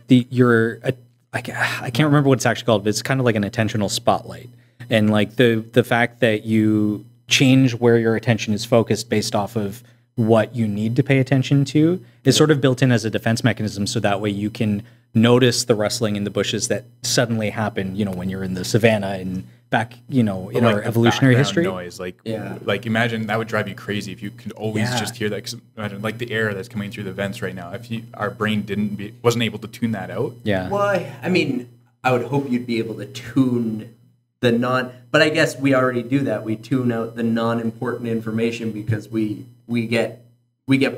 can't remember what it's actually called, but it's kind of like an attentional spotlight. And like the fact that you change where your attention is focused based off of what you need to pay attention to is sort of built in as a defense mechanism, so that way you can notice the rustling in the bushes that suddenly happen, when you're in the savannah and back, in our evolutionary history. Noise, like imagine that would drive you crazy if you could always just hear that. 'Cause imagine like the air that's coming through the vents right now. If our brain wasn't able to tune that out. Yeah. Well, I mean, I would hope you'd be able to tune but I guess we already do that. We tune out the non-important information because we get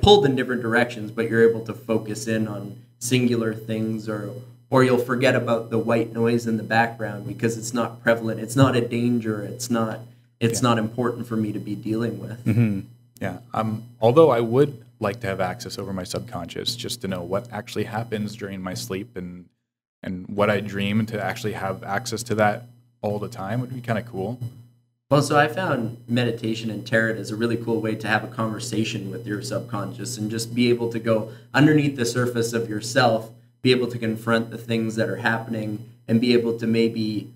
pulled in different directions, but you're able to focus in on singular things, or you'll forget about the white noise in the background because it's not prevalent. It's not a danger. It's not important for me to be dealing with. Mm-hmm. Yeah. Although I would like to have access over my subconscious, just to know what actually happens during my sleep and what I dream, and to actually have access to that all the time would be kind of cool. Well, so I found meditation and tarot is a really cool way to have a conversation with your subconscious and just be able to go underneath the surface of yourself, be able to confront the things that are happening, and be able to maybe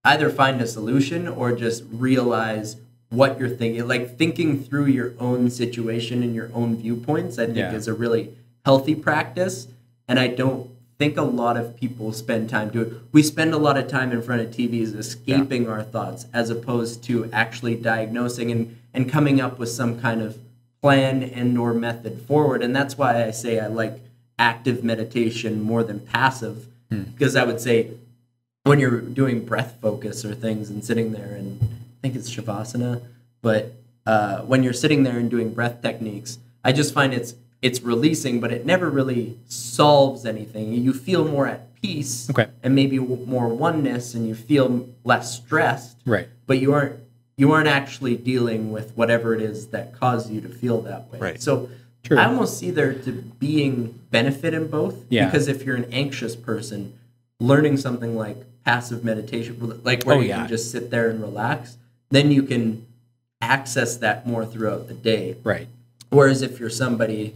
either find a solution or just realize what you're thinking. Like, thinking through your own situation and your own viewpoints, I think is a really healthy practice. And I don't think a lot of people spend time doing it. We spend a lot of time in front of TVs escaping our thoughts, as opposed to actually diagnosing and coming up with some kind of plan and or method forward. And that's why I say I like active meditation more than passive, because I would say when you're doing breath focus or things and sitting there, and I think it's Shavasana, but when you're sitting there and doing breath techniques, I just find it's releasing, but it never really solves anything. You feel more at peace, and maybe more oneness, and you feel less stressed. Right. But you aren't actually dealing with whatever it is that caused you to feel that way. Right. So True. I almost see there to being benefit in both. Yeah. Because if you're an anxious person, learning something like passive meditation, like where you can just sit there and relax, then you can access that more throughout the day. Right. Whereas if you're somebody,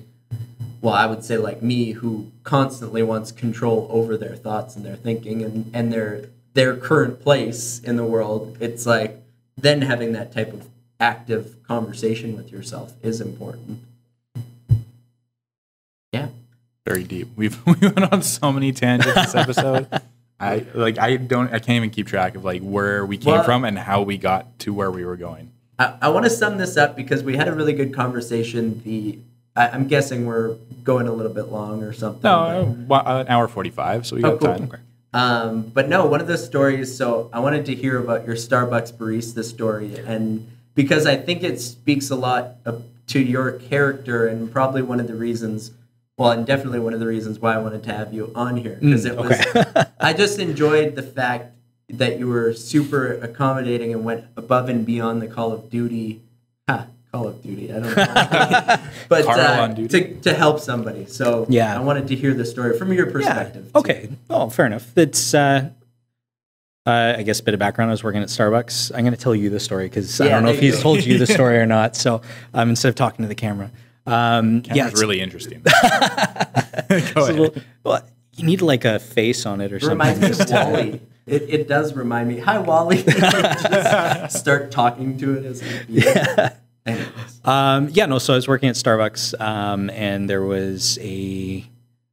well, I would say like me, who constantly wants control over their thoughts and their thinking and their current place in the world, it's like then having that type of active conversation with yourself is important. Yeah. Very deep. We went on so many tangents this episode. I can't even keep track of like where we came from and how we got to where we were going. I want to sum this up because we had a really good conversation. I'm guessing we're going a little bit long or something. No, an hour 45, so we got time. Okay. But no, one of the stories, so I wanted to hear about your Starbucks barista story, and because I think it speaks a lot to your character, and probably one of the reasons, well, and definitely one of the reasons why I wanted to have you on here, because it was, I just enjoyed the fact that you were super accommodating and went above and beyond the Call of Duty, I don't know. But to help somebody. So I wanted to hear the story from your perspective. Yeah. Okay. Oh, fair enough. It's, I guess a bit of background. I was working at Starbucks. I'm going to tell you the story because I don't know if he's told you the story or not. So instead of talking to the camera. Camera's really interesting. Go ahead. Well, you need like a face on it or something. Reminds me of Wally. It does remind me. Hi, Wally. Just start talking to it as Yeah, no. So I was working at Starbucks, and there was a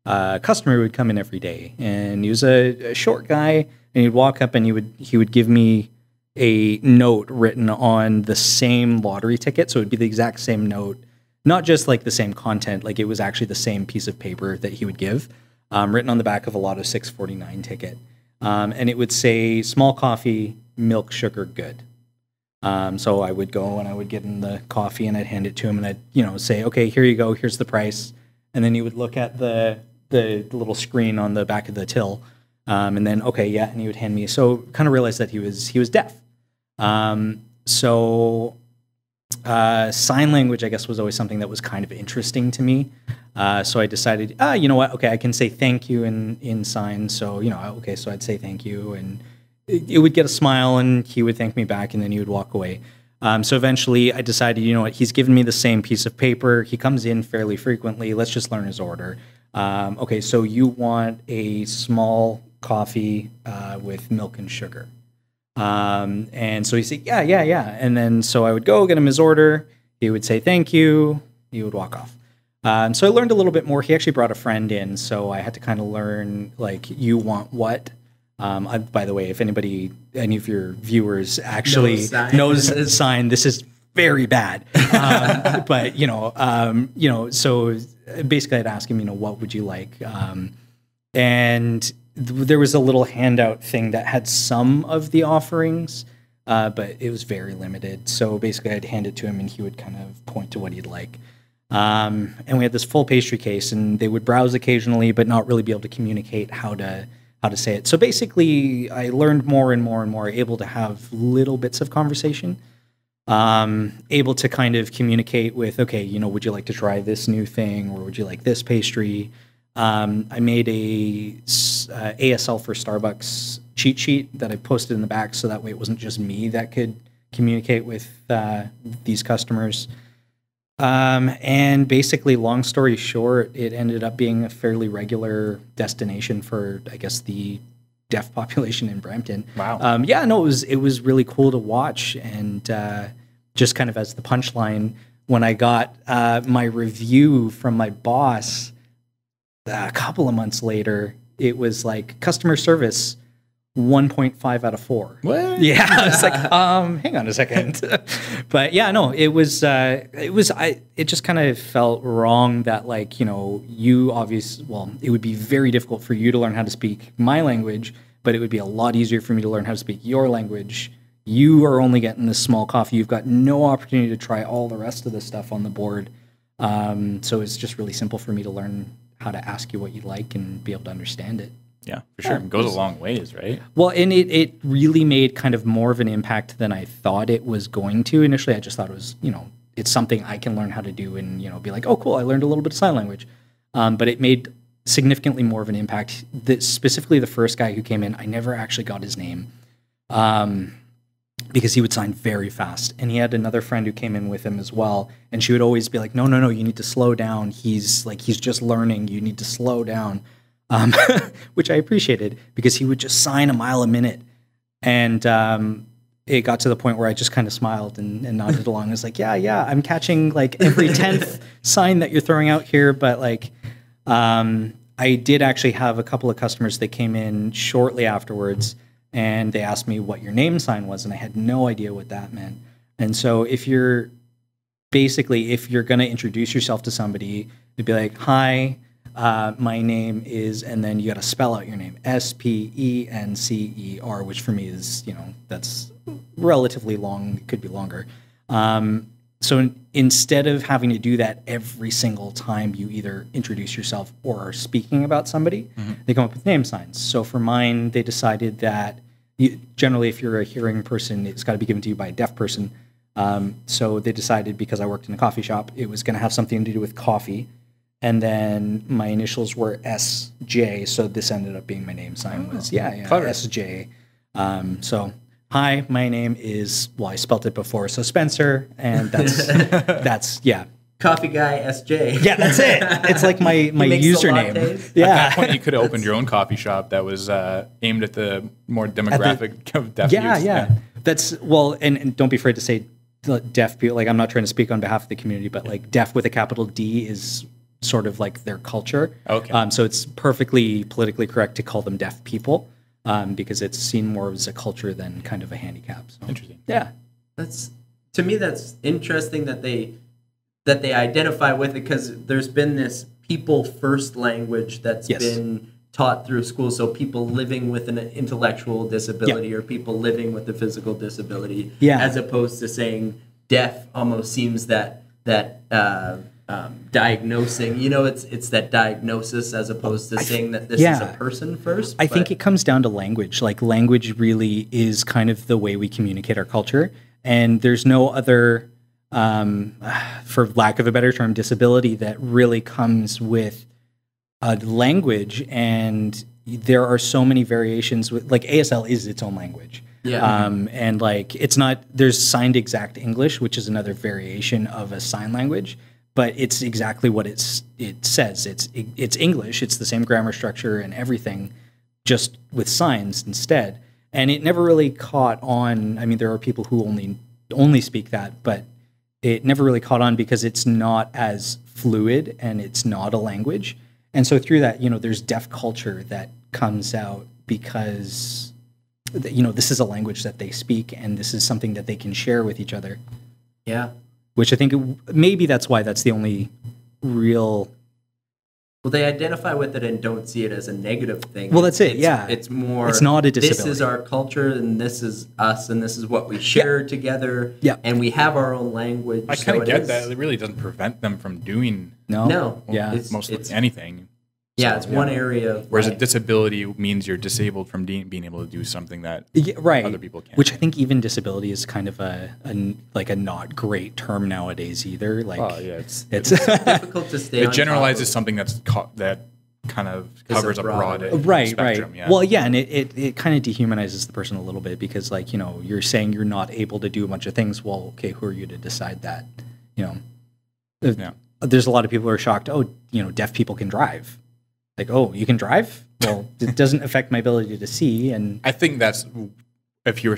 customer who would come in every day, and he was a short guy, and he'd walk up and he would give me a note written on the same lottery ticket, so it would be the exact same note, not just like the same content, like it was actually the same piece of paper that he would give, written on the back of a Lotto 649 ticket, and it would say small coffee, milk, sugar, good. So I would go and I would get him the coffee and I'd hand it to him and I'd, say, okay, here you go, here's the price. And then he would look at the little screen on the back of the till, and then, okay, yeah, and he would hand me. So kind of realized that he was deaf. So sign language, I guess, was always something that was kind of interesting to me. So I decided, you know what, okay, I can say thank you in sign. So, okay, so I'd say thank you, and it would get a smile, and he would thank me back, and then he would walk away. So eventually I decided, you know what, he's given me the same piece of paper. He comes in fairly frequently. Let's just learn his order. Okay, so you want a small coffee with milk and sugar. And so he said, yeah. And then so I would go get him his order. He would say thank you. He would walk off. So I learned a little bit more. He actually brought a friend in, so I had to kind of learn, like, you want what? By the way, if any of your viewers actually knows sign, this is very bad. But so basically I'd ask him, what would you like? And there was a little handout thing that had some of the offerings, but it was very limited. So basically I'd hand it to him and he would kind of point to what he'd like. And we had this full pastry case, and they would browse occasionally, but not really be able to communicate how to say it. So basically I learned more and more and more, able to have little bits of conversation, able to kind of communicate with, okay, would you like to try this new thing, or would you like this pastry? I made a ASL for Starbucks cheat sheet that I posted in the back, so that way it wasn't just me that could communicate with these customers. And basically, long story short, it ended up being a fairly regular destination for, I guess, the deaf population in Brampton. Wow. It was really cool to watch, and just kind of as the punchline, when I got my review from my boss a couple of months later, it was like customer service 1.5 out of 4. What? Yeah, I was like, hang on a second. But yeah, no, it just kind of felt wrong that, like, it would be very difficult for you to learn how to speak my language, but it would be a lot easier for me to learn how to speak your language. You are only getting this small coffee. You've got no opportunity to try all the rest of the stuff on the board. So it's just really simple for me to learn how to ask you what you like and be able to understand it. Yeah, for sure. It goes a long ways, right? Well, and it really made kind of more of an impact than I thought it was going to. Initially, I just thought it was, it's something I can learn how to do and, be like, oh, cool, I learned a little bit of sign language. But it made significantly more of an impact. Specifically, the first guy who came in, I never actually got his name because he would sign very fast. And he had another friend who came in with him as well. And she would always be like, no, you need to slow down. He's just learning. You need to slow down. Which I appreciated, because he would just sign a mile a minute. And it got to the point where I just kind of smiled and nodded along. I was like, yeah, I'm catching like every 10th sign that you're throwing out here. But like, I did actually have a couple of customers that came in shortly afterwards, and they asked me what your name sign was, and I had no idea what that meant. And so if you're going to introduce yourself to somebody, it'd be like, hi, my name is, and then you got to spell out your name, Spencer, which for me is, that's relatively long. It could be longer. So instead of having to do that every single time you either introduce yourself or are speaking about somebody, they come up with name signs. So for mine, they decided that generally, if you're a hearing person, it's got to be given to you by a deaf person. So they decided, because I worked in a coffee shop, it was going to have something to do with coffee. And then my initials were SJ, so this ended up being my name sign. SJ. So, hi, my name is, well, I spelt it before, so Spencer, and that's Coffee guy SJ. Yeah, that's it. It's like my username. Yeah. At that point, you could have opened your own coffee shop that was aimed at the more demographic of deaf youths. Yeah. That's, well, and don't be afraid to say deaf people, like I'm not trying to speak on behalf of the community, but like deaf with a capital D is sort of like their culture. Okay. So it's perfectly politically correct to call them deaf people because it's seen more as a culture than kind of a handicap. So, Interesting. yeah. To me, that's interesting that they identify with it, because there's been this people first language that's been taught through school. So people living with an intellectual disability or people living with a physical disability, as opposed to saying deaf almost seems that diagnosing, it's that diagnosis as opposed to saying that this is a person first. I think it comes down to language. Like language really is kind of the way we communicate our culture. And there's no other, for lack of a better term, disability that really comes with language. And there are so many variations with, like ASL is its own language. Yeah. And like, it's not, there's signed exact English, which is another variation of a sign language, but it's exactly what it says. It's English. It's the same grammar structure and everything, just with signs instead. And it never really caught on. I mean, there are people who only speak that, but it never really caught on because it's not as fluid and it's not a language. And so through that, there's deaf culture that comes out because, this is a language that they speak and this is something that they can share with each other. Yeah. Which I think maybe that's why that's the only real. Well, they identify with it and don't see it as a negative thing. Well, that's it. It's more. It's not a disability. This is our culture, and this is us, and this is what we share together. Yeah. And we have our own language. I kind of get that. It really doesn't prevent them from doing mostly anything. Yeah, it's one area. Whereas a disability means you're disabled from being able to do something that other people can't. Which I think even disability is kind of a not great term nowadays either. Like, it's difficult to stay. It generalizes something that kind of covers a broad spectrum. Yeah. Well, and it kind of dehumanizes the person a little bit because, like, you're saying you're not able to do a bunch of things. Well, okay, who are you to decide that? There's a lot of people who are shocked. Oh, deaf people can drive. Like, oh, you can drive? Well, it doesn't affect my ability to see. And I think that's, if you were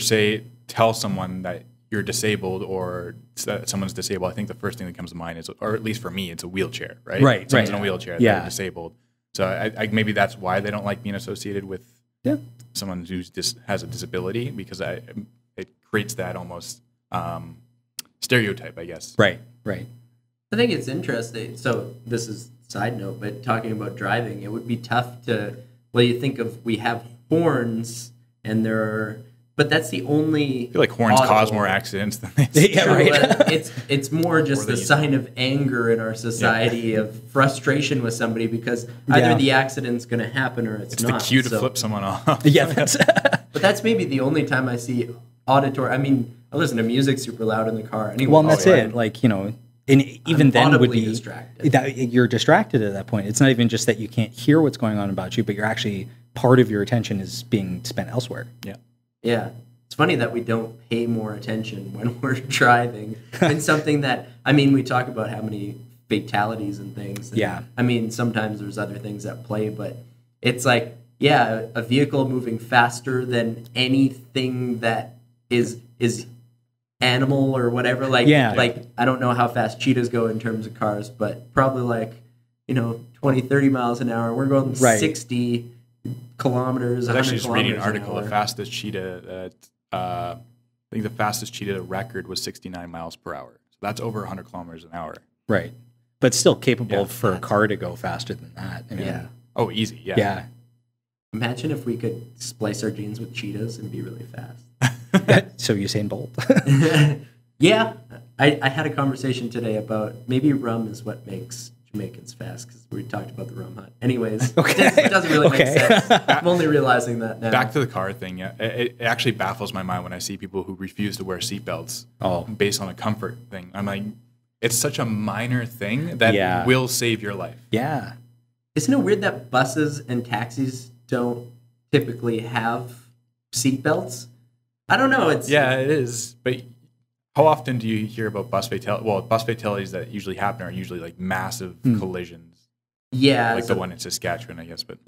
tell someone that you're disabled or that someone's disabled, I think the first thing that comes to mind is, or at least for me, it's a wheelchair, right? Right. Someone's in a wheelchair, they're disabled. So I maybe that's why they don't like being associated with someone who has a disability, because it creates that almost stereotype, I guess. Right. I think it's interesting. So this is side note, but talking about driving, it would be tough to, you think of, we have horns and but that's the only. I feel like horns cause more accidents than they It's more just the sign of anger in our society, of frustration with somebody, because either the accident's going to happen or it's not. It's the cue to flip someone off. But that's maybe the only time I see auditory. I mean, I listen to music super loud in the car anyway. Well, and that's it. Like, and even then would be distracted. That you're distracted at that point. It's not even just that you can't hear what's going on about you, but you're actually, part of your attention is being spent elsewhere. Yeah. It's funny that we don't pay more attention when we're driving. And something that, we talk about how many fatalities and things. And sometimes there's other things at play, but it's like, a vehicle moving faster than anything that is animal or whatever, like I don't know how fast cheetahs go in terms of cars, but probably 20-30 miles an hour. We're going 60 kilometers. I was actually just reading an article. The fastest cheetah I think the fastest cheetah record was 69 miles per hour. So that's over 100 kilometers an hour. Right, but still capable for a car to go faster than that. Oh, easy. Yeah. Imagine if we could splice our genes with cheetahs and be really fast. So Usain Bolt. I had a conversation today about maybe rum is what makes Jamaicans fast, because we talked about the rum hunt. Anyways, it doesn't really make sense. I'm only realizing that now. Back to the car thing, it actually baffles my mind when I see people who refuse to wear seatbelts based on a comfort thing. I'm like, it's such a minor thing that will save your life. Yeah. Isn't it weird that buses and taxis don't typically have seatbelts? I don't know. It is. But how often do you hear about bus fatalities? Well, bus fatalities that usually happen are usually like massive collisions. Yeah. Like the one in Saskatchewan, I guess. But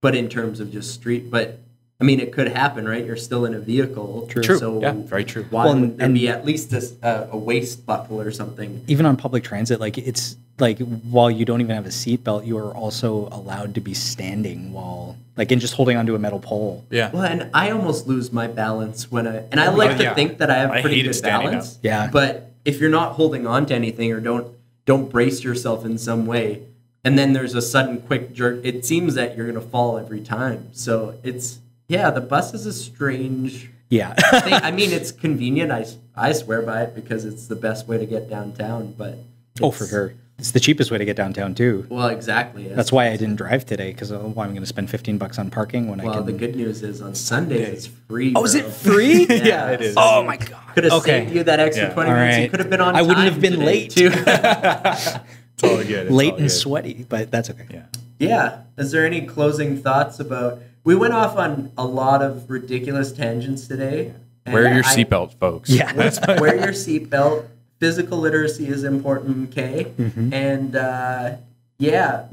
but in terms of just street, but I mean, it could happen, right? You're still in a vehicle. True. So Yeah, very true. why would there be at least a waist buckle or something? Even on public transit, like it's like while you don't even have a seatbelt, you are also allowed to be standing while like and just holding onto a metal pole. Yeah. Well, and I almost lose my balance when I like to think that I have pretty good balance. Yeah. But if you're not holding on to anything or don't brace yourself in some way, and then there's a sudden quick jerk, it seems that you're gonna fall every time. So the bus is a strange Yeah. thing. I mean, it's convenient. I swear by it because it's the best way to get downtown. But for sure. It's the cheapest way to get downtown too. Well, exactly. That's why I didn't drive today because I'm going to spend $15 on parking when I can. Well, the good news is on Sundays it's free. Oh, is it free? Yeah, it is. Oh my god! Could have saved you that extra 20 minutes. You could have been on. I wouldn't time have been today, late. Too. It's all good. Late and sweaty, but that's okay. Yeah. Yeah. Is there any closing thoughts about? We went off on a lot of ridiculous tangents today. Wear your seatbelt, folks. Yeah. Wear your seatbelt. Physical literacy is important, okay? Mm-hmm. And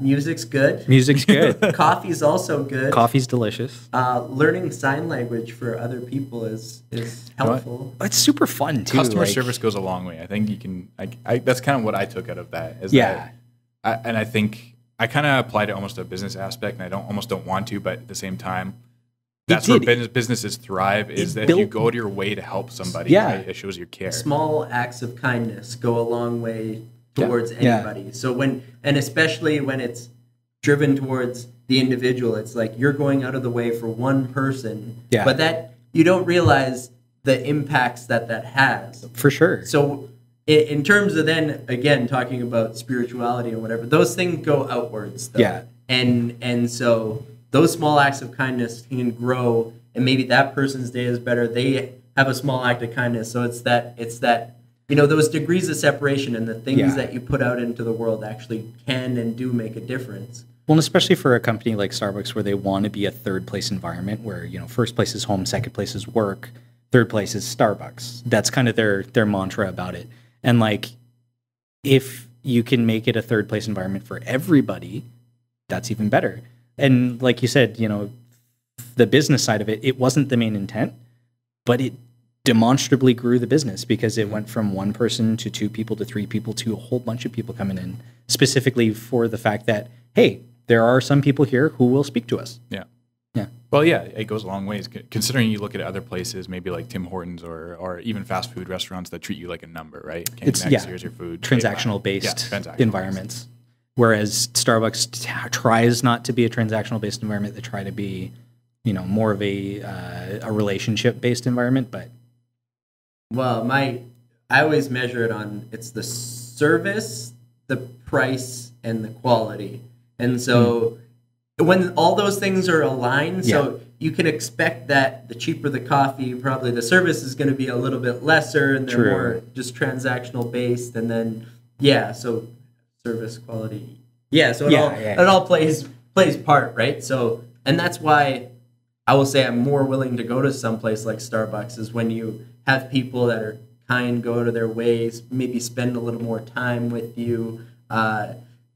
music's good. Music's good. Coffee's also good. Coffee's delicious. Learning sign language for other people is helpful. It's super fun too. Customer service goes a long way. I think you can. That's kind of what I took out of that. And I think I kind of applied it almost to a business aspect, and I almost don't want to, but at the same time, that's where businesses thrive. Is that if you go to your way to help somebody, right, it shows your care. Small acts of kindness go a long way towards anybody. Yeah. So especially when it's driven towards the individual, it's like you're going out of the way for one person, but that you don't realize the impacts that has. For sure. So in terms of then, again, talking about spirituality and whatever, those things go outwards. Though. Yeah. And so those small acts of kindness can grow, and maybe that person's day is better. They have a small act of kindness. So it's that those degrees of separation and the things that you put out into the world actually can and do make a difference. Well, and especially for a company like Starbucks where they want to be a third place environment where, first place is home, second place is work, third place is Starbucks. That's kind of their mantra about it. And like, if you can make it a third place environment for everybody, that's even better. And like you said, the business side of it wasn't the main intent, but it demonstrably grew the business because it went from one person to two people to three people to a whole bunch of people coming in, specifically for the fact that, hey, there are some people here who will speak to us. Yeah. Yeah. Well, yeah, it goes a long ways. Considering you look at other places, maybe like Tim Hortons or even fast food restaurants that treat you like a number, right? Here's your food. Transactional-based environments. Whereas Starbucks tries not to be a transactional-based environment. They try to be, more of a relationship-based environment. But I always measure it on it's the service, the price, and the quality. And so when all those things are aligned, so you can expect that the cheaper the coffee, probably the service is going to be a little bit lesser, and they're more just transactional-based. And then so service quality. Yeah, so it all plays part, right? So, and that's why I will say I'm more willing to go to some place like Starbucks is when you have people that are kind, go to their ways, maybe spend a little more time with you.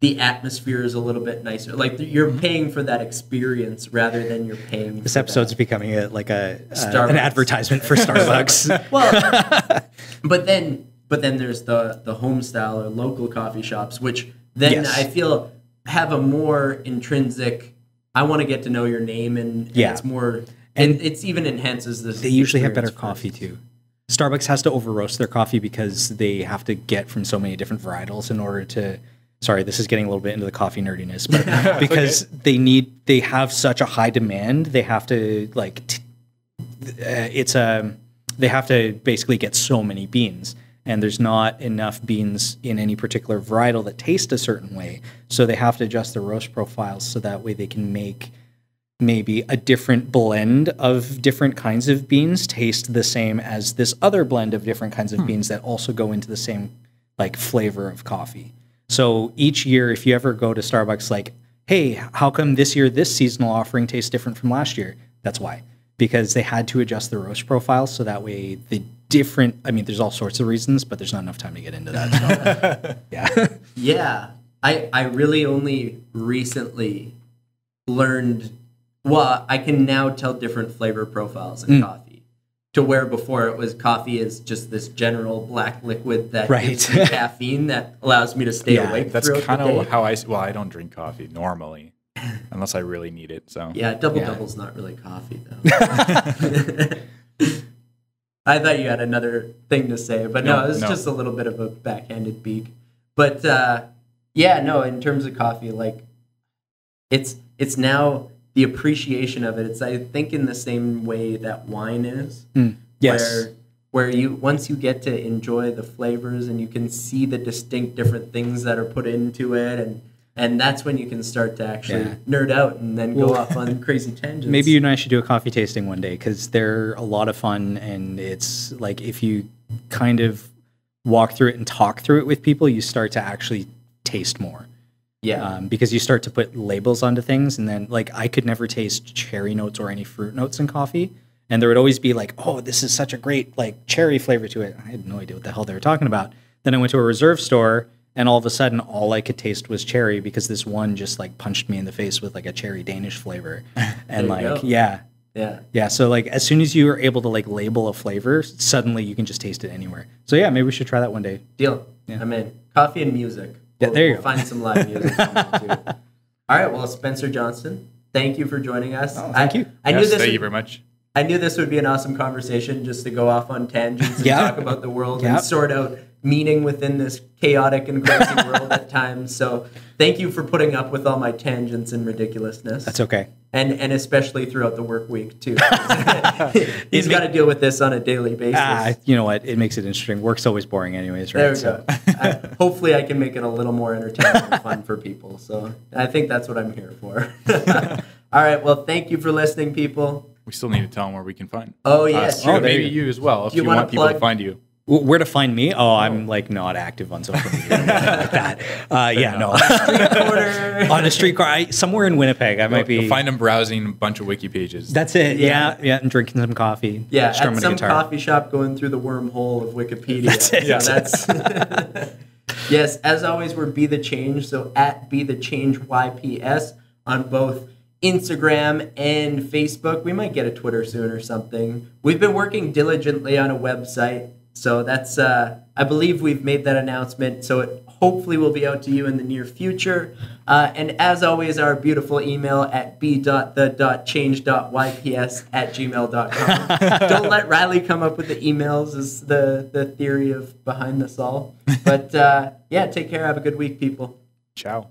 The atmosphere is a little bit nicer. Like you're paying for that experience rather than you're paying. This episode's becoming an advertisement for Starbucks. Well, but then there's the home style or local coffee shops, which then I feel have a more intrinsic. I want to get to know your name, and it's more, and it's even enhances this. They usually have better coffee too. Starbucks has to over roast their coffee because they have to get from so many different varietals in order to. Sorry, this is getting a little bit into the coffee nerdiness, but because they have such a high demand, they have to they have to basically get so many beans. And there's not enough beans in any particular varietal that taste a certain way. So they have to adjust the roast profiles so that way they can make maybe a different blend of different kinds of beans taste the same as this other blend of different kinds of beans that also go into the same flavor of coffee. So each year, if you ever go to Starbucks, hey, how come this year this seasonal offering tastes different from last year? That's why. Because they had to adjust the roast profiles so that way there's all sorts of reasons, but there's not enough time to get into that. So, Yeah. I really only recently learned Well, I can now tell different flavor profiles in coffee. To where before it was coffee is just this general black liquid that gives me caffeine that allows me to stay awake. That's kind of how I don't drink coffee normally, unless I really need it. So yeah, double's not really coffee though. I thought you had another thing to say, but no, it's just a little bit of a backhanded beak. But in terms of coffee, like it's now the appreciation of it. It's I think in the same way that wine is. Yes. Where you once you get to enjoy the flavors and you can see the distinct different things that are put into it and that's when you can start to actually nerd out and then go off on crazy tangents. Maybe you and I should do a coffee tasting one day because they're a lot of fun, and it's like if you kind of walk through it and talk through it with people, you start to actually taste more. Yeah. Because you start to put labels onto things, and then like I could never taste cherry notes or any fruit notes in coffee. And there would always be like, oh, this is such a great like cherry flavor to it. I had no idea what the hell they were talking about. Then I went to a reserve store, and all of a sudden, all I could taste was cherry because this one just like punched me in the face with like a cherry Danish flavor. And like, yeah. So like, as soon as you are able to like label a flavor, suddenly you can just taste it anywhere. So yeah, maybe we should try that one day. Deal. Yeah. I'm in. Coffee and music. There you go. Find some live music too. All right. Well, Spencer Johnston, thank you for joining us. Oh, thank you. Thank you very much. I knew this would be an awesome conversation just to go off on tangents and talk about the world and sort out meaning within this chaotic and crazy world at times. So thank you for putting up with all my tangents and ridiculousness. That's okay. And especially throughout the work week, too. He's got to deal with this on a daily basis. You know what? It makes it interesting. Work's always boring anyways, right? There we go. Hopefully I can make it a little more entertaining and fun for people. So I think that's what I'm here for. All right. Well, thank you for listening, people. We still need to tell them where we can find. Oh, yes. Maybe you as well, if you want people to find you. Where to find me? Oh, I'm like not active on social media like that. On a street corner, somewhere in Winnipeg. I might be. You'll find them browsing a bunch of wiki pages. That's it. Yeah, and drinking some coffee. Yeah, at some coffee shop, going through the wormhole of Wikipedia. That's it. Yeah, that's. Yes, as always, we're Be the Change. So at Be the Change YPS on both Instagram and Facebook. We might get a Twitter soon or something. We've been working diligently on a website. So that's, I believe we've made that announcement. So it hopefully will be out to you in the near future. And as always, our beautiful email at b.the.change.yps@gmail.com. Don't let Riley come up with the emails is the theory of behind this all. But take care. Have a good week, people. Ciao.